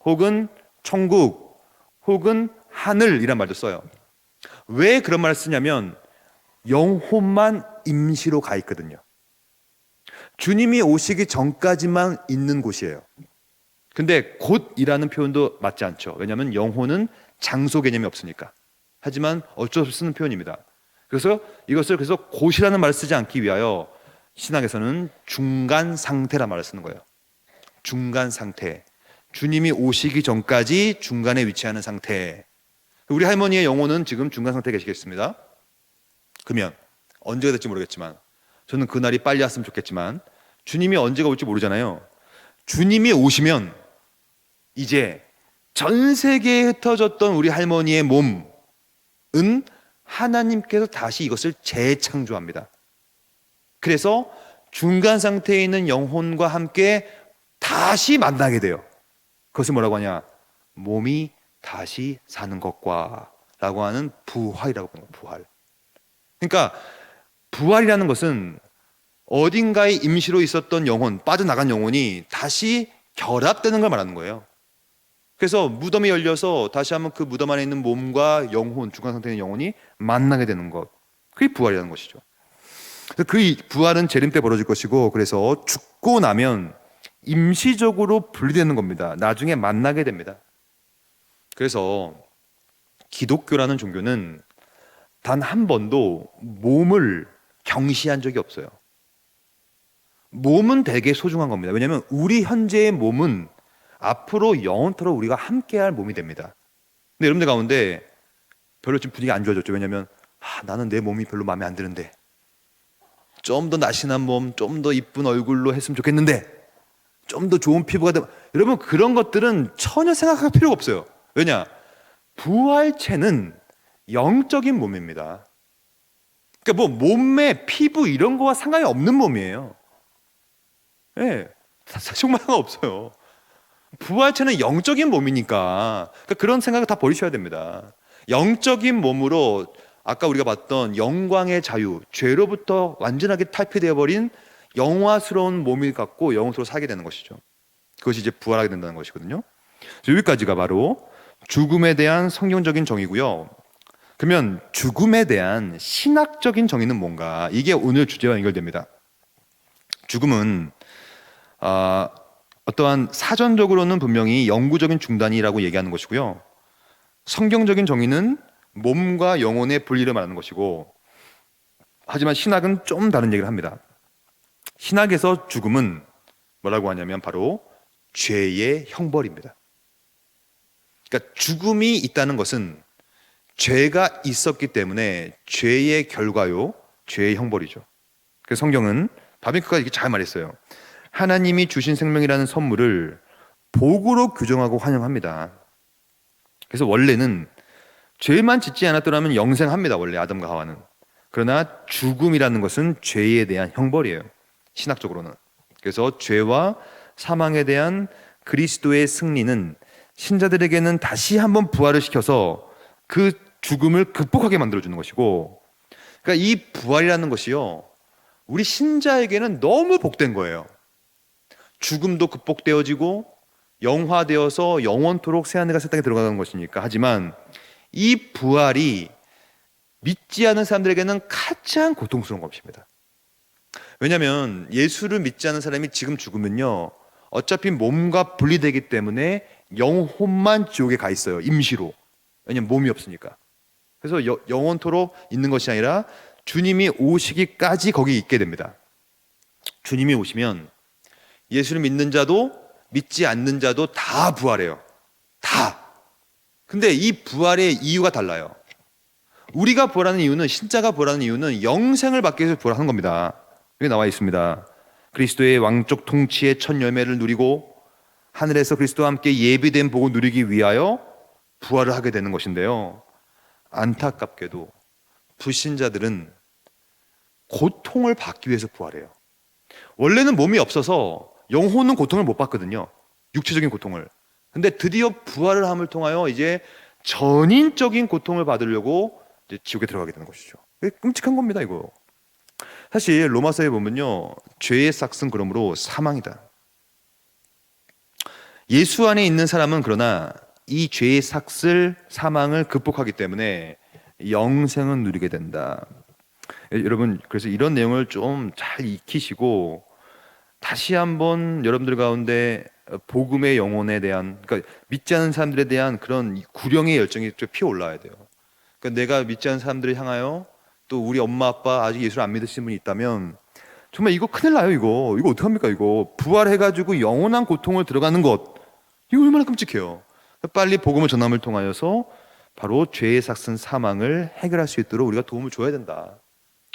혹은 천국 혹은 하늘이란 말도 써요. 왜 그런 말을 쓰냐면 영혼만 임시로 가 있거든요. 주님이 오시기 전까지만 있는 곳이에요. 근데 곧이라는 표현도 맞지 않죠. 왜냐하면 영혼은 장소 개념이 없으니까. 하지만 어쩔 수 없이 쓰는 표현입니다. 그래서 이것을 곧이라는 말을 쓰지 않기 위하여 신학에서는 중간 상태란 말을 쓰는 거예요. 중간 상태. 주님이 오시기 전까지 중간에 위치하는 상태. 우리 할머니의 영혼은 지금 중간 상태에 계시겠습니다. 그러면 언제가 될지 모르겠지만, 저는 그날이 빨리 왔으면 좋겠지만, 주님이 언제가 올지 모르잖아요. 주님이 오시면 이제 전 세계에 흩어졌던 우리 할머니의 몸은 하나님께서 다시 이것을 재창조합니다. 그래서 중간 상태에 있는 영혼과 함께 다시 만나게 돼요. 그것을 뭐라고 하냐? 몸이 다시 사는 것과 라고 하는 부활이라고 하는 거예요. 부활. 그러니까 부활이라는 것은 어딘가에 임시로 있었던 영혼, 빠져나간 영혼이 다시 결합되는 걸 말하는 거예요. 그래서 무덤이 열려서 다시 한번 그 무덤 안에 있는 몸과 영혼, 중간 상태의 영혼이 만나게 되는 것, 그게 부활이라는 것이죠. 그 부활은 재림 때 벌어질 것이고, 그래서 죽고 나면 임시적으로 분리되는 겁니다. 나중에 만나게 됩니다. 그래서 기독교라는 종교는 단 한 번도 몸을 경시한 적이 없어요. 몸은 되게 소중한 겁니다. 왜냐하면 우리 현재의 몸은 앞으로 영원토록 우리가 함께할 몸이 됩니다. 근데 여러분들 가운데 별로 지금 분위기가 안 좋아졌죠. 왜냐하면 나는 내 몸이 별로 마음에 안 드는데, 좀 더 날씬한 몸, 좀 더 이쁜 얼굴로 했으면 좋겠는데, 좀 더 좋은 피부가 여러분, 그런 것들은 전혀 생각할 필요가 없어요. 왜냐? 부활체는 영적인 몸입니다. 그러니까 뭐 몸매, 피부 이런 거와 상관이 없는 몸이에요. 예, 정말 상관없어요. 부활체는 영적인 몸이니까, 그러니까 그런 생각을 다 버리셔야 됩니다. 영적인 몸으로 아까 우리가 봤던 영광의 자유, 죄로부터 완전하게 탈피되어 버린 영화스러운 몸을 갖고 영혼으로 살게 되는 것이죠. 그것이 이제 부활하게 된다는 것이거든요. 여기까지가 바로 죽음에 대한 성경적인 정의고요. 그러면 죽음에 대한 신학적인 정의는 뭔가? 이게 오늘 주제와 연결됩니다. 죽음은 어떠한 사전적으로는 분명히 영구적인 중단이라고 얘기하는 것이고요. 성경적인 정의는 몸과 영혼의 분리를 말하는 것이고, 하지만 신학은 좀 다른 얘기를 합니다. 신학에서 죽음은 뭐라고 하냐면 바로 죄의 형벌입니다. 그러니까 죽음이 있다는 것은 죄가 있었기 때문에 죄의 결과요, 죄의 형벌이죠. 그래서 성경은 바비크가 이렇게 잘 말했어요. 하나님이 주신 생명이라는 선물을 복으로 규정하고 환영합니다. 그래서 원래는 죄만 짓지 않았더라면 영생합니다. 원래 아담과 하와는. 그러나 죽음이라는 것은 죄에 대한 형벌이에요. 신학적으로는. 그래서 죄와 사망에 대한 그리스도의 승리는 신자들에게는 다시 한번 부활을 시켜서 그 죽음을 극복하게 만들어주는 것이고, 그러니까 이 부활이라는 것이요, 우리 신자에게는 너무 복된 거예요. 죽음도 극복되어지고 영화되어서 영원토록 새하늘과 새 땅에 들어가는 것이니까. 하지만 이 부활이 믿지 않은 사람들에게는 가장 고통스러운 것입니다. 왜냐하면 예수를 믿지 않은 사람이 지금 죽으면요, 어차피 몸과 분리되기 때문에 영혼만 지옥에 가 있어요. 임시로. 왜냐하면 몸이 없으니까. 그래서 영원토록 있는 것이 아니라 주님이 오시기까지 거기 있게 됩니다. 주님이 오시면 예수를 믿는 자도 믿지 않는 자도 다 부활해요. 다. 근데 이 부활의 이유가 달라요. 우리가 부활하는 이유는, 신자가 부활하는 이유는 영생을 받기 위해서 부활하는 겁니다. 여기 나와 있습니다. 그리스도의 왕족 통치의 첫 열매를 누리고 하늘에서 그리스도와 함께 예비된 복을 누리기 위하여 부활을 하게 되는 것인데요, 안타깝게도 불신자들은 고통을 받기 위해서 부활해요. 원래는 몸이 없어서 영혼은 고통을 못 받거든요. 육체적인 고통을. 근데 드디어 부활을 함을 통하여 이제 전인적인 고통을 받으려고 이제 지옥에 들어가게 되는 것이죠. 끔찍한 겁니다, 이거. 사실 로마서에 보면요, 죄의 삭은 그러므로 사망이다. 예수 안에 있는 사람은 그러나 이 죄의 삭을, 사망을 극복하기 때문에 영생은 누리게 된다. 여러분, 그래서 이런 내용을 좀 잘 익히시고 다시 한번 여러분들 가운데 복음의 영혼에 대한, 그러니까 믿지 않는 사람들에 대한 그런 구령의 열정이 좀 피어올라야 돼요. 그러니까 내가 믿지 않는 사람들을 향하여, 또 우리 엄마 아빠 아직 예수를 안 믿으시는 분이 있다면 정말 이거 큰일 나요. 이거 어떡합니까? 이거 부활해가지고 영원한 고통을 들어가는 것, 이거 얼마나 끔찍해요. 빨리 복음을 전함을 통하여서 바로 죄의 삭은 사망을 해결할 수 있도록 우리가 도움을 줘야 된다.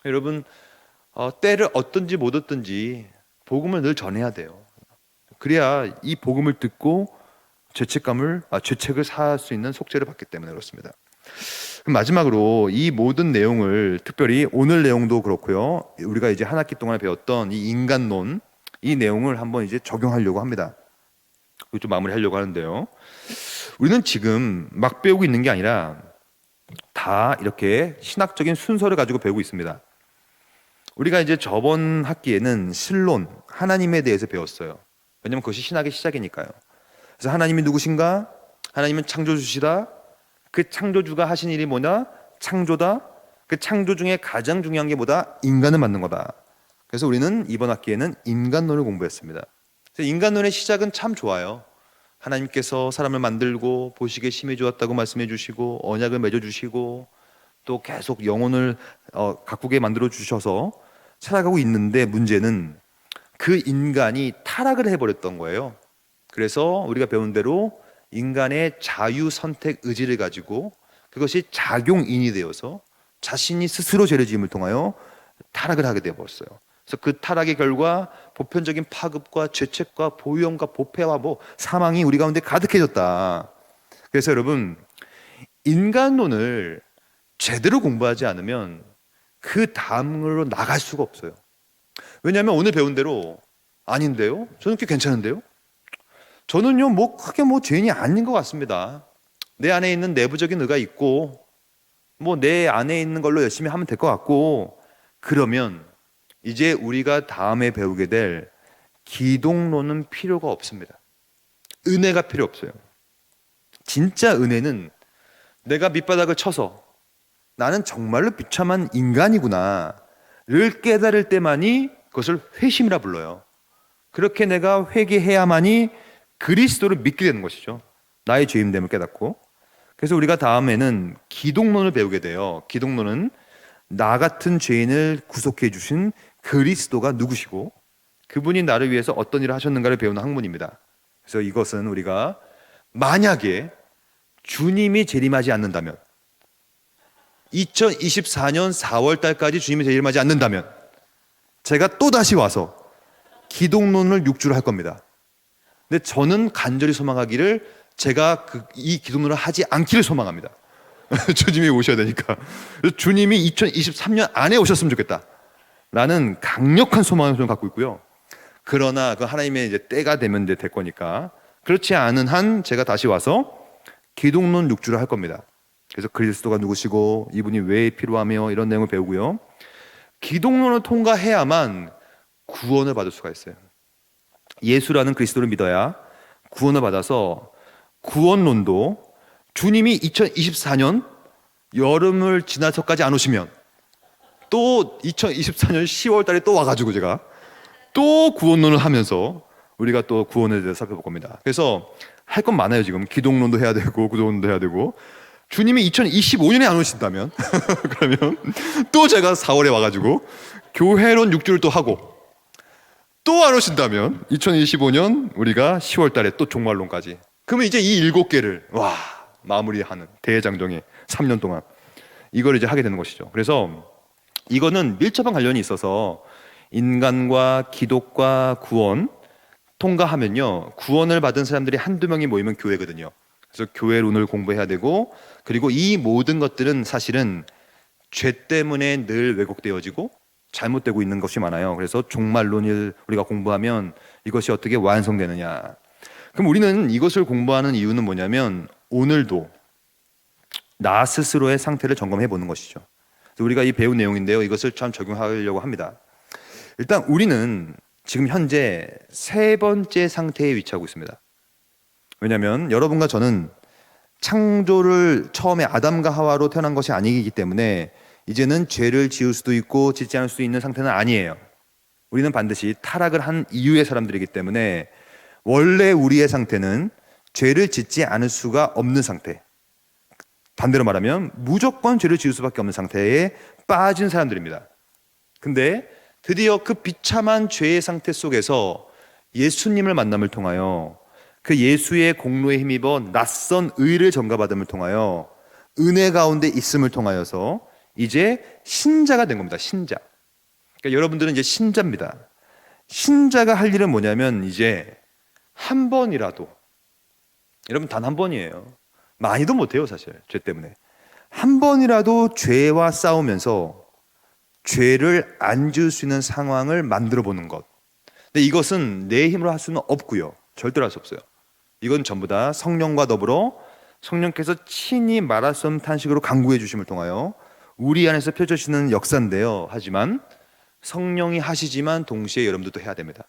여러분, 때를 얻든지 못 얻든지 복음을 늘 전해야 돼요. 그래야 이 복음을 듣고 죄책을 사할 수 있는 속죄를 받기 때문에 그렇습니다. 그럼 마지막으로 이 모든 내용을, 특별히 오늘 내용도 그렇고요, 우리가 이제 한 학기 동안 배웠던 이 인간론, 이 내용을 한번 이제 적용하려고 합니다. 좀 마무리하려고 하는데요, 우리는 지금 막 배우고 있는 게 아니라 다 이렇게 신학적인 순서를 가지고 배우고 있습니다. 우리가 이제 저번 학기에는 신론, 하나님에 대해서 배웠어요. 왜냐하면 그것이 신학의 시작이니까요. 그래서 하나님이 누구신가? 하나님은 창조주시다. 그 창조주가 하신 일이 뭐냐? 창조다. 그 창조 중에 가장 중요한 게 뭐다? 인간을 만든 거다. 그래서 우리는 이번 학기에는 인간론을 공부했습니다. 그래서 인간론의 시작은 참 좋아요. 하나님께서 사람을 만들고 보시기에 심히 좋았다고 말씀해 주시고 언약을 맺어 주시고 또 계속 영혼을 가꾸게 만들어 주셔서 살아가고 있는데, 문제는 그 인간이 타락을 해버렸던 거예요. 그래서 우리가 배운 대로 인간의 자유 선택 의지를 가지고 그것이 작용인이 되어서 자신이 스스로 죄를 지음을 통하여 타락을 하게 되어버렸어요. 그래서 그 타락의 결과 보편적인 파급과 죄책과 보유형과 보패와 사망이 우리 가운데 가득해졌다. 그래서 여러분, 인간론을 제대로 공부하지 않으면 그 다음으로 나갈 수가 없어요. 왜냐하면 오늘 배운 대로, 아닌데요? 저는 꽤 괜찮은데요? 저는요, 크게 죄인이 아닌 것 같습니다. 내 안에 있는 내부적인 의가 있고, 내 안에 있는 걸로 열심히 하면 될 것 같고, 그러면 이제 우리가 다음에 배우게 될 기독론은 필요가 없습니다. 은혜가 필요 없어요. 진짜 은혜는 내가 밑바닥을 쳐서 나는 정말로 비참한 인간이구나를 깨달을 때만이 그것을 회심이라 불러요. 그렇게 내가 회개해야만이 그리스도를 믿게 되는 것이죠. 나의 죄임됨을 깨닫고. 그래서 우리가 다음에는 기독론을 배우게 돼요. 기독론은 나 같은 죄인을 구속해 주신 그리스도가 누구시고 그분이 나를 위해서 어떤 일을 하셨는가를 배우는 학문입니다. 그래서 이것은 우리가 만약에 주님이 재림하지 않는다면, 2024년 4월 달까지 주님이 재림하지 않는다면 제가 또다시 와서 기독론을 6주를 할 겁니다. 근데 저는 간절히 소망하기를 제가 이 기독론을 하지 않기를 소망합니다. 주님이 오셔야 되니까. 주님이 2023년 안에 오셨으면 좋겠다 라는 강력한 소망을 저는 갖고 있고요. 그러나 그 하나님의 이제 때가 되면 이제 될 거니까, 그렇지 않은 한 제가 다시 와서 기독론 6주를 할 겁니다. 그래서 그리스도가 누구시고 이분이 왜 필요하며 이런 내용을 배우고요. 기독론을 통과해야만 구원을 받을 수가 있어요. 예수라는 그리스도를 믿어야 구원을 받아서 구원론도 주님이 2024년 여름을 지나서까지 안 오시면 또 2024년 10월 달에 또 와가지고 제가 또 구원론을 하면서 우리가 또 구원에 대해서 살펴볼 겁니다. 그래서 할 건 많아요. 지금 기독론도 해야 되고 구원도 해야 되고, 주님이 2025년에 안 오신다면 그러면 또 제가 4월에 와가지고 교회론 6주를 또 하고, 또 안 오신다면 2025년 우리가 10월 달에 또 종말론까지, 그러면 이제 이 7개를 마무리하는 대장정의 3년 동안 이걸 이제 하게 되는 것이죠. 그래서 이거는 밀접한 관련이 있어서 인간과 기독과 구원 통과하면요, 구원을 받은 사람들이 한두 명이 모이면 교회거든요. 그래서 교회론을 공부해야 되고, 그리고 이 모든 것들은 사실은 죄 때문에 늘 왜곡되어지고 잘못되고 있는 것이 많아요. 그래서 종말론을 우리가 공부하면 이것이 어떻게 완성되느냐. 그럼 우리는 이것을 공부하는 이유는 뭐냐면 오늘도 나 스스로의 상태를 점검해 보는 것이죠. 우리가 이 배운 내용인데요, 이것을 참 적용하려고 합니다. 일단 우리는 지금 현재 3번째 상태에 위치하고 있습니다. 왜냐하면 여러분과 저는 창조를 처음에 아담과 하와로 태어난 것이 아니기 때문에 이제는 죄를 지을 수도 있고 짓지 않을 수도 있는 상태는 아니에요. 우리는 반드시 타락을 한 이후의 사람들이기 때문에 원래 우리의 상태는 죄를 짓지 않을 수가 없는 상태, 반대로 말하면 무조건 죄를 지을 수밖에 없는 상태에 빠진 사람들입니다. 근데 드디어 그 비참한 죄의 상태 속에서 예수님을 만남을 통하여 그 예수의 공로에 힘입어 낯선 의를 전가받음을 통하여 은혜 가운데 있음을 통하여서 이제 신자가 된 겁니다. 신자. 그러니까 여러분들은 이제 신자입니다. 신자가 할 일은 뭐냐면 이제 한 번이라도, 여러분 단 한 번이에요. 많이도 못해요 사실 죄 때문에. 한 번이라도 죄와 싸우면서 죄를 안 지을 수 있는 상황을 만들어 보는 것. 근데 이것은 내 힘으로 할 수는 없고요. 절대로 할 수 없어요. 이건 전부 다 성령과 더불어 성령께서 친히 말할 수 없는 탄식으로 간구해 주심을 통하여 우리 안에서 펼쳐지는 역사인데요. 하지만 성령이 하시지만 동시에 여러분들도 해야 됩니다.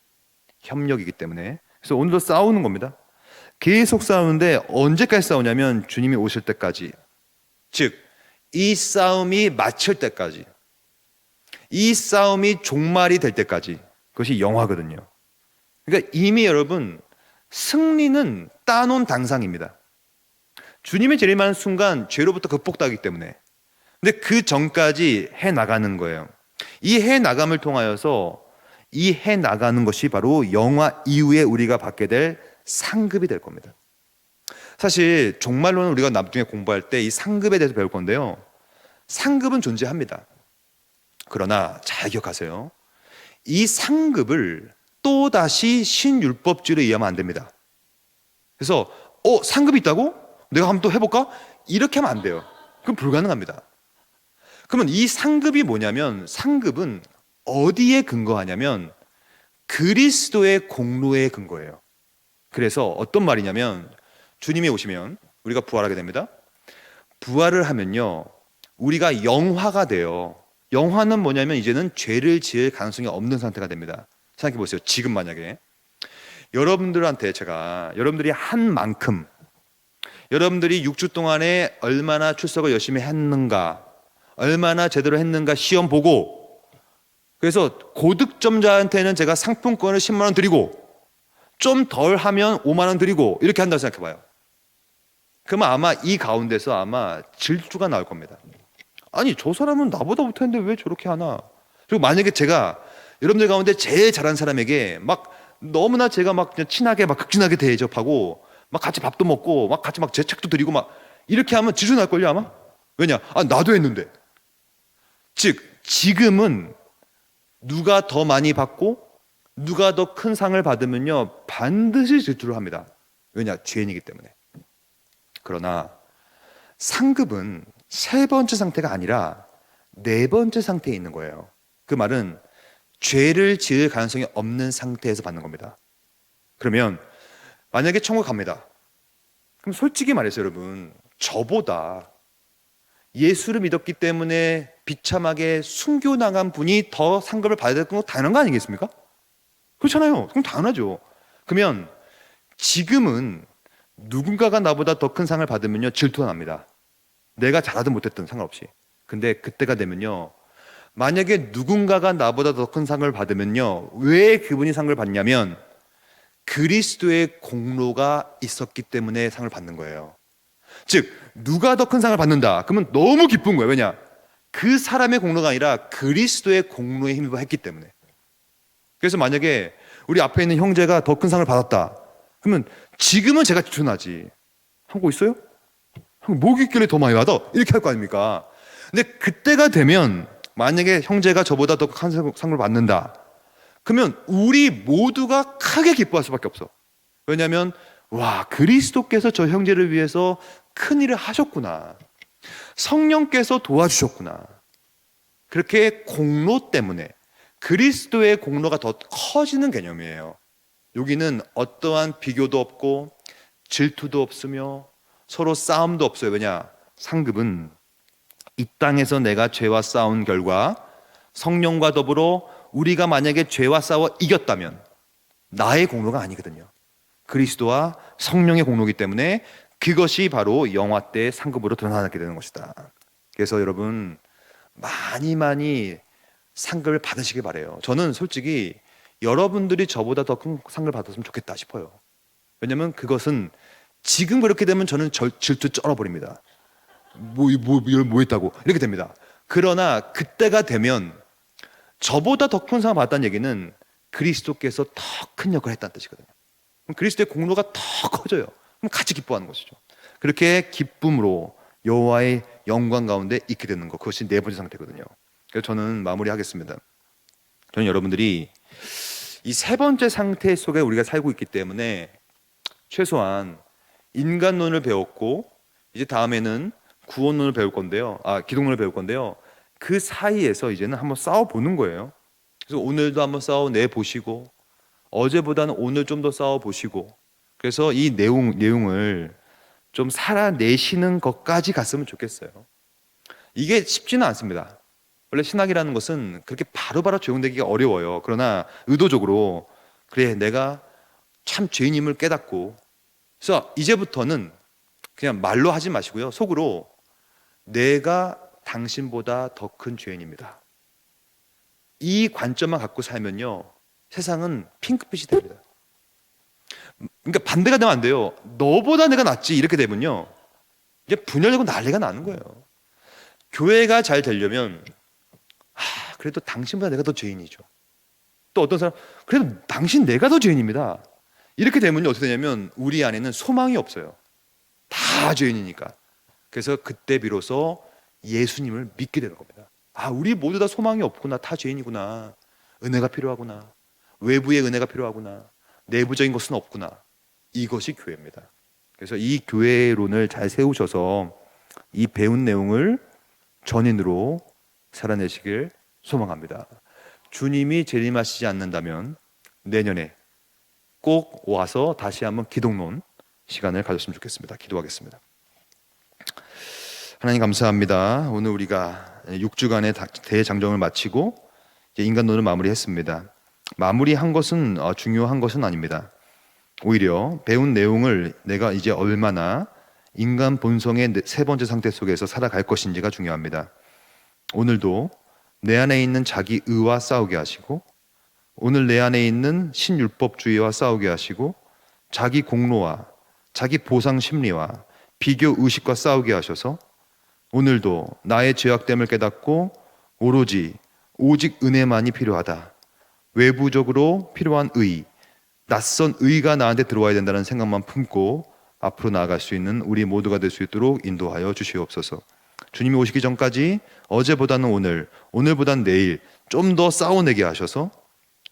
협력이기 때문에. 그래서 오늘도 싸우는 겁니다. 계속 싸우는데 언제까지 싸우냐면 주님이 오실 때까지, 즉 이 싸움이 마칠 때까지, 이 싸움이 종말이 될 때까지. 그것이 영화거든요. 그러니까 이미 여러분 승리는 따놓은 당상입니다. 주님의 재림하는 순간 죄로부터 극복하기 때문에. 근데 그 전까지 해나가는 거예요. 이 해나감을 통하여서 이 해나가는 것이 바로 영화 이후에 우리가 받게 될 상급이 될 겁니다. 사실 종말론은 우리가 나중에 공부할 때 이 상급에 대해서 배울 건데요, 상급은 존재합니다. 그러나 잘 기억하세요. 이 상급을 또다시 신율법주의로 이해하면 안 됩니다. 그래서 상급이 있다고? 내가 한번 또 해볼까? 이렇게 하면 안 돼요. 그럼 불가능합니다. 그러면 이 상급이 뭐냐면, 상급은 어디에 근거하냐면 그리스도의 공로에 근거해요. 그래서 어떤 말이냐면 주님이 오시면 우리가 부활하게 됩니다. 부활을 하면요 우리가 영화가 돼요. 영화는 뭐냐면 이제는 죄를 지을 가능성이 없는 상태가 됩니다. 생각해 보세요. 지금 만약에 여러분들한테 제가 여러분들이 한 만큼 여러분들이 6주 동안에 얼마나 출석을 열심히 했는가, 얼마나 제대로 했는가 시험 보고, 그래서 고득점자한테는 제가 상품권을 10만 원 드리고 좀 덜 하면 5만 원 드리고 이렇게 한다고 생각해 봐요. 그러면 아마 이 가운데서 아마 질투가 나올 겁니다. 아니 저 사람은 나보다 못했는데 왜 저렇게 하나. 그리고 만약에 제가 여러분들 가운데 제일 잘한 사람에게 막 너무나 제가 막 그냥 친하게 막 극진하게 대접하고 막 같이 밥도 먹고 막 같이 막 제 책도 드리고 막 이렇게 하면 질투 날걸요 아마. 왜냐? 아 나도 했는데. 즉 지금은 누가 더 많이 받고 누가 더 큰 상을 받으면요 반드시 질투를 합니다. 왜냐? 죄인이기 때문에. 그러나 상급은 세 번째 상태가 아니라 네 번째 상태에 있는 거예요. 그 말은 죄를 지을 가능성이 없는 상태에서 받는 겁니다. 그러면 만약에 천국 갑니다. 그럼 솔직히 말해서 여러분, 저보다 예수를 믿었기 때문에 비참하게 순교당한 분이 더 상급을 받아야 될 건 당연한 거 아니겠습니까? 그렇잖아요. 그럼 당연하죠. 그러면 지금은 누군가가 나보다 더 큰 상을 받으면요 질투가 납니다. 내가 잘하든 못했든 상관없이. 근데 그때가 되면요, 만약에 누군가가 나보다 더 큰 상을 받으면요, 왜 그분이 상을 받냐면 그리스도의 공로가 있었기 때문에 상을 받는 거예요. 즉 누가 더 큰 상을 받는다 그러면 너무 기쁜 거예요. 왜냐? 그 사람의 공로가 아니라 그리스도의 공로에 힘입어 했기 때문에. 그래서 만약에 우리 앞에 있는 형제가 더 큰 상을 받았다 그러면 지금은 제가 질투나지. 하고 있어요? 뭐가 있길래 더 많이 받아? 이렇게 할 거 아닙니까? 근데 그때가 되면 만약에 형제가 저보다 더 큰 상을 받는다 그러면 우리 모두가 크게 기뻐할 수밖에 없어. 왜냐하면 와 그리스도께서 저 형제를 위해서 큰 일을 하셨구나, 성령께서 도와주셨구나. 그렇게 공로 때문에 그리스도의 공로가 더 커지는 개념이에요. 여기는 어떠한 비교도 없고 질투도 없으며 서로 싸움도 없어요. 왜냐? 상급은 이 땅에서 내가 죄와 싸운 결과 성령과 더불어 우리가 만약에 죄와 싸워 이겼다면 나의 공로가 아니거든요. 그리스도와 성령의 공로이기 때문에 그것이 바로 영화 때의 상급으로 드러나게 되는 것이다. 그래서 여러분 많이 상급을 받으시길 바래요. 저는 솔직히 여러분들이 저보다 더 큰 상을 받았으면 좋겠다 싶어요. 왜냐하면 그것은 지금 그렇게 되면 저는 질투 쩔어버립니다. 뭐 했다고 이렇게 됩니다. 그러나 그때가 되면 저보다 더 큰 상을 받았다는 얘기는 그리스도께서 더 큰 역할을 했다는 뜻이거든요. 그럼 그리스도의 공로가 더 커져요. 그럼 같이 기뻐하는 것이죠. 그렇게 기쁨으로 여호와의 영광 가운데 있게 되는 것, 그것이 네 번째 상태거든요. 그래서 저는 마무리하겠습니다. 저는 여러분들이 이 세 번째 상태 속에 우리가 살고 있기 때문에 최소한 인간론을 배웠고 이제 다음에는 구원론을 배울 건데요. 기독론을 배울 건데요. 그 사이에서 이제는 한번 싸워보는 거예요. 그래서 오늘도 한번 싸워내 보시고 어제보다는 오늘 좀 더 싸워보시고 그래서 이 내용을 좀 살아내시는 것까지 갔으면 좋겠어요. 이게 쉽지는 않습니다. 원래 신학이라는 것은 그렇게 바로바로 적용되기가 어려워요. 그러나 의도적으로 그래 내가 참 죄인임을 깨닫고 그래서 이제부터는 그냥 말로 하지 마시고요. 속으로 내가 당신보다 더 큰 죄인입니다. 이 관점만 갖고 살면요. 세상은 핑크빛이 됩니다. 그러니까 반대가 되면 안 돼요. 너보다 내가 낫지 이렇게 되면요. 이제 분열되고 난리가 나는 거예요. 교회가 잘 되려면 그래도 당신보다 내가 더 죄인이죠. 또 어떤 사람 그래도 당신 내가 더 죄인입니다. 이렇게 되면요. 어떻게 되냐면 우리 안에는 소망이 없어요. 다 죄인이니까. 그래서 그때 비로소 예수님을 믿게 되는 겁니다. 우리 모두 다 소망이 없구나. 다 죄인이구나. 은혜가 필요하구나. 외부의 은혜가 필요하구나. 내부적인 것은 없구나. 이것이 교회입니다. 그래서 이 교회론을 잘 세우셔서 이 배운 내용을 전인으로 살아내시길 소망합니다. 주님이 재림하시지 않는다면 내년에 꼭 와서 다시 한번 기독론 시간을 가졌으면 좋겠습니다. 기도하겠습니다. 하나님 감사합니다. 오늘 우리가 6주간의 대장정을 마치고 이제 인간론을 마무리했습니다. 마무리한 것은 중요한 것은 아닙니다. 오히려 배운 내용을 내가 이제 얼마나 인간 본성의 세 번째 상태 속에서 살아갈 것인지가 중요합니다. 오늘도 내 안에 있는 자기 의와 싸우게 하시고, 오늘 내 안에 있는 신율법주의와 싸우게 하시고, 자기 공로와 자기 보상 심리와 비교 의식과 싸우게 하셔서 오늘도 나의 죄악됨을 깨닫고 오직 은혜만이 필요하다, 외부적으로 필요한 의, 낯선 의가 나한테 들어와야 된다는 생각만 품고 앞으로 나아갈 수 있는 우리 모두가 될 수 있도록 인도하여 주시옵소서. 주님이 오시기 전까지 어제보다는 오늘보다는 내일 좀 더 싸워내게 하셔서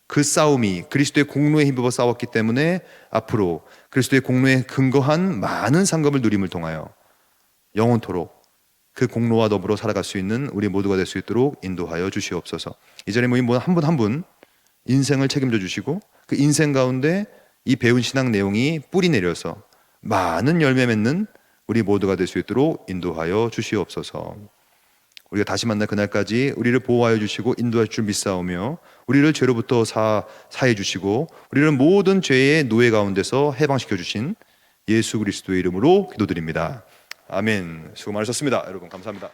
그 싸움이 그리스도의 공로에 힘입어 싸웠기 때문에 앞으로 그리스도의 공로에 근거한 많은 상급을 누림을 통하여 영원토록 그 공로와 더불어 살아갈 수 있는 우리 모두가 될 수 있도록 인도하여 주시옵소서. 이 자리에 모인 한 분 한 분 인생을 책임져 주시고 그 인생 가운데 이 배운 신앙 내용이 뿌리 내려서 많은 열매 맺는 우리 모두가 될 수 있도록 인도하여 주시옵소서. 우리가 다시 만날 그날까지 우리를 보호하여 주시고 인도할 줄 믿사오며 우리를 죄로부터 사해 주시고 우리를 모든 죄의 노예 가운데서 해방시켜 주신 예수 그리스도의 이름으로 기도드립니다. 아멘. 수고 많으셨습니다. 여러분 감사합니다.